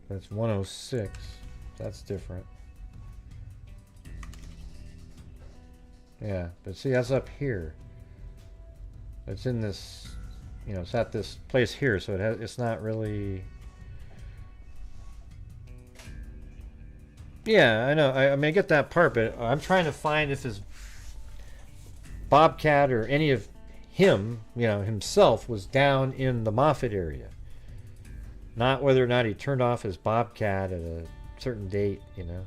That's 106. That's different. Yeah, but see, that's up here. It's in this, you know, it's at this place here, so it's not really. Yeah, I know. I mean, I get that part, but I'm trying to find if his Bobcat or any of him, you know, himself was down in the Moffett area. Not whether or not he turned off his Bobcat at a certain date, you know.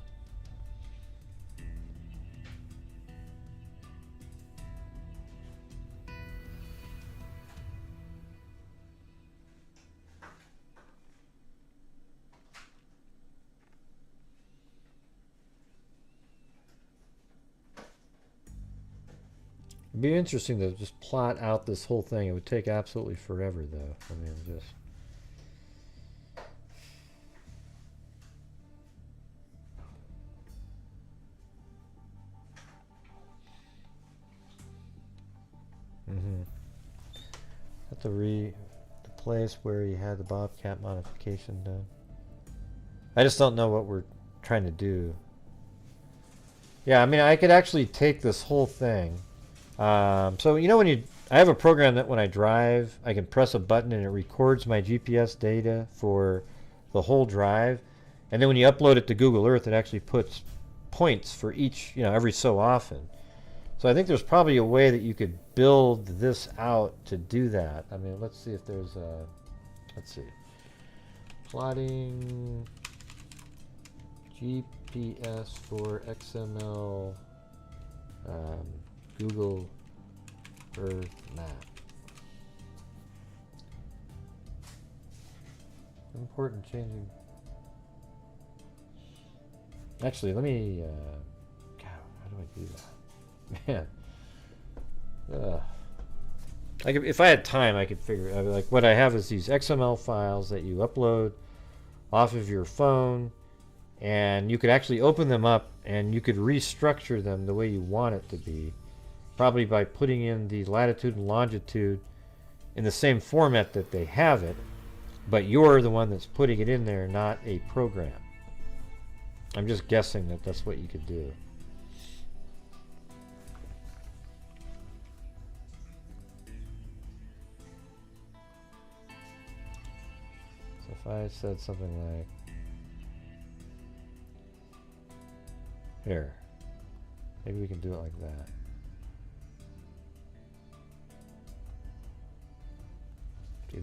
It'd be interesting to just plot out this whole thing. It would take absolutely forever, though. I mean, just. At the place where he had the Bobcat modification done. I just don't know what we're trying to do. Yeah, I mean, I could actually take this whole thing. So you know when I have a program that when I drive, I can press a button and it records my GPS data for the whole drive, and then when you upload it to Google Earth, it actually puts points for each, you know, every so often. So I think there's probably a way that you could build this out to do that. I mean, let's see if there's a, let's see, plotting GPS for XML Google Earth map. Important changing. Actually, let me. God, how do I do that? Man, like if I had time, I could figure. Like what I have is these XML files that you upload off of your phone, and you could actually open them up, and you could restructure them the way you want it to be, probably by putting in the latitude and longitude in the same format that they have it, but you're the one that's putting it in there, not a program. I'm just guessing that that's what you could do. If I said something like, here, maybe we can do it like that.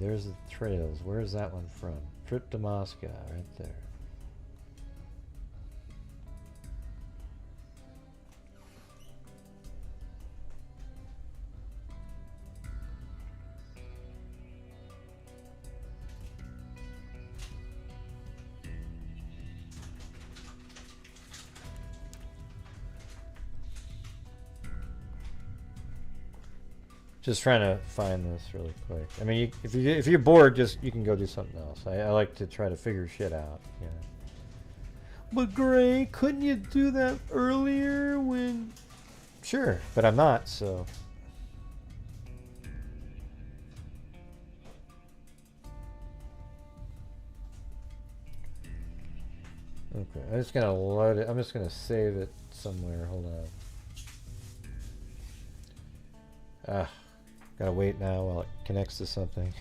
there's the trails. Where's that one from? Trip to Moscow, right there. Just trying to find this really quick. I mean, if you're bored, you can go do something else. I like to try to figure shit out. Yeah. But Gray, couldn't you do that earlier when? Sure, but I'm not. So. Okay, I'm just gonna load it. I'm just gonna save it somewhere. Hold on. Gotta wait now while it connects to something.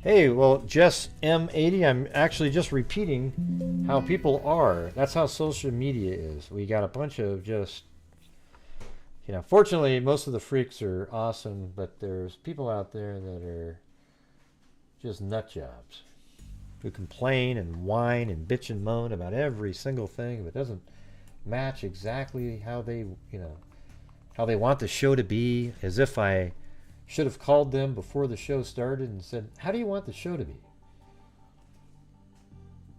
Hey, well, Jess M80, I'm actually just repeating how people are. That's how social media is. We got a bunch of just, you know, fortunately, most of the freaks are awesome, but there's people out there that are just nut jobs who complain and whine and bitch and moan about every single thing if it doesn't match exactly how they, you know, how they want the show to be, as if I should have called them before the show started and said, how do you want the show to be?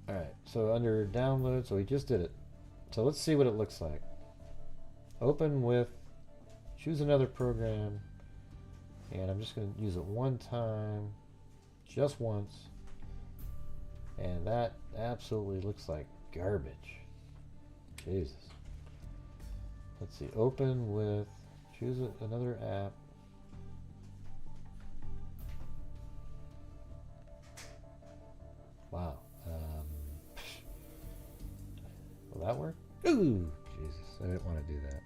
Alright, so under download, so we just did it. So let's see what it looks like. Open with, choose another program, and I'm just going to use it one time, just once, and that absolutely looks like garbage. Jesus. Let's see, open with, choose another app. Wow. Will that work? Ooh, Jesus, I didn't want to do that.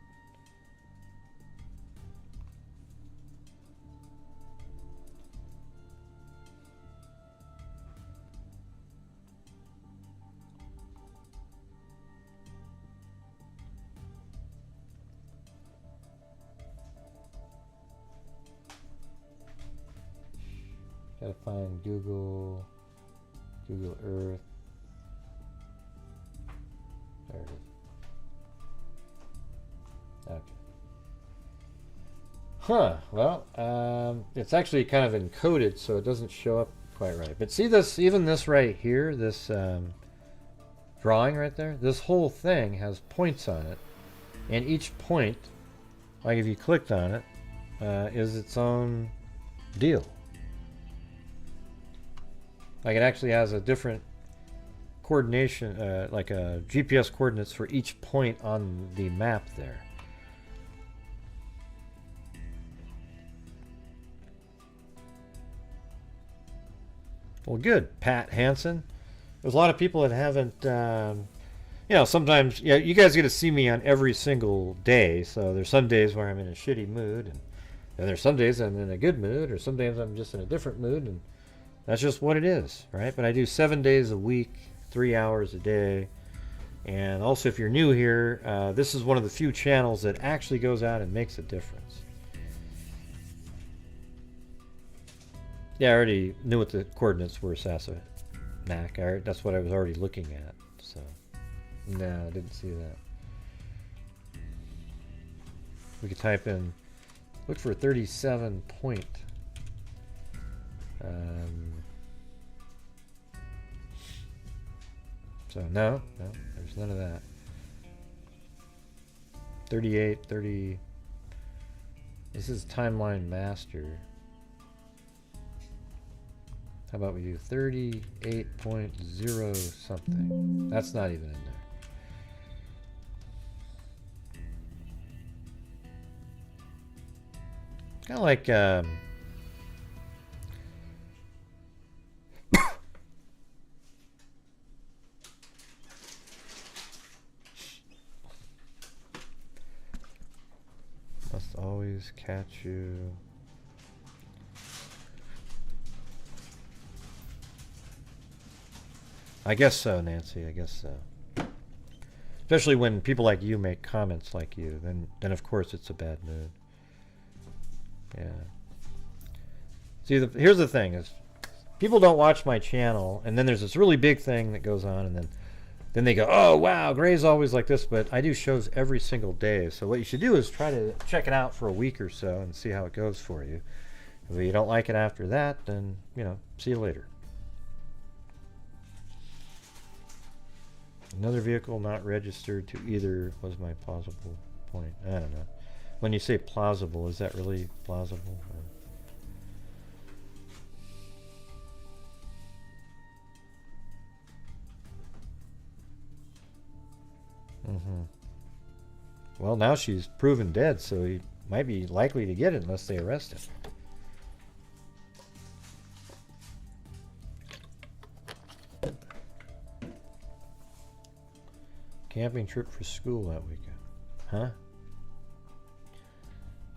Gotta find Google Earth. There it is. Okay. Huh. Well, it's actually kind of encoded, so it doesn't show up quite right. But see this, even this right here, this drawing right there, this whole thing has points on it. And each point, like if you clicked on it, is its own deal. Like it actually has a different coordination, like a GPS coordinates for each point on the map there. Well, good, Pat Hansen. There's a lot of people that haven't, you know, sometimes, yeah, you guys get to see me on every single day. So there's some days where I'm in a shitty mood, and there's some days I'm in a good mood, or some days I'm just in a different mood, and that's just what it is, right? But I do 7 days a week, 3 hours a day. And also, if you're new here, this is one of the few channels that actually goes out and makes a difference. Yeah, I already knew what the coordinates were, Sasa Mac. That's what I was already looking at. So, no, I didn't see that. We could type in, look for 37 point. So no, there's none of that. 38, 30. This is timeline master. How about we do 38.0 something? That's not even in there. It's kind of like must always catch you. I guess so, Nancy. I guess so. Especially when people like you make comments like you, then of course it's a bad mood. Yeah. See, here's the thing: is people don't watch my channel, and then there's this really big thing that goes on, and then they go, "Oh wow, Gray's always like this." But I do shows every single day, so what you should do is try to check it out for a week or so and see how it goes for you. If you don't like it after that, then see you later. Another vehicle not registered to either was my plausible point. I don't know. When you say plausible, is that really plausible? Well, now she's proven dead, so he might be likely to get it unless they arrest him. Camping trip for school that weekend. Huh?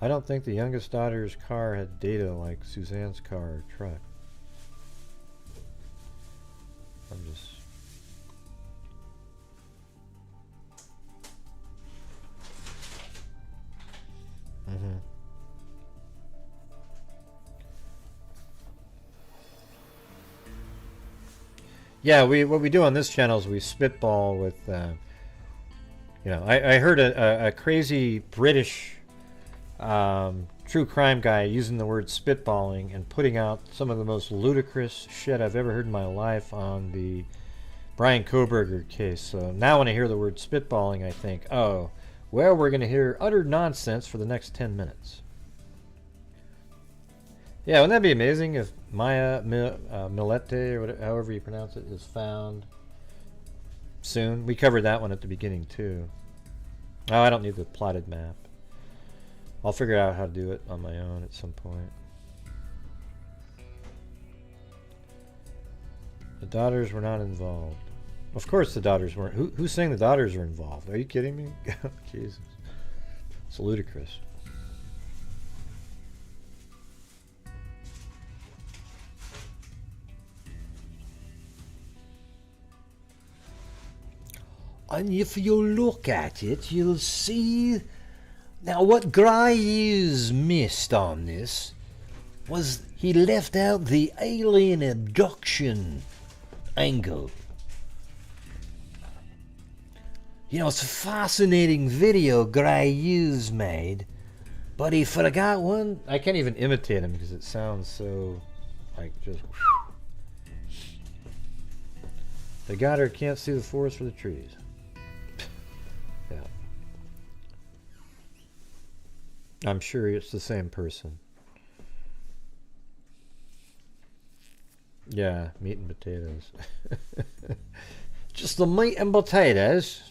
I don't think the youngest daughter's car had data like Suzanne's car or truck. I'm just... Yeah, what we do on this channel is we spitball with, I heard a crazy British true crime guy using the word spitballing and putting out some of the most ludicrous shit I've ever heard in my life on the Brian Kohberger case. So now when I hear the word spitballing, I think, oh, well, we're going to hear utter nonsense for the next 10 minutes. Yeah, wouldn't that be amazing if Maya Millete, or whatever, however you pronounce it, is found soon? We covered that one at the beginning, too. Oh, I don't need the plotted map. I'll figure out how to do it on my own at some point. The daughters were not involved. Of course the daughters weren't. Who's saying the daughters are involved? Are you kidding me? Jesus. It's ludicrous. And if you look at it, you'll see... Now, what Grant Hughes missed on this was he left out the alien abduction angle. It's a fascinating video Grant Hughes made, but he forgot one. I can't even imitate him because it sounds so, like, just... The got her can't see the forest for the trees. Yeah. I'm sure it's the same person. Yeah, meat and potatoes. Just the meat and potatoes.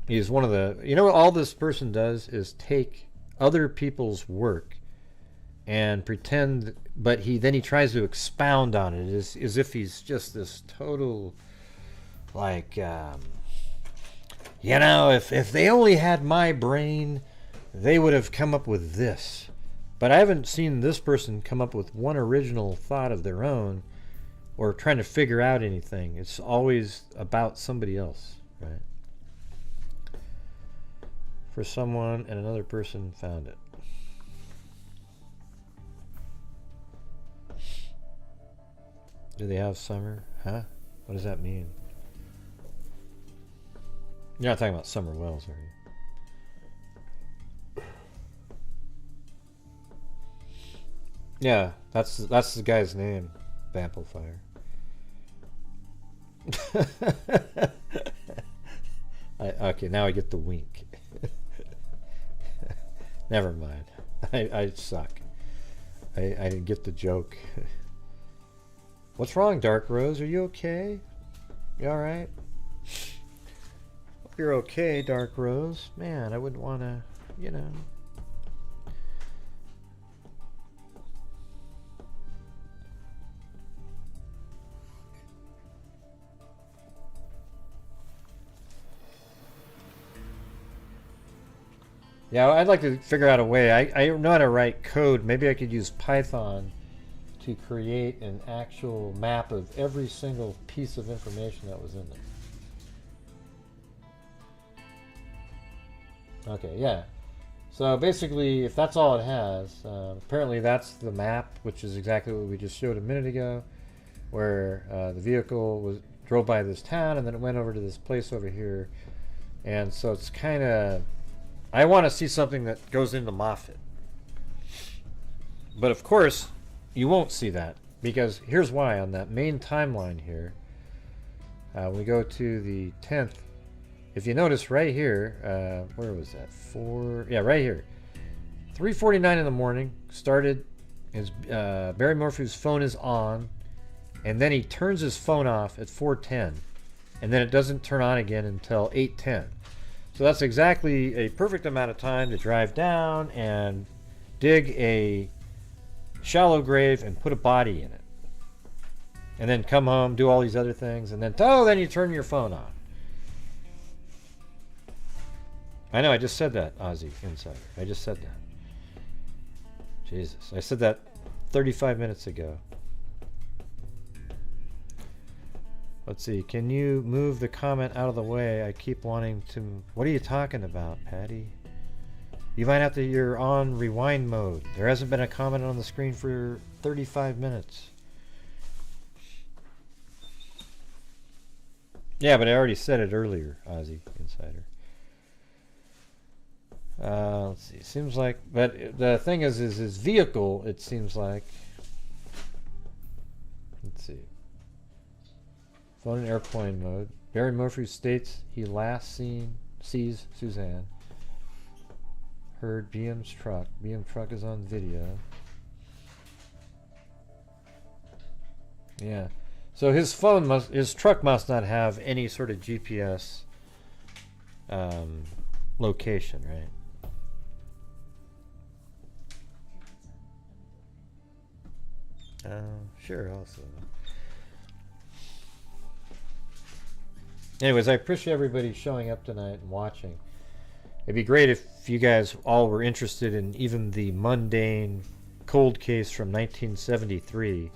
He's one of the... what all this person does is take other people's work and pretend... But then he tries to expound on it as if he's just this total... Like... if they only had my brain, they would have come up with this. But I haven't seen this person come up with one original thought of their own or trying to figure out anything. It's always about somebody else, right? For someone, and another person found it. Do they have summer? Huh? What does that mean? You're not talking about Summer Wells, are you? Yeah, that's the guy's name, Vamplifier. Okay, now I get the wink. Never mind. I suck. I didn't get the joke. What's wrong, Dark Rose? Are you okay? You alright? Hope you're okay, Dark Rose. Man, I wouldn't want to, Yeah, I'd like to figure out a way. I know how to write code. Maybe I could use Python to create an actual map of every single piece of information that was in there. Okay, yeah. So basically, if that's all it has, apparently that's the map, which is exactly what we just showed a minute ago, where the vehicle drove by this town and then it went over to this place over here. And so it's kind of, I want to see something that goes into Moffett. But of course, you won't see that, because here's why. On that main timeline here, we go to the 10th. If you notice right here, where was that? Right here. 3:49 in the morning. Started. His Barry Morphew's phone is on, and then he turns his phone off at 4:10, and then it doesn't turn on again until 8:10. So that's exactly a perfect amount of time to drive down and dig a shallow grave and put a body in it, and then come home, do all these other things, and then then you turn your phone on. I know, I just said that, Ozzy Insider. I just said that. Jesus, I said that 35 minutes ago. Let's see, can you move the comment out of the way? I keep wanting to... What are you talking about, Patty? You might have to... You're on rewind mode. There hasn't been a comment on the screen for 35 minutes. Yeah, but I already said it earlier, Ozzy Insider. Let's see. Seems like, but the thing is his vehicle. It seems like. Let's see. Phone in airplane mode. Barry Morphew states he last sees Suzanne. Heard BM's truck. BM truck is on video. Yeah. So his truck must not have any sort of GPS location, right? Sure, also. Anyways, I appreciate everybody showing up tonight and watching. It'd be great if you guys all were interested in even the mundane cold case from 1973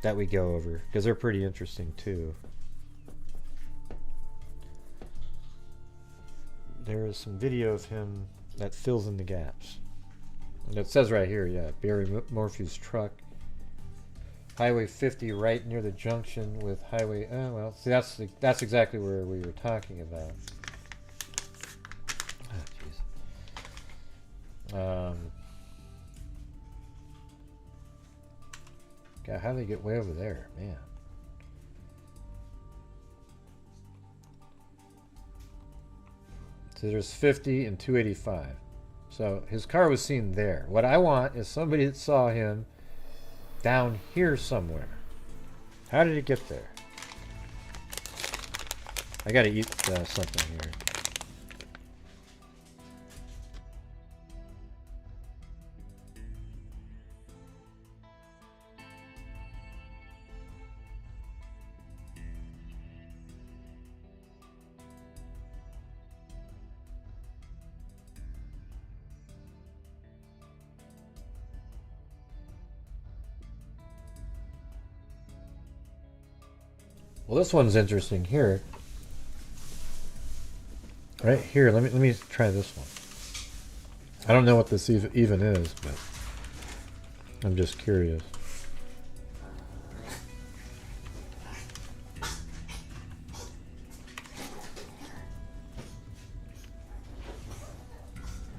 that we go over, because they're pretty interesting too. There is some video of him that fills in the gaps. And it says right here, yeah, Barry Morphew's truck. Highway 50 right near the junction with Highway... Oh, well, see, that's exactly where we were talking about. Oh, jeez. God, how did they get way over there? Man. So there's 50 and 285. So his car was seen there. What I want is somebody that saw him down here somewhere. How did it get there? I gotta eat something here. Well, this one's interesting here. Right here, let me try this one. I don't know what this even is, but I'm just curious.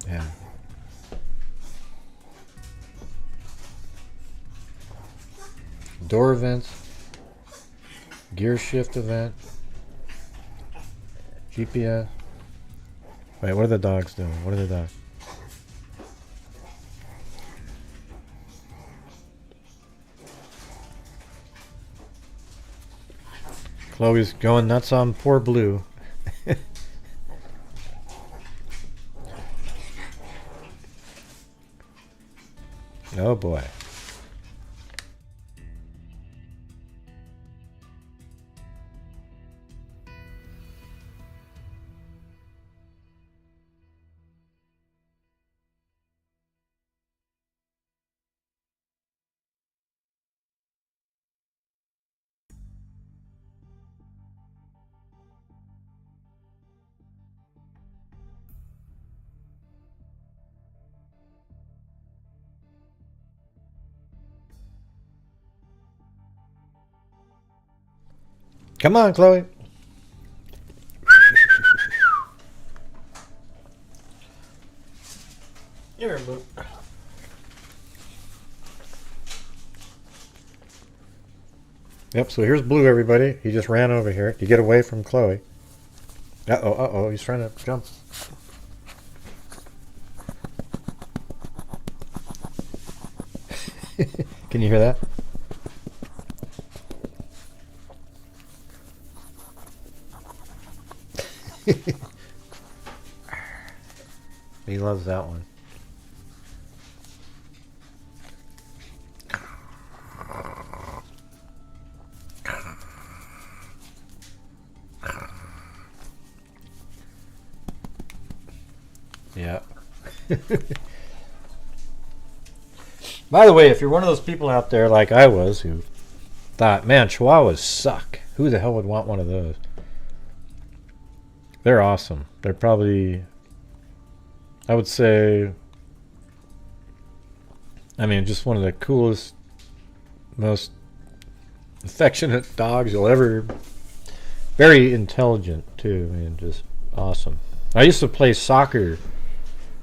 Yeah. Door events. Gear shift event. GPS. Wait, what are the dogs doing? What are the dogs? Chloe's going nuts on poor Blue. Oh boy. Come on, Chloe. Here, Blue. Yep, so here's Blue, everybody. He just ran over here to get away from Chloe. Uh-oh, he's trying to jump. Can you hear that? He loves that one. Yeah. By the way, if you're one of those people out there like I was who thought, man, Chihuahuas suck. Who the hell would want one of those? They're awesome. They're probably, I would say, I mean, just one of the coolest, most affectionate dogs you'll ever. Very intelligent, too. I mean, just awesome. I used to play soccer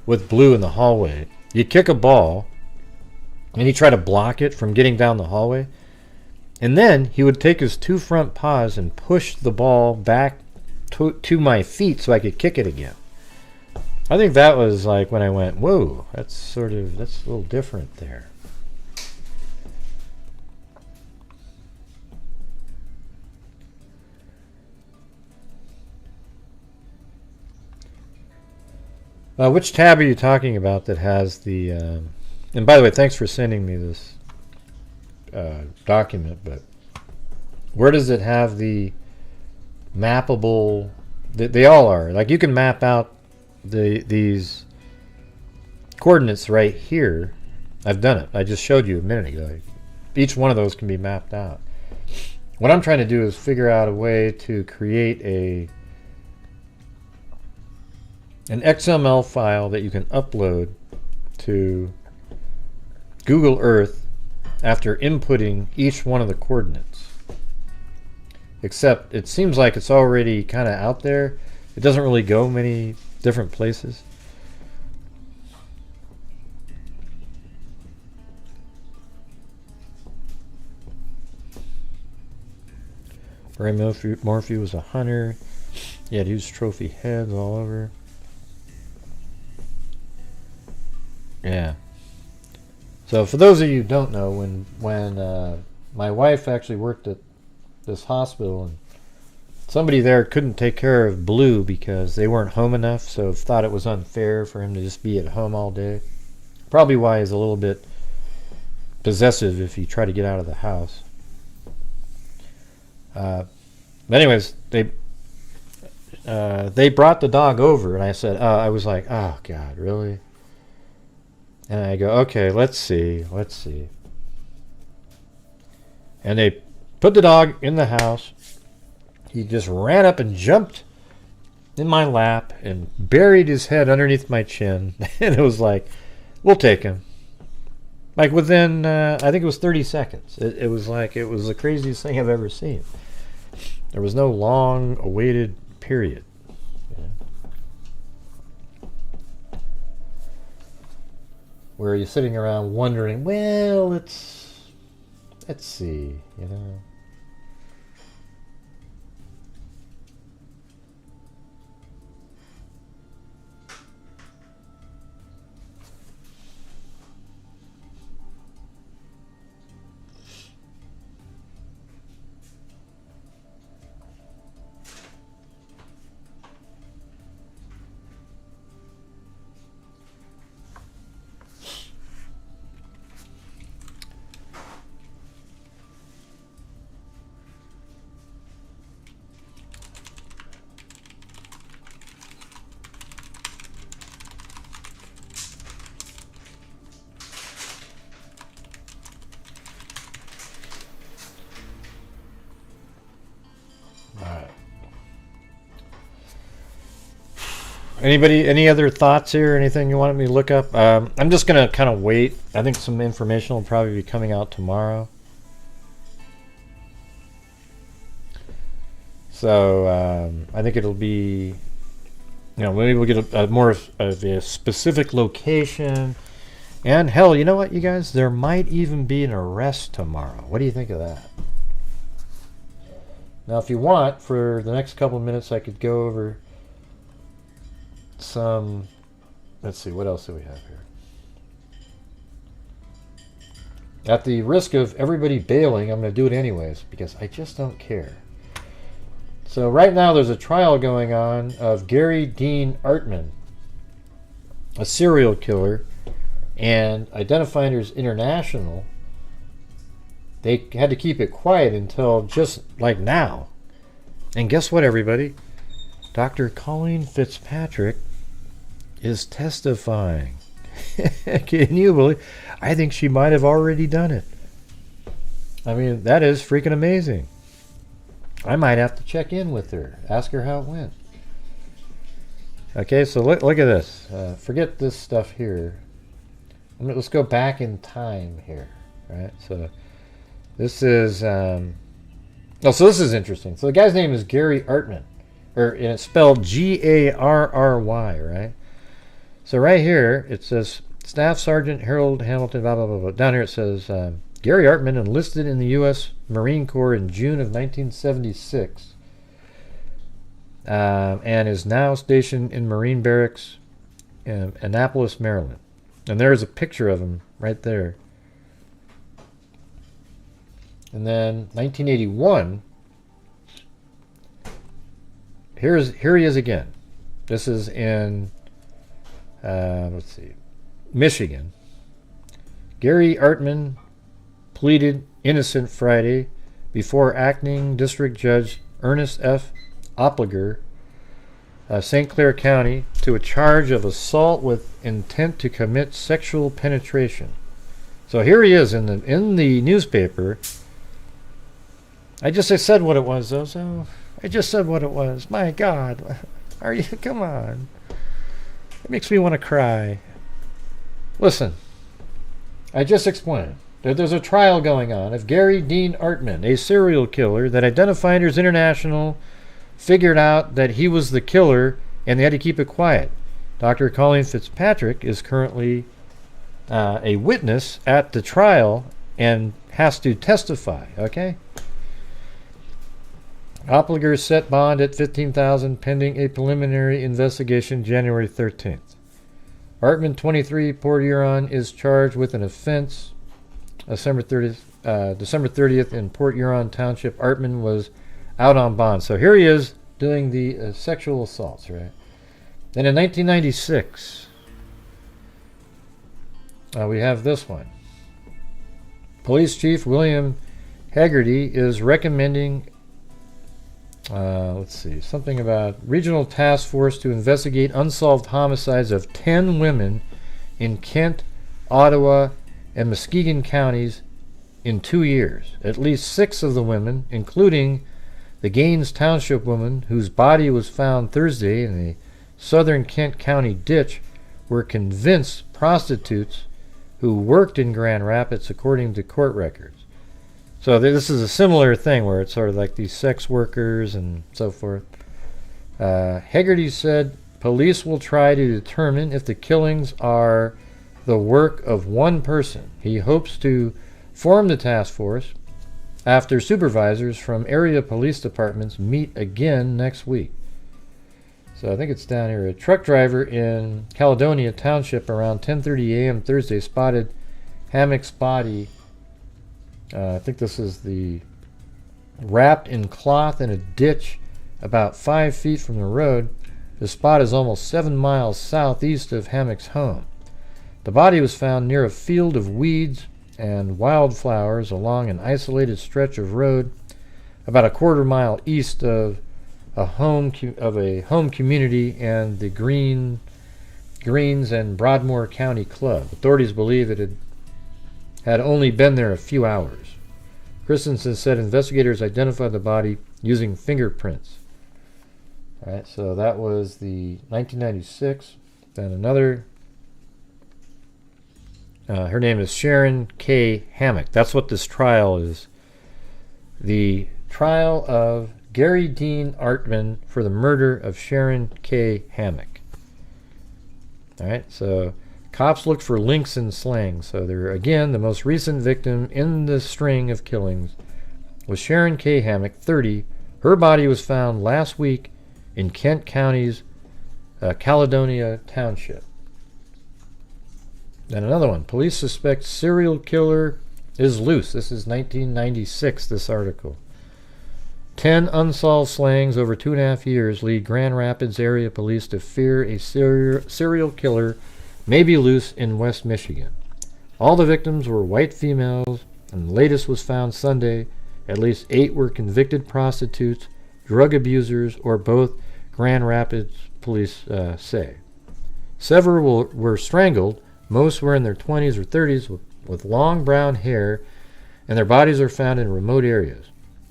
with Blue in the hallway. You kick a ball, and he tried to block it from getting down the hallway. And then he would take his two front paws and push the ball back to my feet so I could kick it again. I think that was like when I went, whoa, that's a little different there. Which tab are you talking about that has the... and by the way, thanks for sending me this document, but where does it have the mappable... They all are. Like, you can map out these coordinates right here. I've done it. I just showed you a minute ago. Each one of those can be mapped out. What I'm trying to do is figure out a way to create an XML file that you can upload to Google Earth after inputting each one of the coordinates. Except it seems like it's already kind of out there. It doesn't really go many different places. Ray Morphew was a hunter. He had huge trophy heads all over. Yeah. So for those of you who don't know, when my wife actually worked at this hospital, and somebody there couldn't take care of Blue because they weren't home enough, so thought it was unfair for him to just be at home all day. Probably why he's a little bit possessive if you try to get out of the house. But anyways, they brought the dog over, and I said, I was like, oh God, really? And I go, okay, let's see. And they put the dog in the house. He just ran up and jumped in my lap and buried his head underneath my chin. And it was like, we'll take him. Like within, I think it was 30 seconds. It was like, it was the craziest thing I've ever seen. There was no long awaited period. Where you're sitting around wondering, well, let's see, you know. Any other thoughts here? Anything you wanted me to look up? I'm just going to kind of wait. I think some information will probably be coming out tomorrow. So I think it'll be, maybe we'll get a more of a specific location. And hell, you know what, you guys? There might even be an arrest tomorrow. What do you think of that? Now, if you want, for the next couple of minutes, I could go over some... Let's see, what else do we have here? At the risk of everybody bailing, I'm going to do it anyways, because I just don't care. So right now there's a trial going on of Gary Dean Artman, a serial killer, and Identifiers International. They had to keep it quiet until just like now. And guess what, everybody? Dr. Colleen Fitzpatrick is testifying. Can you believe? I think she might have already done it. I mean, that is freaking amazing. I might have to check in with her, ask her how it went. Okay, so look at this. Forget this stuff here. Let's go back in time here, right? So this is so this is interesting. So the guy's name is Gary Artman, and it's spelled Garry, right? So right here it says Staff Sergeant Harold Hamilton, blah blah blah blah. Down here it says Gary Artman enlisted in the U.S. Marine Corps in June of 1976, and is now stationed in Marine Barracks in Annapolis, Maryland. And there's a picture of him right there. And then 1981. Here he is again. This is in let's see, Michigan. Gary Artman pleaded innocent Friday before acting District Judge Ernest F. Opliger, St. Clair County, to a charge of assault with intent to commit sexual penetration. So here he is in the newspaper. I said what it was, though. So I just said what it was. My God, are you? Come on. It makes me want to cry. Listen, I just explained that there's a trial going on of Gary Dean Artman, a serial killer that Identifiers International figured out that he was the killer, and they had to keep it quiet. Dr. Colleen Fitzpatrick is currently a witness at the trial and has to testify, okay? Opliger set bond at $15,000 pending a preliminary investigation January 13th. Artman, 23, Port Huron, is charged with an offense December 30th in Port Huron Township. Artman was out on bond. So here he is doing the sexual assaults, right? Then in 1996, we have this one. Police Chief William Haggerty is recommending, let's see, something about regional task force to investigate unsolved homicides of 10 women in Kent, Ottawa, and Muskegon counties in 2 years. At least 6 of the women, including the Gaines Township woman whose body was found Thursday in a southern Kent County ditch, were convinced prostitutes who worked in Grand Rapids, according to court records. So this is a similar thing where it's sort of like these sex workers and so forth. Haggerty said police will try to determine if the killings are the work of one person. He hopes to form the task force after supervisors from area police departments meet again next week. So I think it's down here. A truck driver in Caledonia Township around 10:30 a.m. Thursday spotted Hammock's body. I think this is the wrapped in cloth in a ditch about 5 feet from the road. The spot is almost 7 miles southeast of Hammock's home. The body was found near a field of weeds and wildflowers along an isolated stretch of road about a quarter mile east of a home community and the Greens and Broadmoor County Club. Authorities believe it had only been there a few hours. Christensen said investigators identified the body using fingerprints. All right, so that was the 1996. Then another. Her name is Sharon K. Hammock. That's what this trial is. The trial of Gary Dean Artman for the murder of Sharon K. Hammock. Alright, so cops looked for links in slang. So they're, again, the most recent victim in the string of killings was Sharon K. Hammock, 30. Her body was found last week in Kent County's Caledonia Township. Then another one. Police suspect serial killer is loose. This is 1996, this article. 10 unsolved slangs over 2.5 years lead Grand Rapids area police to fear a serial killer may be loose in West Michigan. All the victims were white females, and the latest was found Sunday. At least 8 were convicted prostitutes, drug abusers, or both, Grand Rapids police say. Several were strangled. Most were in their 20s or 30s with long brown hair, and their bodies are found in remote areas.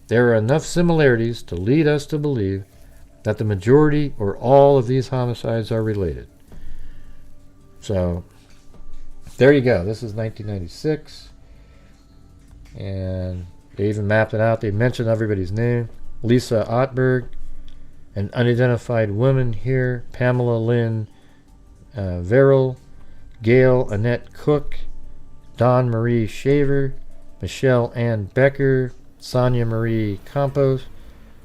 There are enough similarities to lead us to believe that the majority or all of these homicides are related. So, there you go. This is 1996. And they even mapped it out. They mentioned everybody's name. Lisa Ottberg, an unidentified woman here. Pamela Lynn Verrill, Gail Annette Cook, Dawn Marie Shaver, Michelle Ann Becker, Sonia Marie Campos,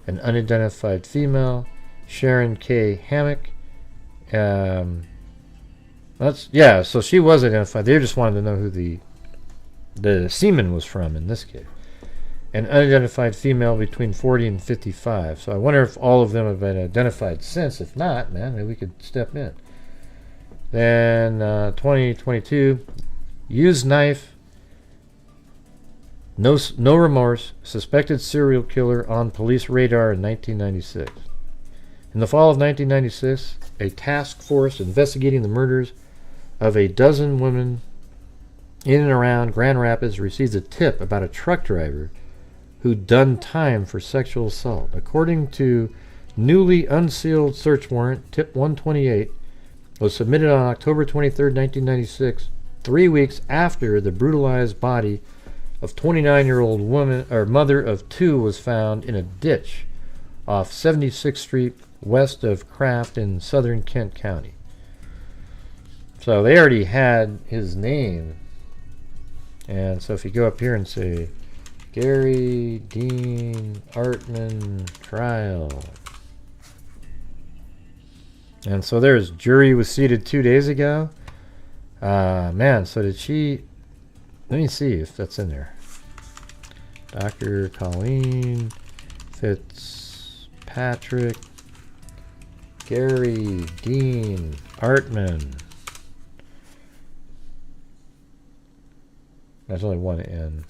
an unidentified female, Sharon K. Hammock. So she was identified. They just wanted to know who the semen was from in this case. An unidentified female between 40 and 55. So I wonder if all of them have been identified since. If not, man, maybe we could step in. Then 2022, used knife, no remorse, suspected serial killer on police radar in 1996. In the fall of 1996, a task force investigating the murders of a dozen women in and around Grand Rapids received a tip about a truck driver who'd done time for sexual assault. According to newly unsealed search warrant, tip 128 was submitted on October 23, 1996, 3 weeks after the brutalized body of 29-year-old woman or mother of 2 was found in a ditch off 76th Street west of Kraft in southern Kent County. So they already had his name. And so if you go up here and say Gary Dean Artman trial. And so there's jury was seated 2 days ago. Man, so did she... Let me see if that's in there. Dr. Colleen Fitzpatrick, Gary Dean Artman. There's only one N.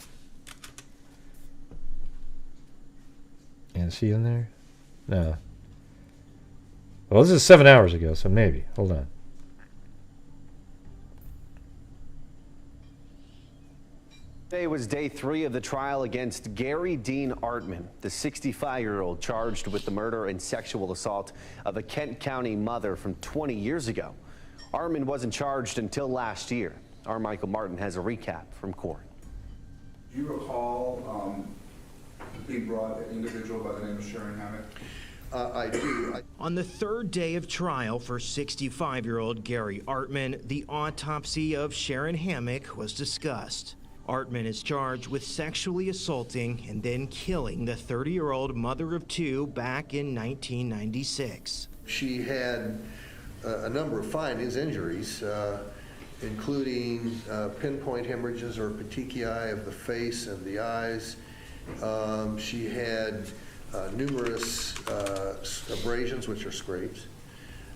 And is she in there? No. Well, this is 7 hours ago, so maybe. Hold on. Today was day 3 of the trial against Gary Dean Artman, the 65-year-old charged with the murder and sexual assault of a Kent County mother from 20 years ago. Artman wasn't charged until last year. Our Michael Martin has a recap from court. Do you recall being brought an individual by the name of Sharon Hammock? I do. On the 3rd day of trial for 65-year-old Gary Artman, the autopsy of Sharon Hammock was discussed. Artman is charged with sexually assaulting and then killing the 30-year-old mother of 2 back in 1996. She had a number of findings, injuries, including pinpoint hemorrhages or petechiae of the face and the eyes. She had numerous abrasions, which are scrapes,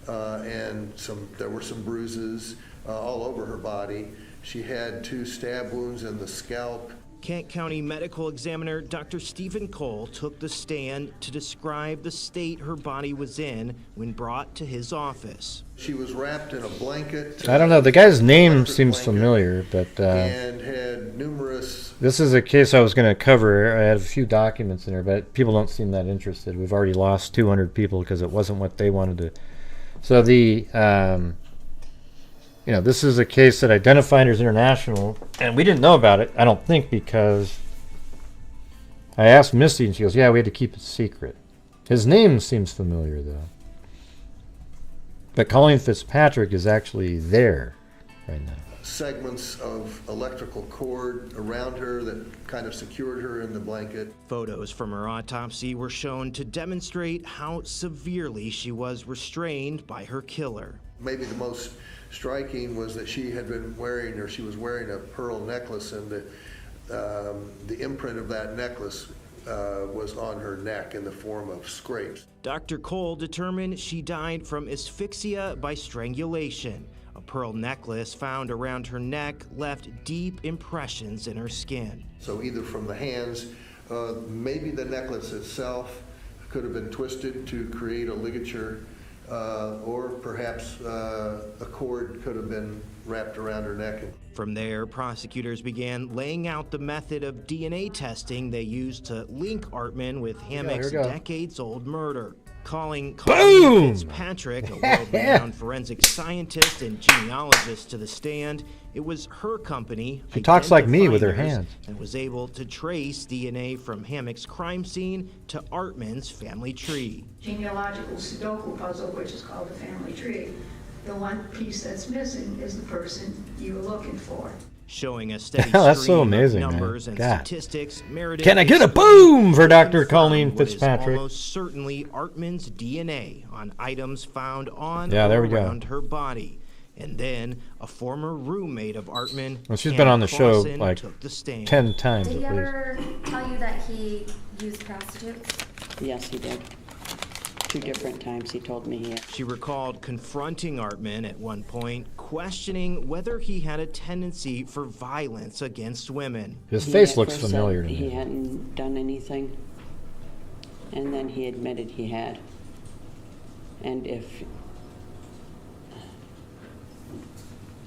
and there were some bruises all over her body. She had 2 stab wounds in the scalp. Kent County Medical Examiner Dr. Stephen Cole took the stand to describe the state her body was in when brought to his office. She was wrapped in a blanket. I don't know. The guy's name seems familiar, but... and had numerous... This is a case I was going to cover. I had a few documents in there, but people don't seem that interested. We've already lost 200 people because it wasn't what they wanted to... So the... this is a case that Identifiers International, and we didn't know about it, I don't think, because I asked Misty, and she goes, yeah, we had to keep it secret. His name seems familiar, though. But Colleen Fitzpatrick is actually there right now. Segments of electrical cord around her that kind of secured her in the blanket. Photos from her autopsy were shown to demonstrate how severely she was restrained by her killer. Maybe the most striking was that she had been wearing, or she was wearing, a pearl necklace, and the imprint of that necklace was on her neck in the form of scrapes. Dr. Cole determined she died from asphyxia by strangulation. A pearl necklace found around her neck left deep impressions in her skin. So either from the hands, maybe the necklace itself could have been twisted to create a ligature, or perhaps a cord could have been wrapped around her neck. From there, prosecutors began laying out the method of DNA testing they used to link Artman with Hammock's decades-old murder. Calling Colleen Fitzpatrick, a world-renowned forensic scientist and genealogist, to the stand, it was her company. She talks like me with her hands. And was able to trace DNA from Hammock's crime scene to Artman's family tree. Genealogical Sudoku puzzle, which is called the family tree. The one piece that's missing is the person you were looking for. Showing a steady That's stream so amazing, of numbers man. and God. statistics. Meredith Can I get a boom for Dr. Colleen Fitzpatrick? Almost certainly Artman's DNA on items found on Yeah, there or we go. around her body. And then a former roommate of Artman, Well, she's been on the show Clausen, like took the stand. 10 times Did he at least. ever tell you that he used prostitutes? Yes, he did. 2 different times he told me he had. She recalled confronting Artman at one point, questioning whether he had a tendency for violence against women. His He face at looks first familiar to said me. He hadn't done anything, and then he admitted he had. And if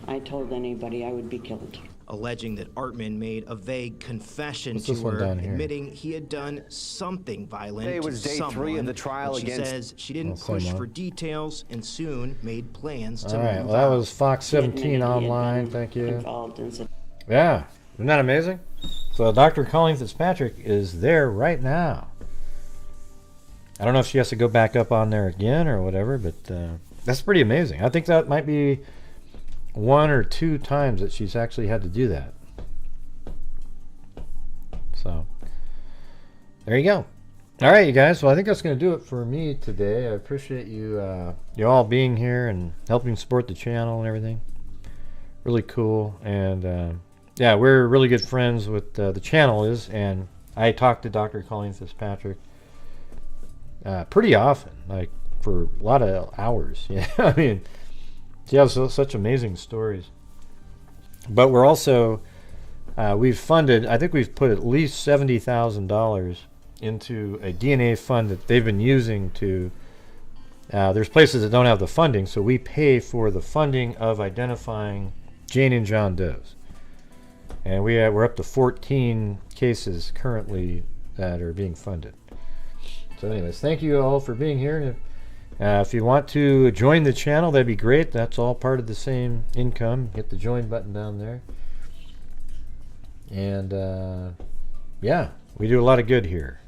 I told anybody, I would be killed. Alleging that Artman made a vague confession What's to this one her, down here? admitting he had done something violent Today to was day someone. 3 of the trial but she against- says she didn't same push one. for details and soon made plans to All right, move well, that out. was Fox He admitted 17 he had online. been Thank you. Involved in some. Yeah, isn't that amazing? So Dr. Colleen Fitzpatrick is there right now. I don't know if she has to go back up on there again or whatever, but that's pretty amazing. I think that might be 1 or 2 times that she's actually had to do that. So there you go. All right, you guys. Well, I think that's going to do it for me today. I appreciate you you all being here and helping support the channel and everything. Really cool. And yeah, we're really good friends with the channel is, and I talk to Dr. Colleen Fitzpatrick pretty often, like for a lot of hours. Yeah, I mean, she has such amazing stories. But we're also we've funded, I think we've put at least $70,000 into a DNA fund that they've been using to, there's places that don't have the funding, so we pay for the funding of identifying Jane and John Does. And we're up to 14 cases currently that are being funded. So anyways, thank you all for being here. If you want to join the channel, that'd be great. That's all part of the same income. Hit the join button down there. And yeah, we do a lot of good here.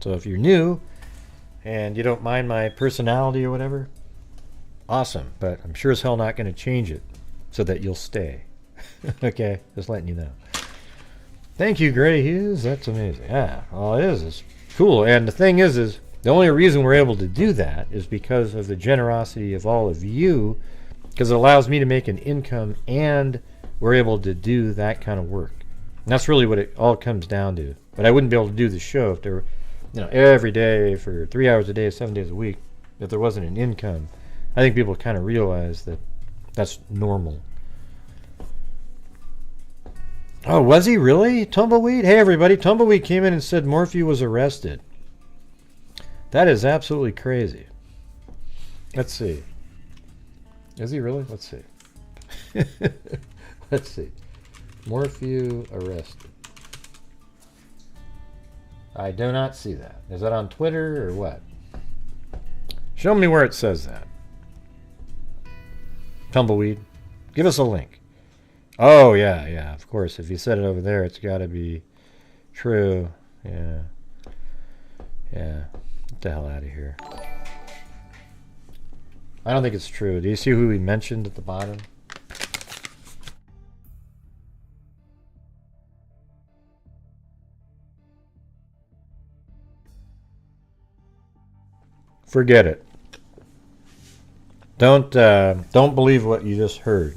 So if you're new and you don't mind my personality or whatever, awesome. But I'm sure as hell not going to change it so that you'll stay. Okay, just letting you know. Thank you, Grant Hughes. That's amazing. Yeah, all it is cool. And the thing is the only reason we're able to do that is because of the generosity of all of you, because it allows me to make an income and we're able to do that kind of work. And that's really what it all comes down to. But I wouldn't be able to do the show if there were, every day for 3 hours a day, 7 days a week, if there wasn't an income. I think people kind of realize that that's normal. Oh, was he really? Tumbleweed? Hey, everybody. Tumbleweed came in and said Morphew was arrested. That is absolutely crazy. Let's see. Is he really? Let's see. Let's see. Morphew arrested. I do not see that. Is that on Twitter or what? Show me where it says that. Tumbleweed. Give us a link. Oh, yeah, of course. If you said it over there, it's got to be true. Yeah. Get the hell out of here. I don't think it's true. Do you see who we mentioned at the bottom? Forget it. Don't believe what you just heard.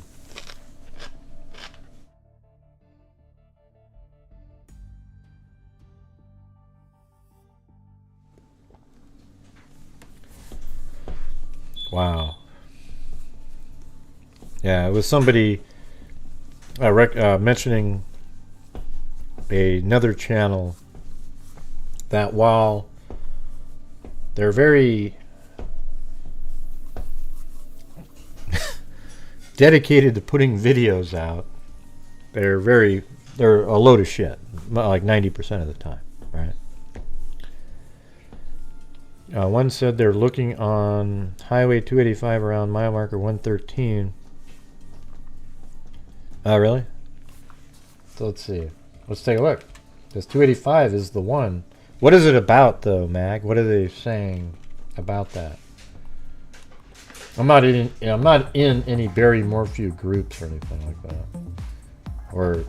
Wow. Yeah, it was somebody mentioning another channel that while they're very dedicated to putting videos out, they're a load of shit, like 90% of the time, right? One said they're looking on Highway 285 around mile marker 113. Oh, really? So let's see. Let's take a look. This 285 is the one. What is it about, though, Mag? What are they saying about that? I'm not in any Barry Morphew groups or anything like that, or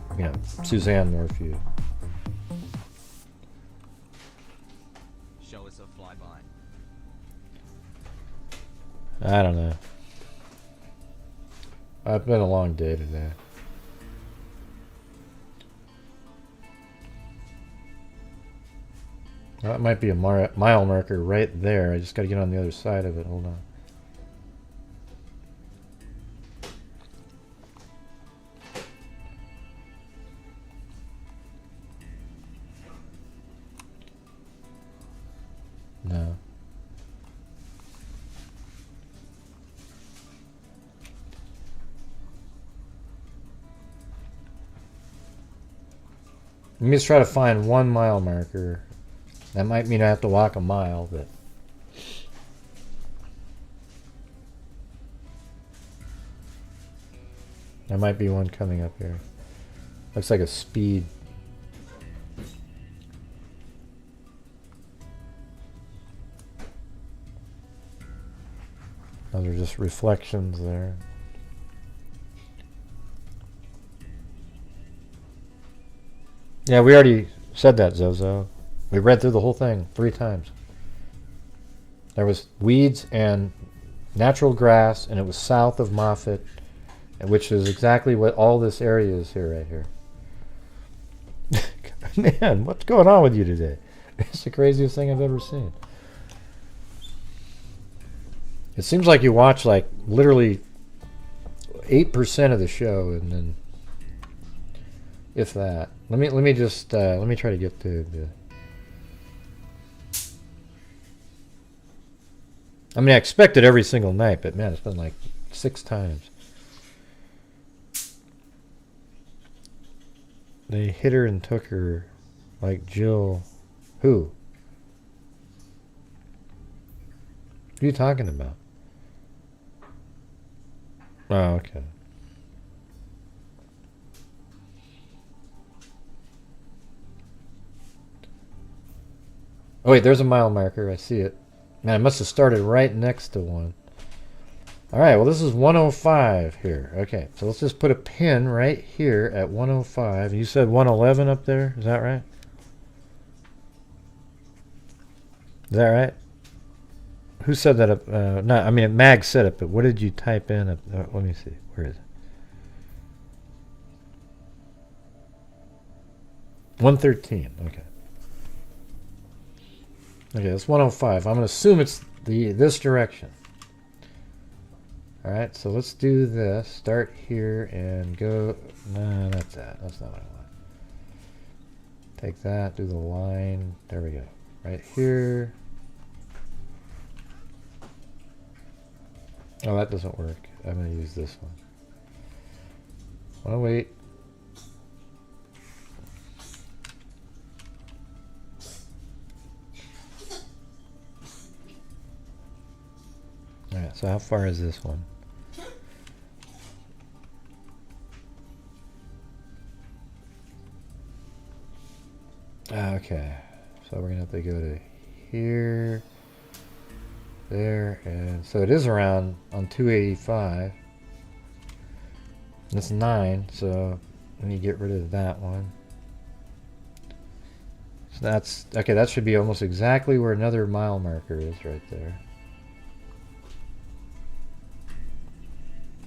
Suzanne Morphew. Show us a flyby. I don't know. It's been a long day today. That might be a mile marker right there. I just got to get on the other side of it. Hold on. No. Let me just try to find 1 mile marker. That might mean I have to walk a mile, but there might be one coming up here. Looks like a speed. Those are just reflections there. Yeah, we already said that, Zozo. We read through the whole thing 3 times. There was weeds and natural grass, and it was south of Moffett, which is exactly what all this area is here, right here. Man, what's going on with you today? It's the craziest thing I've ever seen. It seems like you watch like literally 8% of the show, and then if that. Let me try to get to the. I mean, I expect it every single night, but man, it's been like 6 times. They hit her and took her like Jill. Who? Who are you talking about? Oh, okay. Oh wait, there's a mile marker. I see it. Man, I must have started right next to one. Alright, well this is 105 here. Okay, so let's just put a pin right here at 105. You said 111 up there? Is that right? Is that right? Who said that up? No, I mean, Mag said it, but what did you type in? Let me see. Where is it? 113. Okay. Okay, that's 105. I'm going to assume it's this direction. Alright, so let's do this. Start here and go. No, that's that. That's not what I want. Take that, do the line. There we go. Right here. Oh, that doesn't work. I'm going to use this one. Oh, wait. Alright, so how far is this one? Okay, so we're going to have to go to here. there, and so it is around on 285. That's 9, so let me get rid of that one. So that's okay. That should be almost exactly where another mile marker is right there.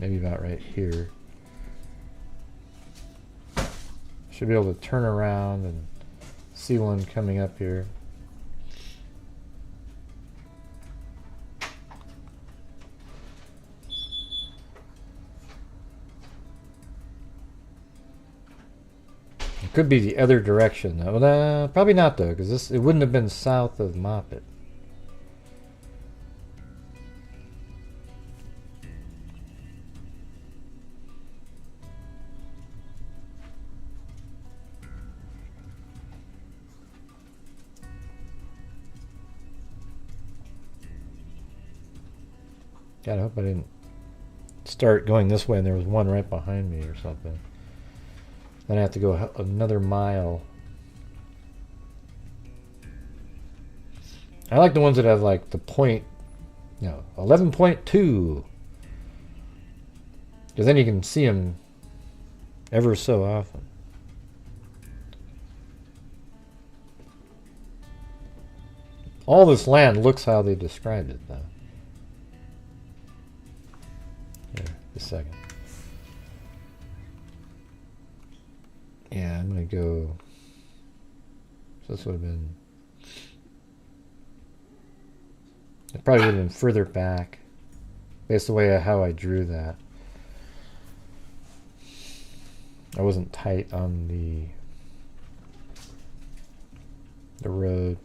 Maybe about right here. Should be able to turn around and see one coming up here. It could be the other direction though. Probably not though, because it wouldn't have been south of Moffett. God, I hope I didn't start going this way and there was one right behind me or something. Then I have to go another mile. I like the ones that have like the point, 11.2. Because then you can see them ever so often. All this land looks how they described it though. Here, just a second. Yeah, I'm going to go, so this would have been, it probably would have been further back, based on the way how I drew that. I wasn't tight on the road.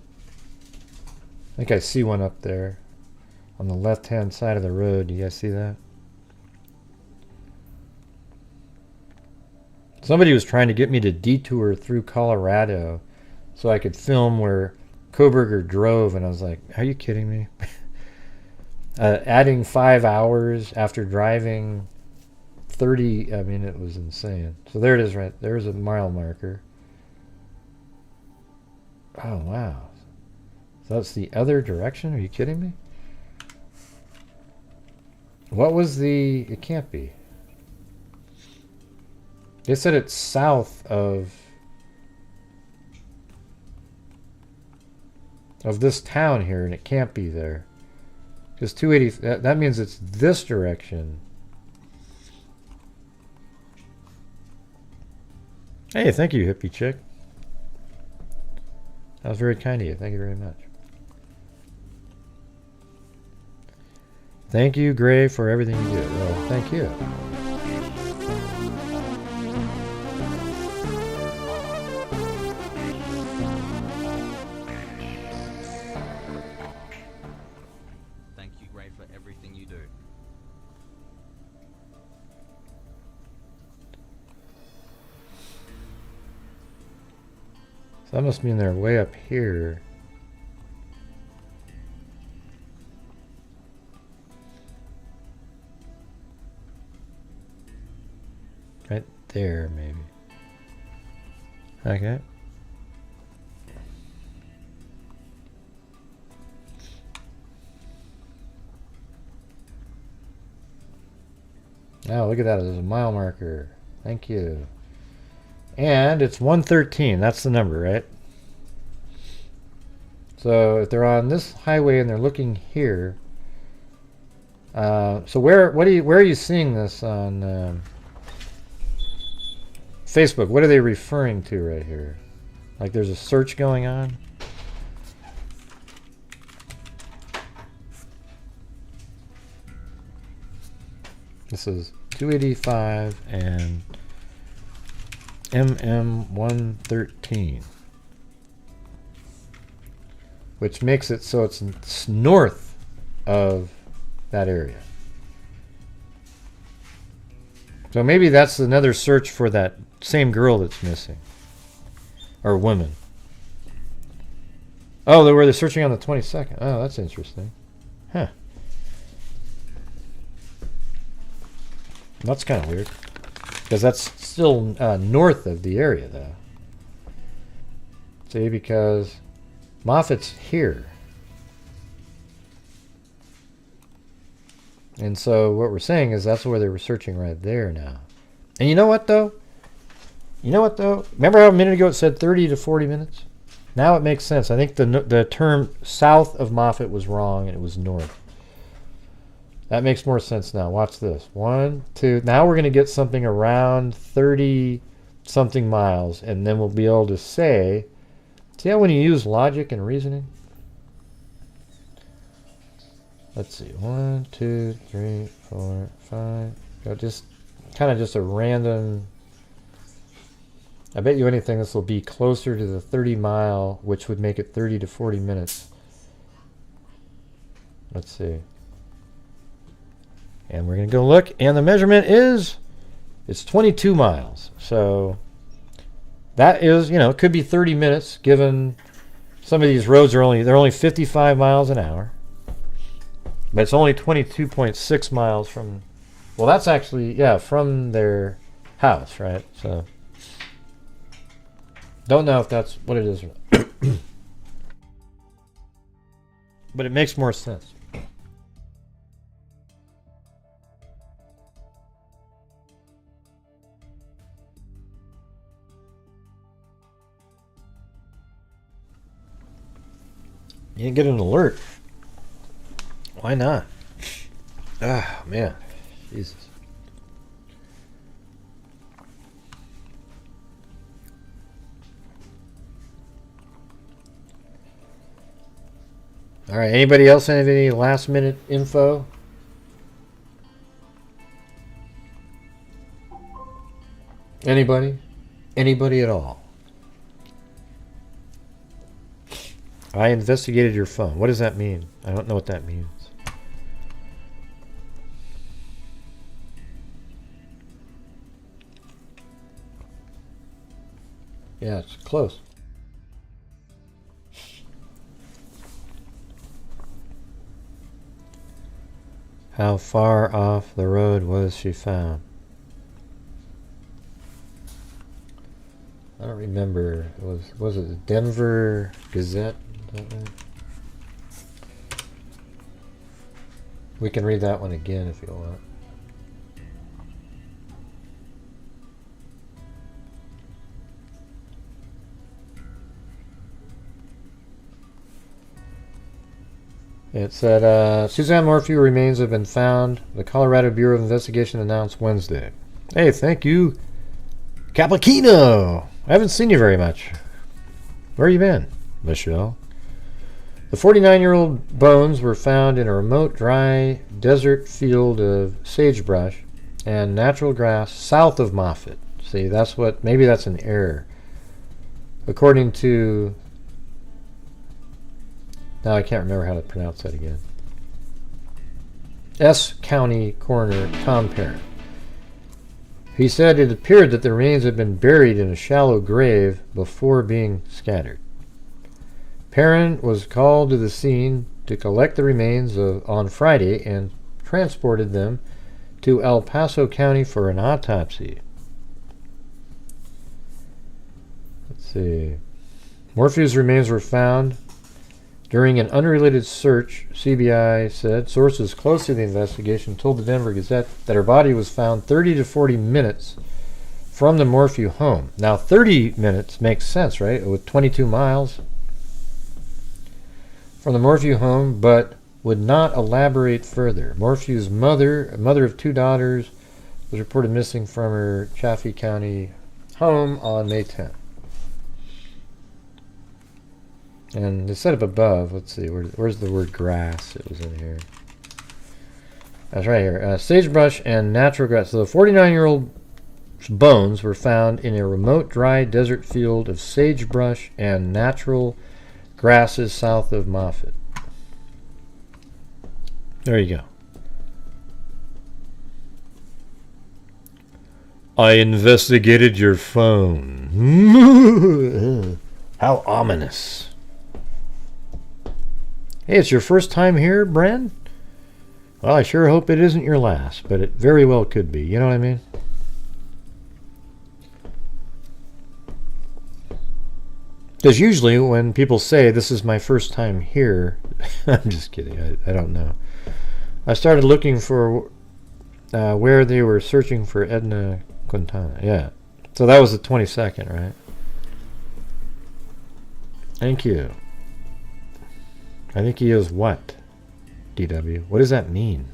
I think I see one up there on the left-hand side of the road. Do you guys see that? Somebody was trying to get me to detour through Colorado so I could film where Koberger drove, and I was like, are you kidding me? Adding 5 hours after driving 30, I mean, it was insane. So there it is, right? There's a mile marker. Oh, wow. So that's the other direction? Are you kidding me? What was the... It can't be. They said it's south of this town here, and it can't be there. Because 280, that means it's this direction. Hey, thank you, hippie chick. That was very kind of you. Thank you very much. Thank you, Gray, for everything you do. Well, thank you. That must mean they're way up here. Right there, maybe. Okay. Oh, look at that. There's a mile marker. Thank you. And it's 113. That's the number, right? So if they're on this highway and they're looking here, so where are you seeing this on Facebook? What are they referring to right here? Like there's a search going on? This is 285 and MM113, which makes it so it's north of that area. So maybe that's another search for that same girl that's missing, or woman. Oh, they were searching on the 22nd. Oh, that's interesting. Huh. That's kind of weird. Because that's still north of the area, though. See, because Moffat's here. And so what we're saying is that's where they were searching right there now. And you know what, though? Remember how a minute ago it said 30 to 40 minutes? Now it makes sense. I think the term south of Moffett was wrong and it was north. That makes more sense now. Watch this. 1, 2. Now we're going to get something around 30-something miles, and then we'll be able to say, see how when you use logic and reasoning? Let's see. 1, 2, 3, 4, 5. Just kind of just a random. I bet you anything this will be closer to the 30 mile, which would make it 30 to 40 minutes. Let's see. And we're going to go look, and the measurement is, it's 22 miles. So that is, it could be 30 minutes, given some of these roads are they're only 55 miles an hour. But it's only 22.6 miles from, well, that's actually, from their house, right? So don't know if that's what it is or not. But it makes more sense. You didn't get an alert. Why not? Ah, man. Jesus. All right, anybody else have any last minute info? Anybody? Anybody at all? I investigated your phone. What does that mean? I don't know what that means. Yeah, it's close. How far off the road was she found? I don't remember. Was it the Denver Gazette? We can read that one again if you want. It said, Suzanne Morphew remains have been found. The Colorado Bureau of Investigation announced Wednesday. Hey, thank you, Cappuccino. I haven't seen you very much. Where you been, Michelle? The 49-year-old bones were found in a remote, dry desert field of sagebrush and natural grass south of Moffett. See, that's what, maybe that's an error. According to, now I can't remember how to pronounce that again. S County Coroner Tom Parent. He said it appeared that the remains had been buried in a shallow grave before being scattered. Perrin was called to the scene to collect the remains on Friday and transported them to El Paso County for an autopsy. Let's see. Morphew's remains were found during an unrelated search, CBI said. Sources close to the investigation told the Denver Gazette that her body was found 30 to 40 minutes from the Morphew home. Now, 30 minutes makes sense, right? With 22 miles from the Morphew home, but would not elaborate further. Morphew's mother, a mother of 2 daughters, was reported missing from her Chaffee County home on May 10th. And they said up above, let's see, where's the word grass? It was in here. That's right here. Sagebrush and natural grass. So the 49-year-old bones were found in a remote, dry desert field of sagebrush and natural grasses south of Moffett. There you go. I investigated your phone. How ominous. Hey, it's your first time here, Bren? Well, I sure hope it isn't your last, but it very well could be. You know what I mean? Because usually when people say, this is my first time here, I'm just kidding. I don't know. I started looking for where they were searching for Edna Quintana. Yeah. So that was the 22nd, right? Thank you. I think he is what? DW. What does that mean?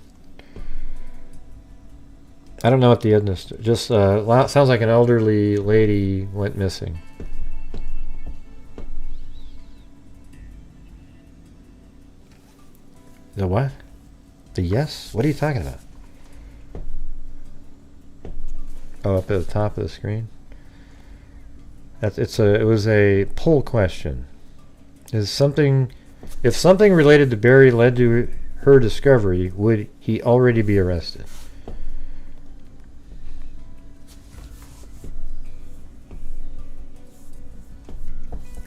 I don't know what the Edna... Just sounds like an elderly lady went missing. The what? The yes? What are you talking about? Oh, up at the top of the screen? It was a poll question. If something related to Barry led to her discovery, would he already be arrested?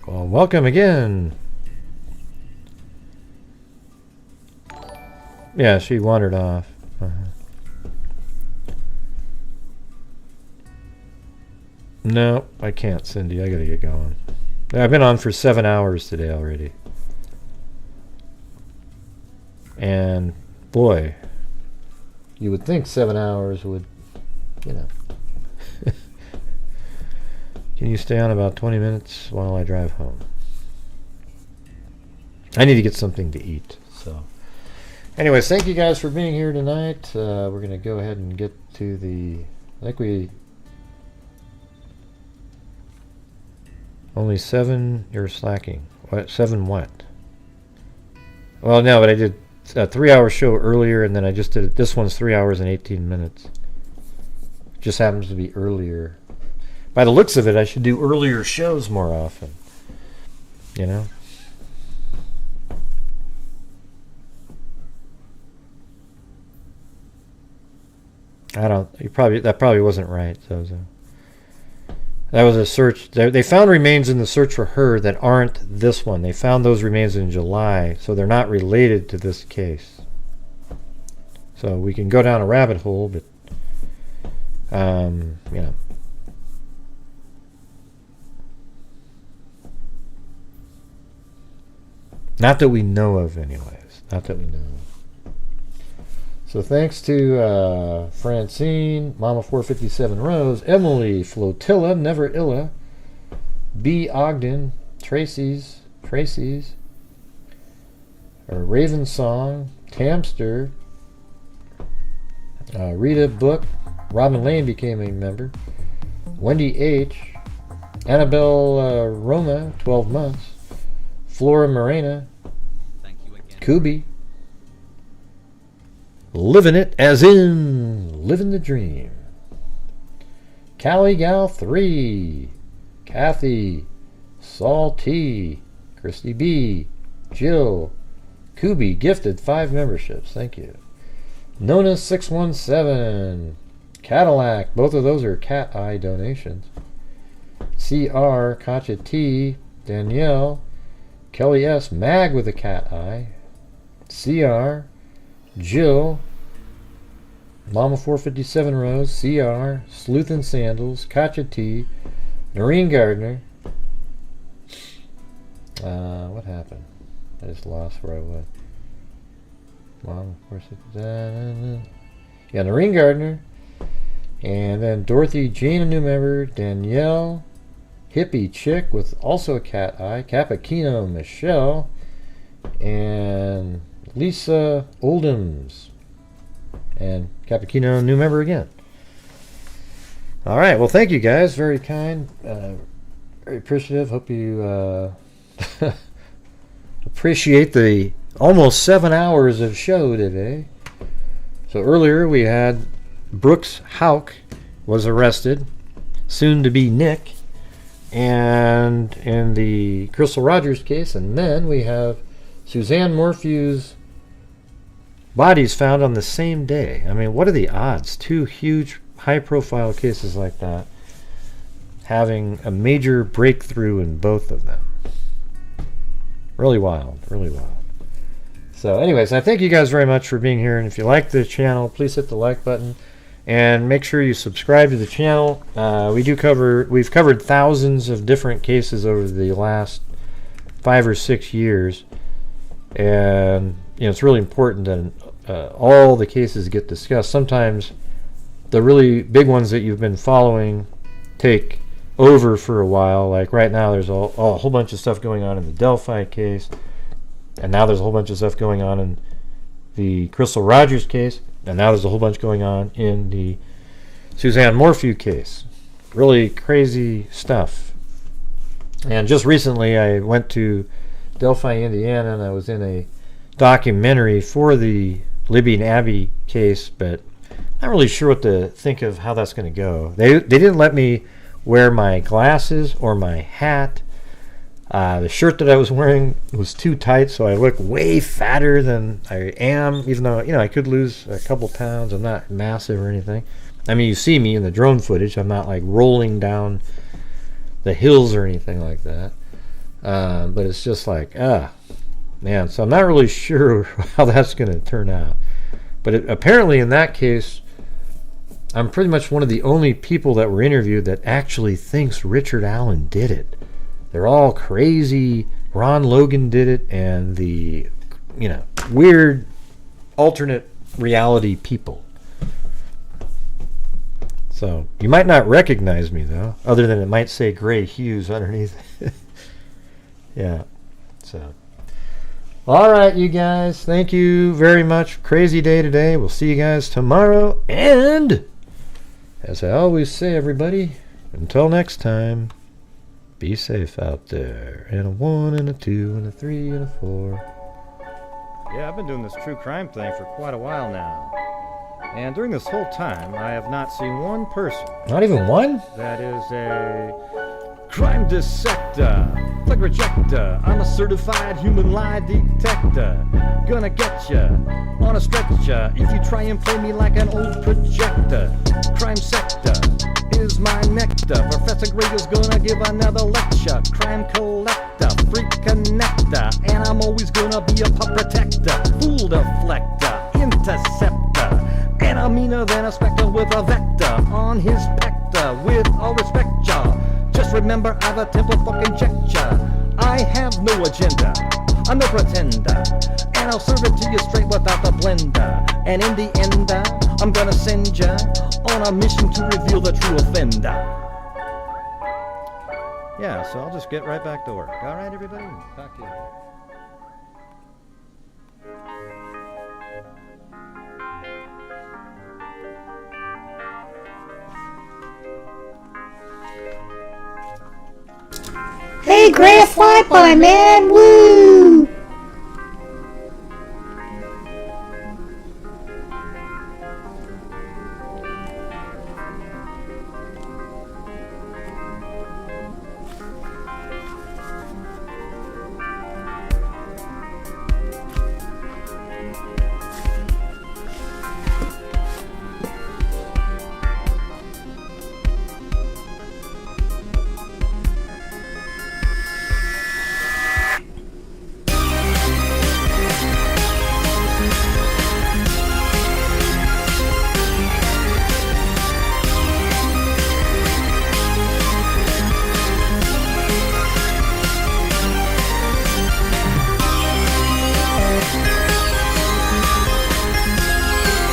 Well, welcome again. Yeah, she wandered off. No, I can't, Cindy. I gotta get going. I've been on for 7 hours today already. And, boy, you would think 7 hours would, you know. Can you stay on about 20 minutes while I drive home? I need to get something to eat, so... Anyways, thank you guys for being here tonight. We're going to go ahead and get to the... I think we... Only 7... You're slacking. What? 7 what? Well, no, but I did a 3-hour show earlier, and then I just did... This one's 3 hours and 18 minutes. Just happens to be earlier. By the looks of it, I should do earlier shows more often. You know? That probably wasn't right. So that was a search. They found remains in the search for her that aren't this one. They found those remains in July, so they're not related to this case. So we can go down a rabbit hole, but you know. Not that we know of, anyways. Not that we know of. So thanks to Francine, Mama 457 Rose, Emily, Flotilla, Never Illa, B. Ogden, Tracy's, Raven Song, Tamster, Rita Book, Robin Lane became a member, Wendy H., Annabelle Roma, 12 months, Flora Morena, Kubi, Living It, as in living the dream. Callie Gal 3, Kathy, Saul T, Christy B, Jill, Kubi gifted 5 memberships. Thank you. Nona 617, Cadillac. Both of those are cat eye donations. CR, Katja T, Danielle, Kelly S, Mag with a cat eye, CR, Jill, Mama 457 Rose, CR, Sleuth and Sandals, Katja T, Noreen Gardner. What happened? I just lost where I was. Mama 457. Yeah, Noreen Gardner. And then Dorothy Jane, a new member. Danielle, Hippie Chick with also a cat eye. Cappuccino Michelle. And Lisa Oldhams. And Cappuccino, new member again. All right. Well, thank you guys. Very kind. Very appreciative. Hope you appreciate the almost 7 hours of show today. So earlier we had Brooks Houck was arrested, soon to be Nick, and in the Crystal Rogers case, and then we have Suzanne Morphew's bodies found on the same day. I mean, what are the odds? 2 huge high-profile cases like that having a major breakthrough in both of them. Really wild, really wild. So anyways, I thank you guys very much for being here, and if you like the channel, please hit the like button and make sure you subscribe to the channel. We've covered thousands of different cases over the last 5 or 6 years, and you know, it's really important that all the cases get discussed. Sometimes the really big ones that you've been following take over for a while. Like right now there's a whole bunch of stuff going on in the Delphi case, and now there's a whole bunch of stuff going on in the Crystal Rogers case, and now there's a whole bunch going on in the Suzanne Morphew case. Really crazy stuff. And just recently I went to Delphi, Indiana, and I was in a documentary for the Libby and Abby case, but not really sure what to think of how that's going to go. They didn't let me wear my glasses or my hat. The shirt that I was wearing was too tight, so I look way fatter than I am, even though, I could lose a couple pounds. I'm not massive or anything. I mean, you see me in the drone footage. I'm not like rolling down the hills or anything like that. But it's just like, man. So I'm not really sure how that's going to turn out. But apparently in that case, I'm pretty much one of the only people that were interviewed that actually thinks Richard Allen did it. They're all crazy. Ron Logan did it, and the, weird alternate reality people. So you might not recognize me though, other than it might say Grant Hughes underneath. Yeah. So. All right, you guys. Thank you very much. Crazy day today. We'll see you guys tomorrow. And as I always say, everybody, until next time, be safe out there. And a 1 and a 2 and a 3 and a 4. Yeah, I've been doing this true crime thing for quite a while now. And during this whole time, I have not seen one person. Not even one? That is a crime dissector, thug rejector. I'm a certified human lie detector. Gonna get ya on a stretcher if you try and play me like an old projector. Crime sector is my nectar. Professor Greg is gonna give another lecture. Crime collector, freak connector, and I'm always gonna be a pup protector. Fool deflector, interceptor, and I'm meaner than a spectre with a vector on his pector. With all respect, y'all, just remember I've a temple fucking check. I have no agenda, I'm no pretender, and I'll serve it to you straight without the blender. And in the end, I'm gonna send ya on a mission to reveal the true offender. Yeah, so I'll just get right back to work. All right, everybody? Talk to you later. Hey, Grant, fly by, man! Woo!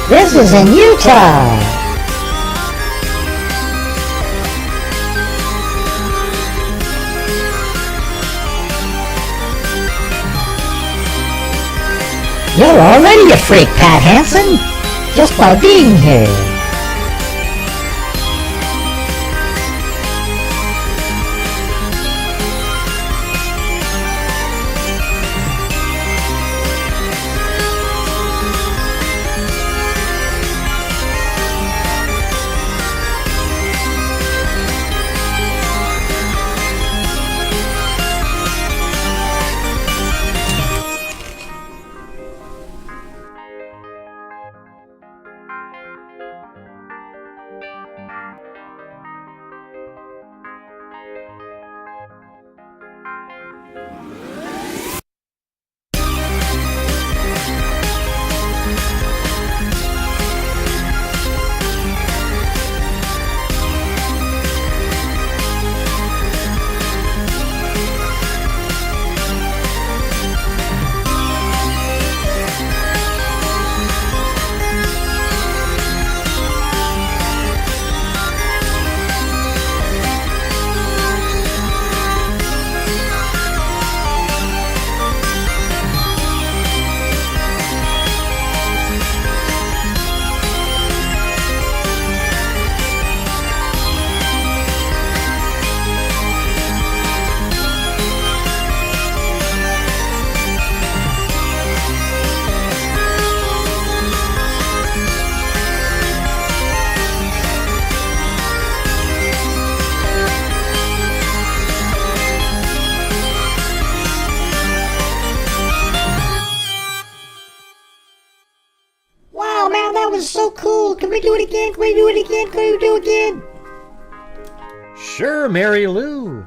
This is in Utah. You're already a freak, Pat Hansen, just by being here. was so cool. Can we do it again? Can we do it again? Can we do it again? Sure, Mary Lou.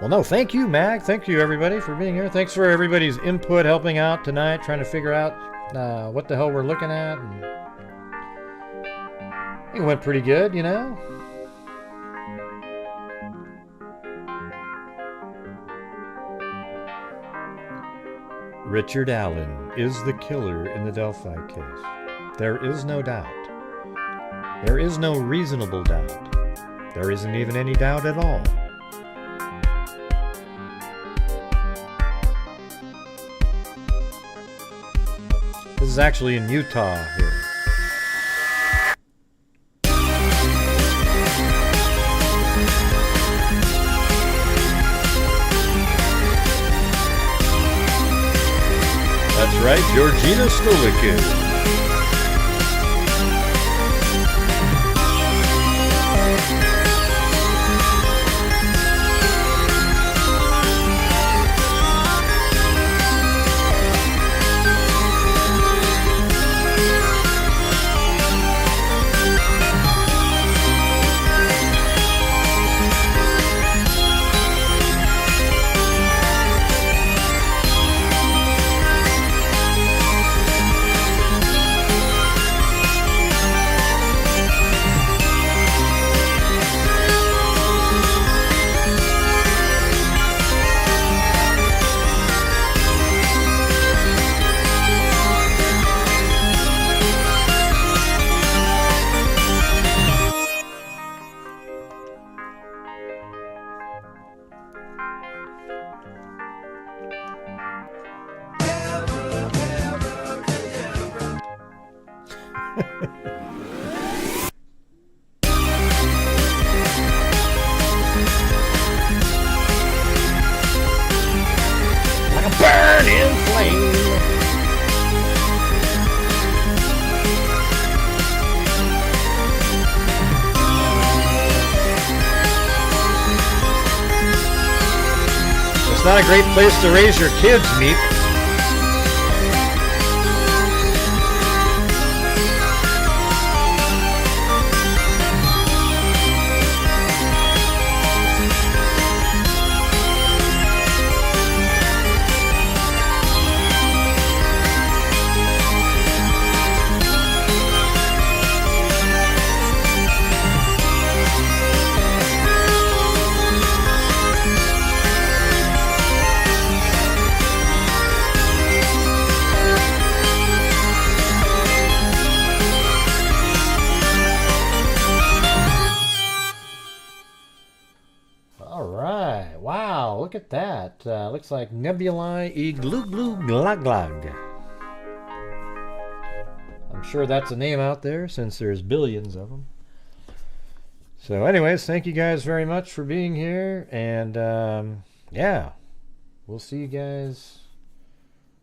Well, no, thank you, Mag. Thank you, everybody, for being here. Thanks for everybody's input, helping out tonight, trying to figure out what the hell we're looking at. And it went pretty good, you know. Richard Allen is the killer in the Delphi case. There is no doubt. There is no reasonable doubt. There isn't even any doubt at all. This is actually in Utah here. That's right, Georgina Stolikin. It's not a great place to raise your kids, Meep. Look at that. Looks like Nebulae Iglugluglaglag. I'm sure that's a name out there since there's billions of them. So anyways, thank you guys very much for being here. And yeah, we'll see you guys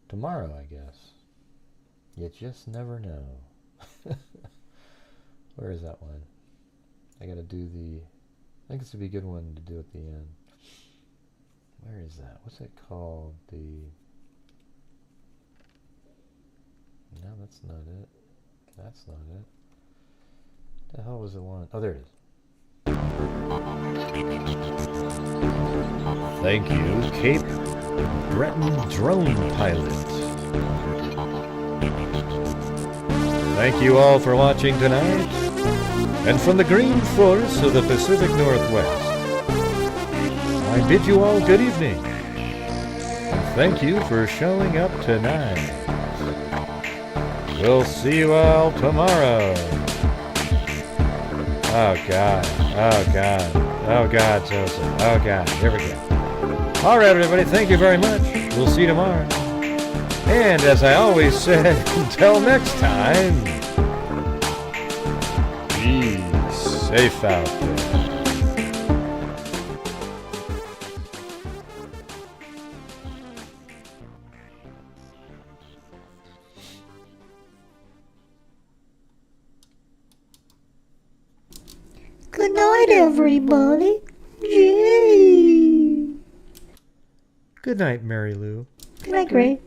tomorrow, I guess. You just never know. Where is that one? I gotta do I think this would be a good one to do at the end. Where is that? What's it called? No, that's not it. That's not it. What the hell was the one? Oh, there it is. Thank you, Cape Breton Drone Pilot. Thank you all for watching tonight. And from the green forests of the Pacific Northwest, I bid you all good evening, and thank you for showing up tonight. We'll see you all tomorrow. Oh God, oh God, oh God, Joseph, oh God, here we go. All right, everybody, thank you very much. We'll see you tomorrow. And as I always said, until next time, be safe out there. Good night, everybody. Yay. Good night, Mary Lou. Good night, Gray.